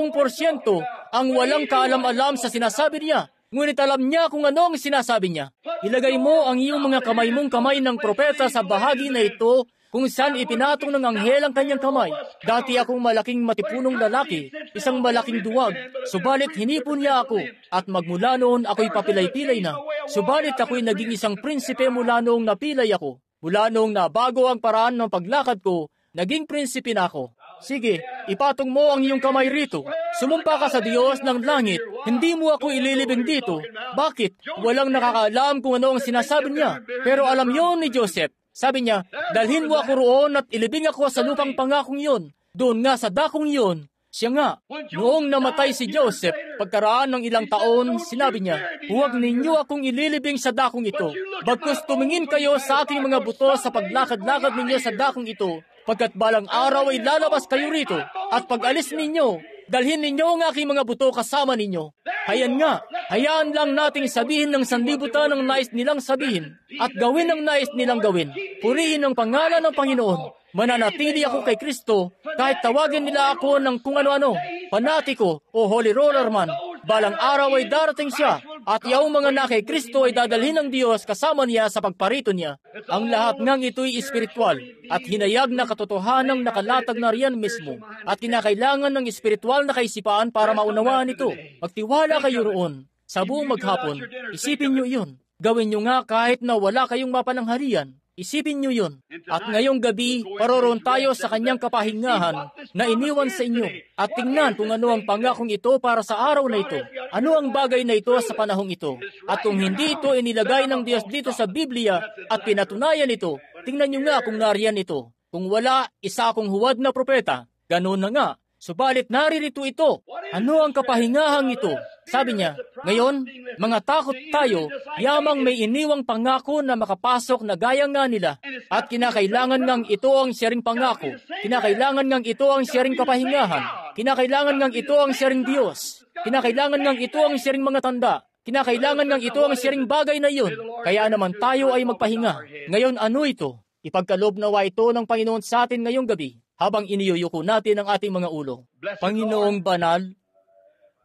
ang walang kaalam-alam sa sinasabi niya. Ngunit alam niya kung ano ang sinasabi niya. Ilagay mo ang iyong mga kamay mong kamay ng propeta sa bahagi na ito kung saan ipinatong ng anghel ang kanyang kamay. Dati akong malaking matipunong lalaki, isang malaking duwag. Subalit hinipon niya ako at magmula noon ako'y papilay-pilay na. Subalit ako'y naging isang prinsipe mula noong napilay ako. Mula noong nabago ang paraan ng paglakad ko, naging prinsipe na ako. Sige, ipatong mo ang iyong kamay rito. Sumumpa ka sa Diyos ng langit. Hindi mo ako ililibing dito. Bakit? Walang nakakaalam kung ano ang sinasabi niya. Pero alam yon ni Joseph. Sabi niya, dalhin mo ako roon at ilibing ako sa lupang pangakong yon. Doon nga sa dakong yon. Siya nga, noong namatay si Joseph, pagkaraan ng ilang taon, sinabi niya, huwag ninyo akong ililibing sa dakong ito. Bagkus tumingin kayo sa aking mga buto sa paglakad-lakad ninyo sa dakong ito, pagkat balang araw ay lalabas kayo rito, at pag alis ninyo, dalhin ninyo ang aking mga buto kasama ninyo. Hayan nga, hayaan lang nating sabihin ng sanlibutan ang nais nilang sabihin, at gawin ang nais nilang gawin. Purihin ang pangalan ng Panginoon. Mananatili ako kay Kristo, kahit tawagin nila ako ng kung ano-ano, panatiko o holy roller man. Balang araw ay darating siya, at iyong mga na kay Kristo ay dadalhin ng Diyos kasama niya sa pagparito niya. Ang lahat ngang ito'y espiritual, at hinayag na katotohanang nakalatag na riyan mismo, at kinakailangan ng espiritual na kaisipan para maunawaan ito. Magtiwala kayo roon. Sa buong maghapon, isipin nyo iyon. Gawin nyo nga kahit na wala kayong mapananghalian. Isipin nyo yun. At ngayong gabi, paroroon tayo sa kanyang kapahingahan na iniwan sa inyo. At tingnan kung ano ang pangakong ito para sa araw na ito. Ano ang bagay na ito sa panahong ito. At kung hindi ito inilagay ng Diyos dito sa Biblia at pinatunayan ito, tingnan nyo nga kung nariyan ito. Kung wala, isa akong huwad na propeta. Ganoon na nga. Subalit naririto ito. Ano ang kapahingahang ito? Sabi niya, ngayon, mga takot tayo, yamang may iniwang pangako na makapasok na gaya nga nila. At kinakailangan ngang ito ang siyering pangako. Kinakailangan ngang ito ang siyering kapahingahan. Kinakailangan ngang ito ang siyering Diyos. Kinakailangan ngang ito ang siyering mga tanda. Kinakailangan ngang ito ang siyering bagay na iyon. Kaya naman tayo ay magpahinga. Ngayon ano ito? Ipagkaloob nawa ito ng Panginoon sa atin ngayong gabi. habang iniyuyuko natin ang ating mga ulo. Panginoong banal,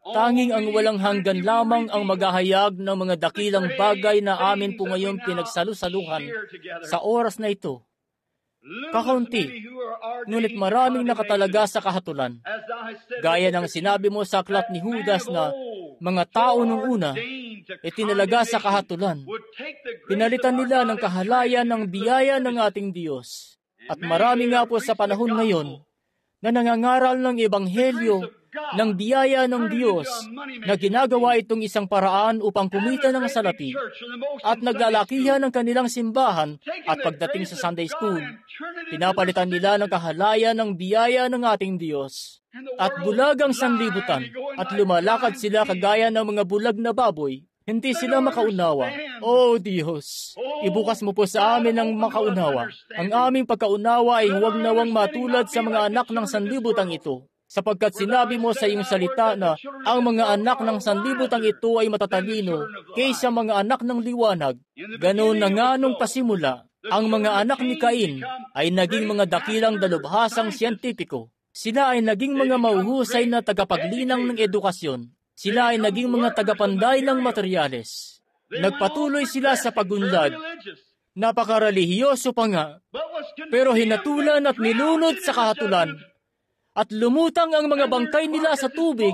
tanging ang walang hanggan lamang ang maghahayag ng mga dakilang bagay na amin po ngayon pinagsalusaluhan sa oras na ito. Kakaunti, ngunit maraming nakatalaga sa kahatulan. Gaya ng sinabi mo sa aklat ni Judas na mga tao nung una, itinalaga sa kahatulan. Pinalitan nila ng kahalayan ng biyaya ng ating Diyos. At marami nga po sa panahon ngayon na nangangaral ng ebanghelyo ng biyaya ng Diyos na ginagawa itong isang paraan upang kumita ng salapi at naglalakihan ng kanilang simbahan at pagdating sa Sunday School, pinapalitan nila ng kahalayan ng biyaya ng ating Diyos at bulag ang sanlibutan at lumalakad sila kagaya ng mga bulag na baboy. Hindi sila makaunawa. Oh Diyos, ibukas mo po sa amin ang makaunawa. Ang aming pagkaunawa ay huwag nawang matulad sa mga anak ng sanlibutang ito. Sapagkat sinabi mo sa iyong salita na ang mga anak ng sanlibutang ito ay matatalino kaysa mga anak ng liwanag. Ganoon na nga nung pasimula, ang mga anak ni Cain ay naging mga dakilang dalubhasang siyentipiko. Sila ay naging mga mahuhusay na tagapaglinang ng edukasyon. Sila ay naging mga tagapanday ng materyales. Nagpatuloy sila sa pagunlad. Napakarelihiyoso pa nga, pero hinatulan at nilunod sa kahatulan. At lumutang ang mga bangkay nila sa tubig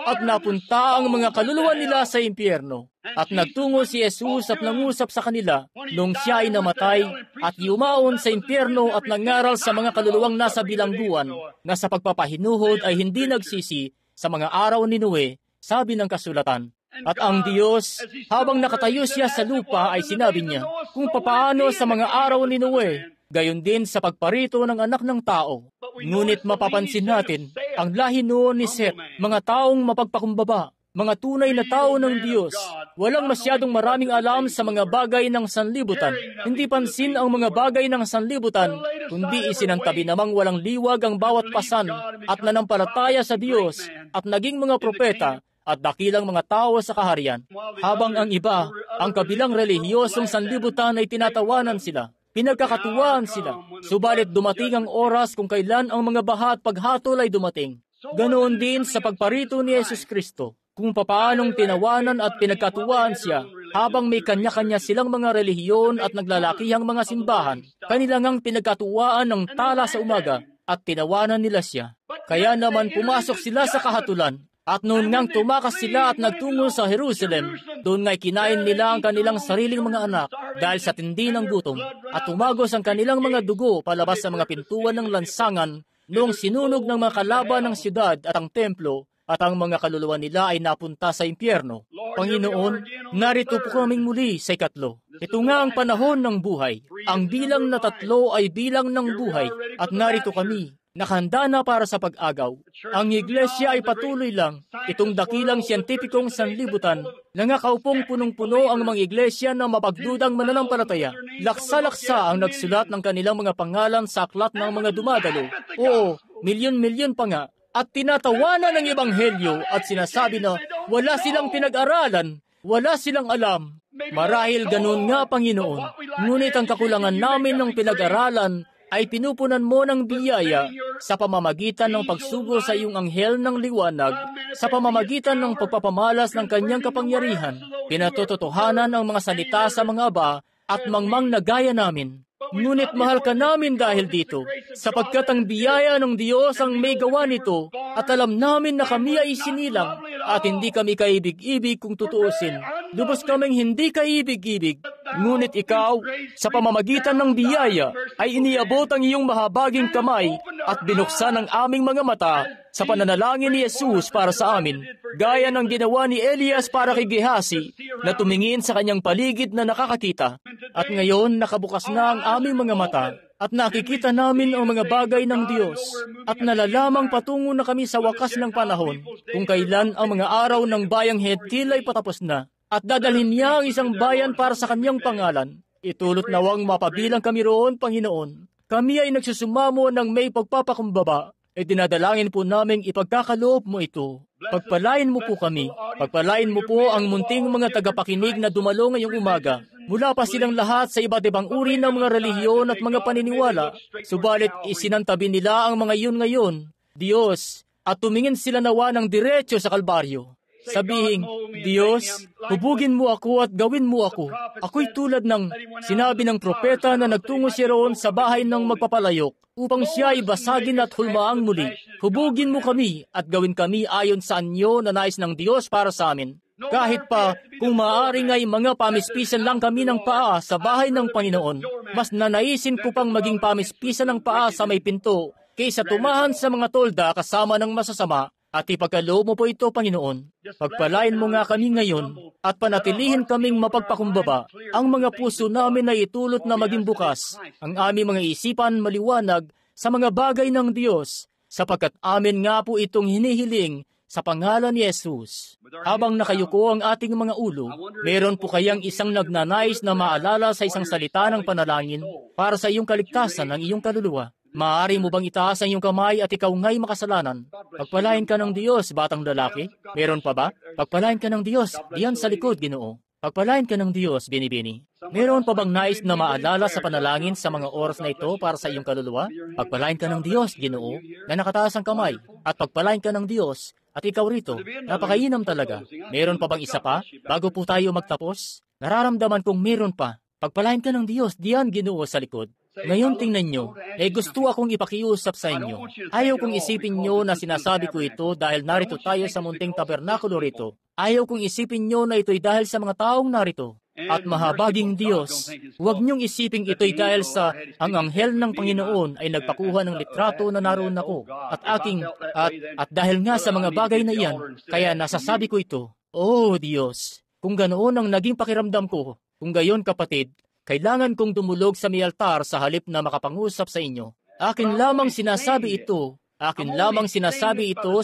at napunta ang mga kaluluwa nila sa impyerno. At nagtungo si Jesus at nangusap sa kanila nung siya ay namatay at yumaon sa impyerno at nangaral sa mga kaluluwang nasa bilangguan na sa pagpapahinuhod ay hindi nagsisi sa mga araw ni Noe, sabi ng kasulatan. At ang Diyos, habang nakatayo siya sa lupa ay sinabi niya kung papaano sa mga araw ni Noe, gayon din sa pagparito ng anak ng tao. Ngunit mapapansin natin, ang lahi noon ni Seth, mga taong mapagpakumbaba, mga tunay na tao ng Diyos, walang masyadong maraming alam sa mga bagay ng sanlibutan. Hindi pansin ang mga bagay ng sanlibutan, kundi isinantabi namang walang liwag ang bawat pasan at nanampalataya sa Diyos at naging mga propeta at dakilang mga tao sa kaharian. Habang ang iba, ang kabilang relihiyosong sanlibutan ay tinatawanan sila. Pinagkakatuwaan sila. Subalit dumating ang oras kung kailan ang mga baha at paghatol ay dumating. Ganoon din sa pagparito ni Jesus Kristo, kung papaanong tinawanan at pinagkatuwaan siya habang may kanya-kanya silang mga relihiyon at naglalakihang mga simbahan. Kanilang pinagkatuwaan ng tala sa umaga at tinawanan nila siya. Kaya naman pumasok sila sa kahatulan. At noon ngang tumakas sila at nagtungo sa Jerusalem, doon nga'y kinain nila ang kanilang sariling mga anak dahil sa tindi ng gutom at tumagos ang kanilang mga dugo palabas sa mga pintuan ng lansangan noong sinunog ng mga kalaban ng siyudad at ang templo at ang mga kaluluwa nila ay napunta sa impyerno. Panginoon, narito po kaming muli sa ikatlo. Ito nga ang panahon ng buhay. Ang bilang na 3 ay bilang ng buhay at narito kami. Nakahanda na para sa pag-agaw. Ang iglesia ay patuloy lang. Itong dakilang siyentipikong sanlibutan, nangakaupong punong-puno ang mga iglesia na mapagdudang mananampalataya. Laksa-laksa ang nagsulat ng kanilang mga pangalan sa aklat ng mga dumadalo. Oo, milyon-milyon pa nga. At tinatawanan ng ebanghelyo at sinasabi na wala silang pinag-aralan, wala silang alam. Marahil ganun nga, Panginoon. Ngunit ang kakulangan namin ng pinag-aralan ay pinupunan mo ng biyaya sa pamamagitan ng pagsugo sa iyong anghel ng liwanag, sa pamamagitan ng pagpapamalas ng kanyang kapangyarihan. Pinatototohanan ang mga salita sa mga aba at mangmang na gaya namin. Ngunit mahal ka namin dahil dito, sapagkat ang biyaya ng Diyos ang may gawa nito at alam namin na kami ay sinilang at hindi kami kaibig-ibig kung tutuusin. Lubos kaming hindi kaibig-ibig, ngunit ikaw, sa pamamagitan ng biyaya, ay iniabot ang iyong mahabaging kamay at binuksan ang aming mga mata sa pananalangin ni Jesus para sa amin, gaya ng ginawa ni Elias para kay Gehazi, na tumingin sa kanyang paligid na nakakakita. At ngayon, nakabukas na ang aming mga mata at nakikita namin ang mga bagay ng Diyos at nalalamang patungo na kami sa wakas ng panahon kung kailan ang mga araw ng bayang Hentil ay patapos na at dadalhin niya ang isang bayan para sa kanyang pangalan. Itulot nawang mapabilang kami roon, Panginoon. Kami ay nagsusumamo ng may pagpapakumbaba. Dinadalangin po naming ipagkakaloob mo ito Pagpalain mo po kami. Pagpalain mo po ang munting mga tagapakinig na dumalo ngayong umaga. Mula pa silang lahat sa iba't ibang uri ng mga relihiyon at mga paniniwala, subalit isinantabi nila ang mga iyon ngayon, Diyos, at tumingin sila nawa ng diretso sa Kalbaryo. Sabihing, Diyos, hubugin mo ako at gawin mo ako. Ako'y tulad ng sinabi ng propeta na nagtungo siya roon sa bahay ng magpapalayok upang siya ay basagin at hulmaang muli. Hubugin mo kami at gawin kami ayon sa anyo na nais ng Diyos para sa amin. Kahit pa kung maaari nga'y mga pamispisan lang kami ng paa sa bahay ng Panginoon, mas nanaisin ko pang maging pamispisan ng paa sa may pinto kaysa tumahan sa mga tolda kasama ng masasama. At ipagkaloob mo po ito, Panginoon. Pagpalain mo nga kami ngayon at panatilihin kaming mapagpakumbaba. Ang mga puso namin ay itulot na maging bukas. Ang aming mga isipan maliwanag sa mga bagay ng Diyos, sapagkat amin nga po itong hinihiling sa pangalan ni Jesus. Habang nakayuko ang ating mga ulo, meron po kayang isang nagnanais na maalala sa isang salita ng panalangin para sa iyong kaligtasan ng iyong kaluluwa. Maaari mo bang itaas ang iyong kamay at ikaw nga'y makasalanan? Pagpalain ka ng Diyos, batang lalaki. Meron pa ba? Pagpalain ka ng Diyos, diyan sa likod, Ginoo. Pagpalain ka ng Diyos, Bini-Bini. Meron pa bang nais na maalala sa panalangin sa mga oras na ito para sa iyong kaluluwa? Pagpalain ka ng Diyos, Ginoo, na nakataas ang kamay. At pagpalain ka ng Diyos, at ikaw rito. Napakainam talaga. Meron pa bang isa pa? Bago po tayo magtapos? Nararamdaman kong meron pa. Pagpalain ka ng Diyos, diyan, Ginoo, sa likod. Ngayon tingnan nyo, gusto akong ipakiusap sa inyo. Ayaw kong isipin nyo na sinasabi ko ito dahil narito tayo sa munting tabernakulo rito. Ayaw kong isipin nyo na ito'y dahil sa mga taong narito. At mahabaging Diyos, huwag niyong isiping ito'y dahil sa ang anghel ng Panginoon ay nagpakuha ng litrato na naroon ako. At dahil nga sa mga bagay na iyan, kaya nasasabi ko ito, Oh Diyos, kung ganoon ang naging pakiramdam ko, kung gayon kapatid, kailangan kong dumulog sa may altar sa halip na makapangusap sa inyo. Akin lamang sinasabi ito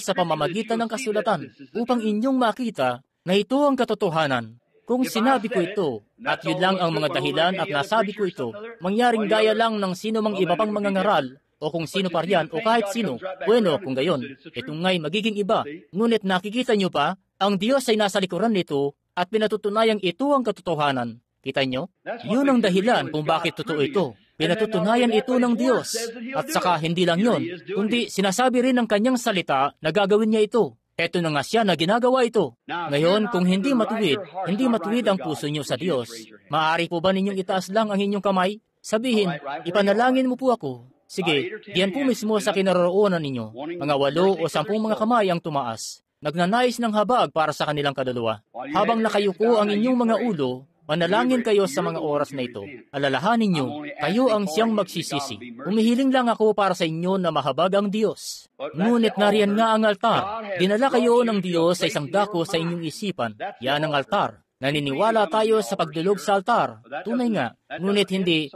sa pamamagitan ng kasulatan upang inyong makita na ito ang katotohanan. Kung sinabi ko ito, at yun lang ang mga dahilan at nasabi ko ito, mangyaring gaya lang ng sino mang iba pang mga ngaral, o kung sino pa riyan, o kahit sino, bueno, kung gayon, ito nga'y magiging iba. Ngunit nakikita nyo pa, ang Diyos ay nasa likuran nito at pinatutunayang ito ang katotohanan. Kita nyo? Yun ang dahilan kung bakit totoo ito. Pinatutunayan ito ng Diyos. At saka hindi lang yun, kundi sinasabi rin ng kanyang salita na gagawin niya ito. Eto na nga siya na ginagawa ito. Ngayon, kung hindi matuwid ang puso niyo sa Diyos, maaari po ba ninyong itaas lang ang inyong kamay? Sabihin, ipanalangin mo po ako. Sige, diyan po mismo sa kinaroroonan ninyo. Mga 8 o 10 mga kamay ang tumaas. Nagnanais ng habag para sa kanilang kaluluwa. Habang nakayuko ang inyong mga ulo, manalangin kayo sa mga oras na ito. Alalahanin niyo, kayo ang siyang magsisisi. Umihiling lang ako para sa inyo na mahabag ang Diyos. Ngunit nariyan nga ang altar. Dinala kayo ng Diyos sa isang dako sa inyong isipan. Yan ang altar. Naniniwala tayo sa pagdulog sa altar. Tunay nga. Ngunit hindi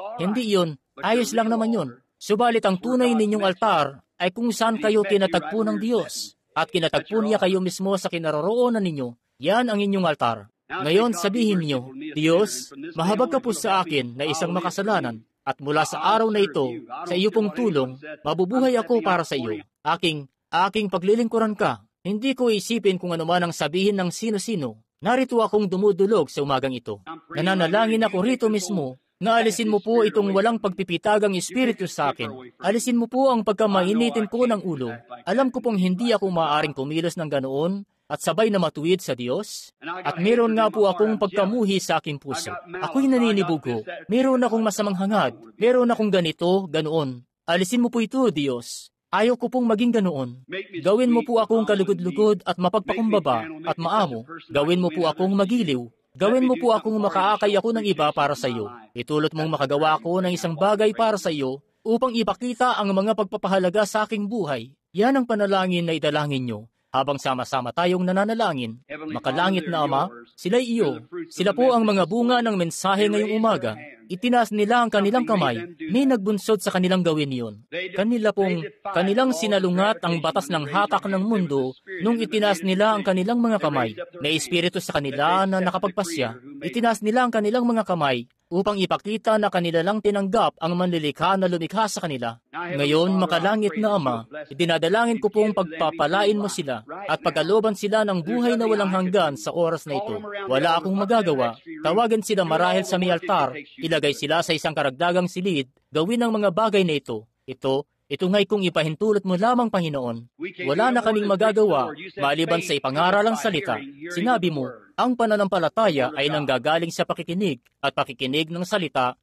yun. Ayos lang naman yun. Subalit ang tunay ninyong altar ay kung saan kayo kinatagpo ng Diyos. At kinatagpo niya kayo mismo sa kinaroroonan ninyo. Yan ang inyong altar. Ngayon sabihin niyo, Diyos, mahabag ka po sa akin na isang makasalanan at mula sa araw na ito, sa iyo pong tulong, mabubuhay ako para sa iyo. Aking paglilingkuran ka. Hindi ko isipin kung ano man ang sabihin ng sino-sino. Narito akong dumudulog sa umagang ito. Nananalangin ako rito mismo na alisin mo po itong walang pagpipitagang espiritu sa akin. Alisin mo po ang pagkamainitin ko ng ulo. Alam ko pong hindi ako maaaring kumilos ng ganoon at sabay na matuwid sa Diyos. At meron nga po akong pagkamuhi sa aking puso. Ako'y naninibugo. Meron akong masamang hangad. Meron akong ganito, ganoon. Alisin mo po ito, Diyos. Ayaw ko pong maging ganoon. Gawin mo po akong kalugod-lugod at mapagpakumbaba at maamo. Gawin mo po akong magiliw. Gawin mo po akong makaakay ako ng iba para sa iyo. Itulot mong makagawa ako ng isang bagay para sa iyo upang ipakita ang mga pagpapahalaga sa aking buhay. Yan ang panalangin na idalangin nyo. Habang sama-sama tayong nananalangin, makalangit na Ama, sila'y iyo. Sila po ang mga bunga ng mensahe ngayong umaga. Itinaas nila ang kanilang kamay, may nagbunsod sa kanilang gawin iyon. Kanilang sinalungat ang batas ng hatak ng mundo nung itinaas nila ang kanilang mga kamay. May espiritu sa kanila na nakapagpasya. Itinaas nila ang kanilang mga kamay upang ipakita na kanila lang tinanggap ang manlilikha na lumikha sa kanila. Ngayon, makalangit na Ama, idinadalangin ko pong pagpapalain mo sila at pagkalooban sila ng buhay na walang hanggan sa oras na ito. Wala akong magagawa. Tawagan sila marahil sa may altar, ilagay sila sa isang karagdagang silid, gawin ang mga bagay na ito. Ito nga'y kung ipahintulot mo lamang, Panginoon. Wala na kaming magagawa maliban sa ipangaral ang salita. Sinabi mo, ang pananampalataya ay nanggagaling sa pakikinig at pakikinig ng salita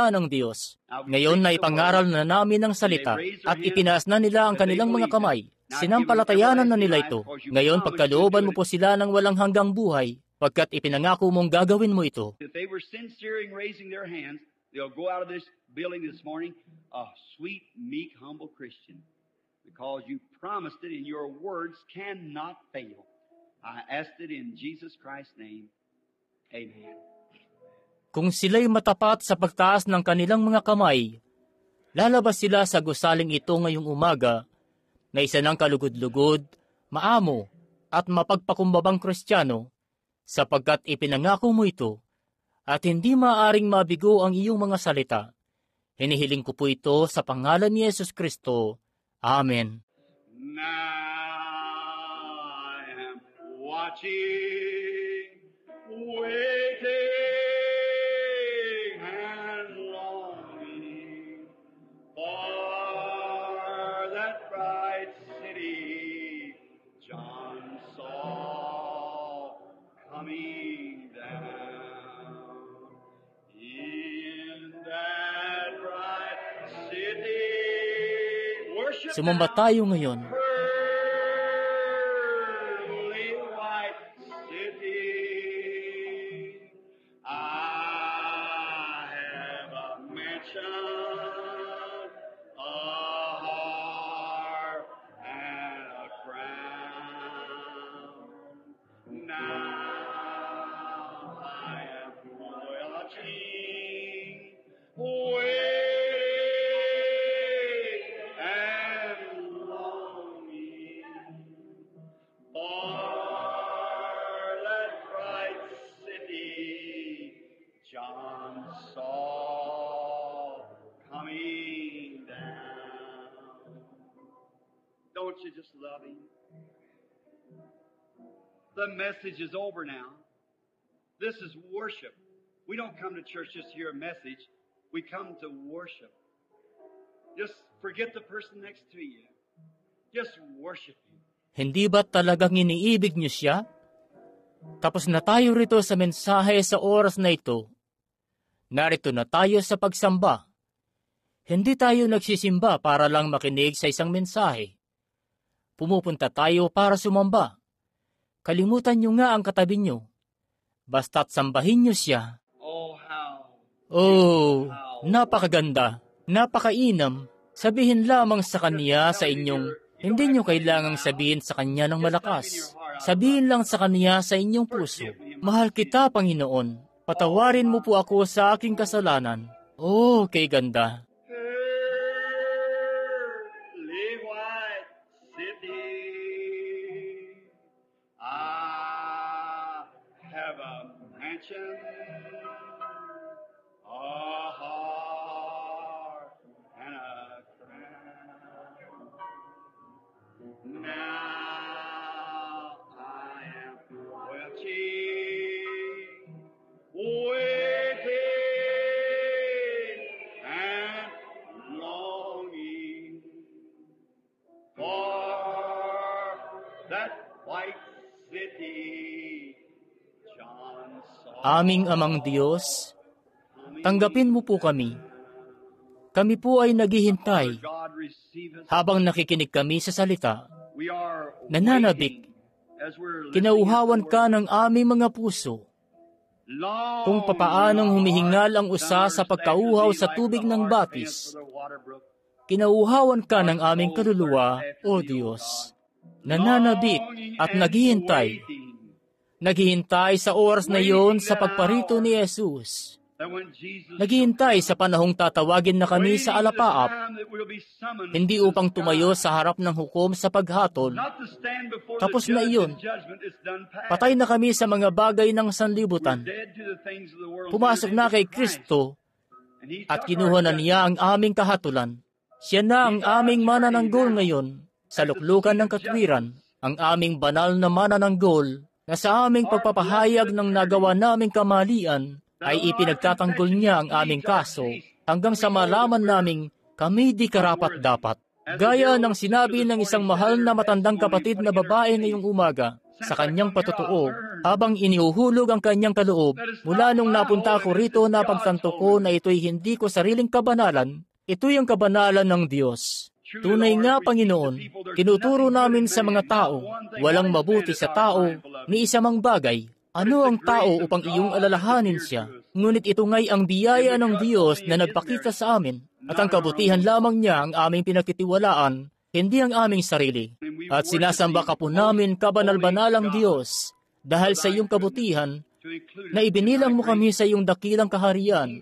ng Diyos. Ngayon na ipangaral na namin ang salita at itinaas na nila ang kanilang mga kamay. Sinampalatayanan na nila ito. Ngayon pagkalooban mo po sila ng walang hanggang buhay, pagkat ipinangako mong gagawin mo ito. They'll go out of this building this morning a sweet, meek, humble Christian, because you promised it and your words cannot fail. I asked it in Jesus Christ's name. Amen. Kung sila'y matapat sa pagtaas ng kanilang mga kamay, lalabas sila sa gusaling ito ngayong umaga na isa ng kalugod-lugod, maamo at mapagpakumbabang Kristiyano, sapagkat ipinangako mo ito at hindi maaaring mabigo ang iyong mga salita. Hinihiling ko po ito sa pangalan ni Yesus Kristo. Amen. Now I am watching, waiting and longing for that bright city John saw coming down. Sumamba tayo ngayon. Don't you just love Him? The message is over now. This is worship. We don't come to church just to hear a message. We come to worship. Just forget the person next to you. Just worship Him. Hindi ba talagang iniibig niyo siya? Tapos na tayo rito sa mensahe sa oras na ito. Narito na tayo sa pagsamba. Hindi tayo nagsisimba para lang makinig sa isang mensahe. Pumupunta tayo para sumamba. Kalimutan niyo nga ang katabi niyo. Basta't sambahin niyo siya. Oh, napakaganda, napakainam. Sabihin lamang sa Kanya sa inyong, hindi niyo kailangang sabihin sa Kanya ng malakas. Sabihin lang sa Kanya sa inyong puso, mahal kita, Panginoon. Patawarin mo po ako sa aking kasalanan. Oh, kay ganda. Aming Amang Diyos, tanggapin mo po kami. Kami po ay naghihintay habang nakikinig kami sa salita. Nananabik, kinauhawan ka ng aming mga puso. Kung papaanong humihingal ang usa sa pagkauhaw sa tubig ng batis, kinauhawan ka ng aming kaluluwa, O Diyos. Nananabik at naghihintay. Naghihintay sa oras na iyon sa pagparito ni Jesus. Naghihintay sa panahong tatawagin na kami sa alapaap, hindi upang tumayo sa harap ng hukom sa paghatol. Tapos na iyon. Patay na kami sa mga bagay ng sanlibutan. Pumasok na kay Kristo at kinuha na niya ang aming kahatulan. Siya na ang aming manananggol ngayon sa luklukan ng katwiran, ang aming banal na manananggol na sa aming pagpapahayag ng nagawa naming kamalian ay ipinagtatanggol niya ang aming kaso hanggang sa malaman naming kami di karapat-dapat. Gaya ng sinabi ng isang mahal na matandang kapatid na babae ngayong umaga sa kanyang patotoo, habang inihuhulog ang kanyang kaloob, mula nung napunta ko rito napagtanto ko na ito'y hindi ko sariling kabanalan, ito'y ang kabanalan ng Diyos. Tunay nga, Panginoon, tinuturo namin sa mga tao, walang mabuti sa tao ni isa mang bagay. Ano ang tao upang iyong alalahanin siya? Ngunit ito nga'y ang biyaya ng Diyos na nagpakita sa amin, at ang kabutihan lamang niya ang aming pinagtitiwalaan, hindi ang aming sarili. At sinasamba ka po namin, kabanal-banalang Diyos, dahil sa iyong kabutihan, na ibinilang mo kami sa iyong dakilang kaharian,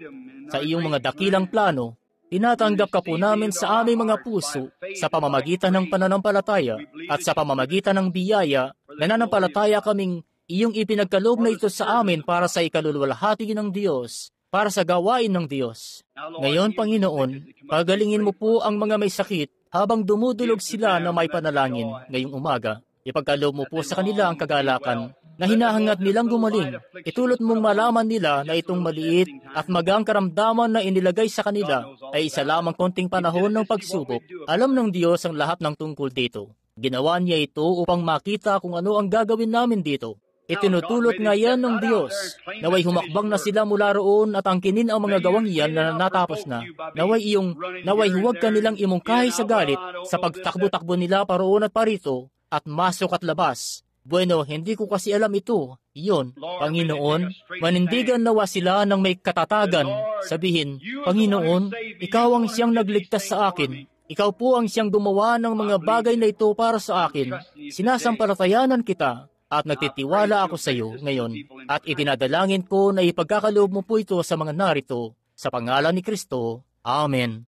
sa iyong mga dakilang plano. Tinatanggap ka po namin sa aming mga puso sa pamamagitan ng pananampalataya at sa pamamagitan ng biyaya, nananampalataya kaming iyong ipinagkaloob na ito sa amin para sa ikaluluwalhati ng Diyos, para sa gawain ng Diyos. Ngayon, Panginoon, pagalingin mo po ang mga may sakit habang dumudulog sila na may panalangin ngayong umaga. Ipagkaloob mo po sa kanila ang kagalakan na hinahangad nilang gumaling. Itulot mong malaman nila na itong maliit at magang karamdaman na inilagay sa kanila ay isa lamang konting panahon ng pagsubok. Alam ng Diyos ang lahat ng tungkol dito. Ginawa niya ito upang makita kung ano ang gagawin namin dito. Itinutulot nga yan ng Diyos. Naway humakbang na sila mula roon at angkinin ang mga gawang iyan na natapos na. Naway huwag ka nilang imungkahi sa galit sa pagtakbo-takbo nila paroon at parito at masok at labas. Bueno, hindi ko kasi alam ito. Iyon, Panginoon, manindigan nawa sila ng may katatagan. Sabihin, Panginoon, ikaw ang siyang nagligtas sa akin. Ikaw po ang siyang gumawa ng mga bagay na ito para sa akin. Sinasampalatayanan kita at nagtitiwala ako sa iyo ngayon. At itinadalangin ko na ipagkakaloob mo po ito sa mga narito. Sa pangalan ni Kristo. Amen.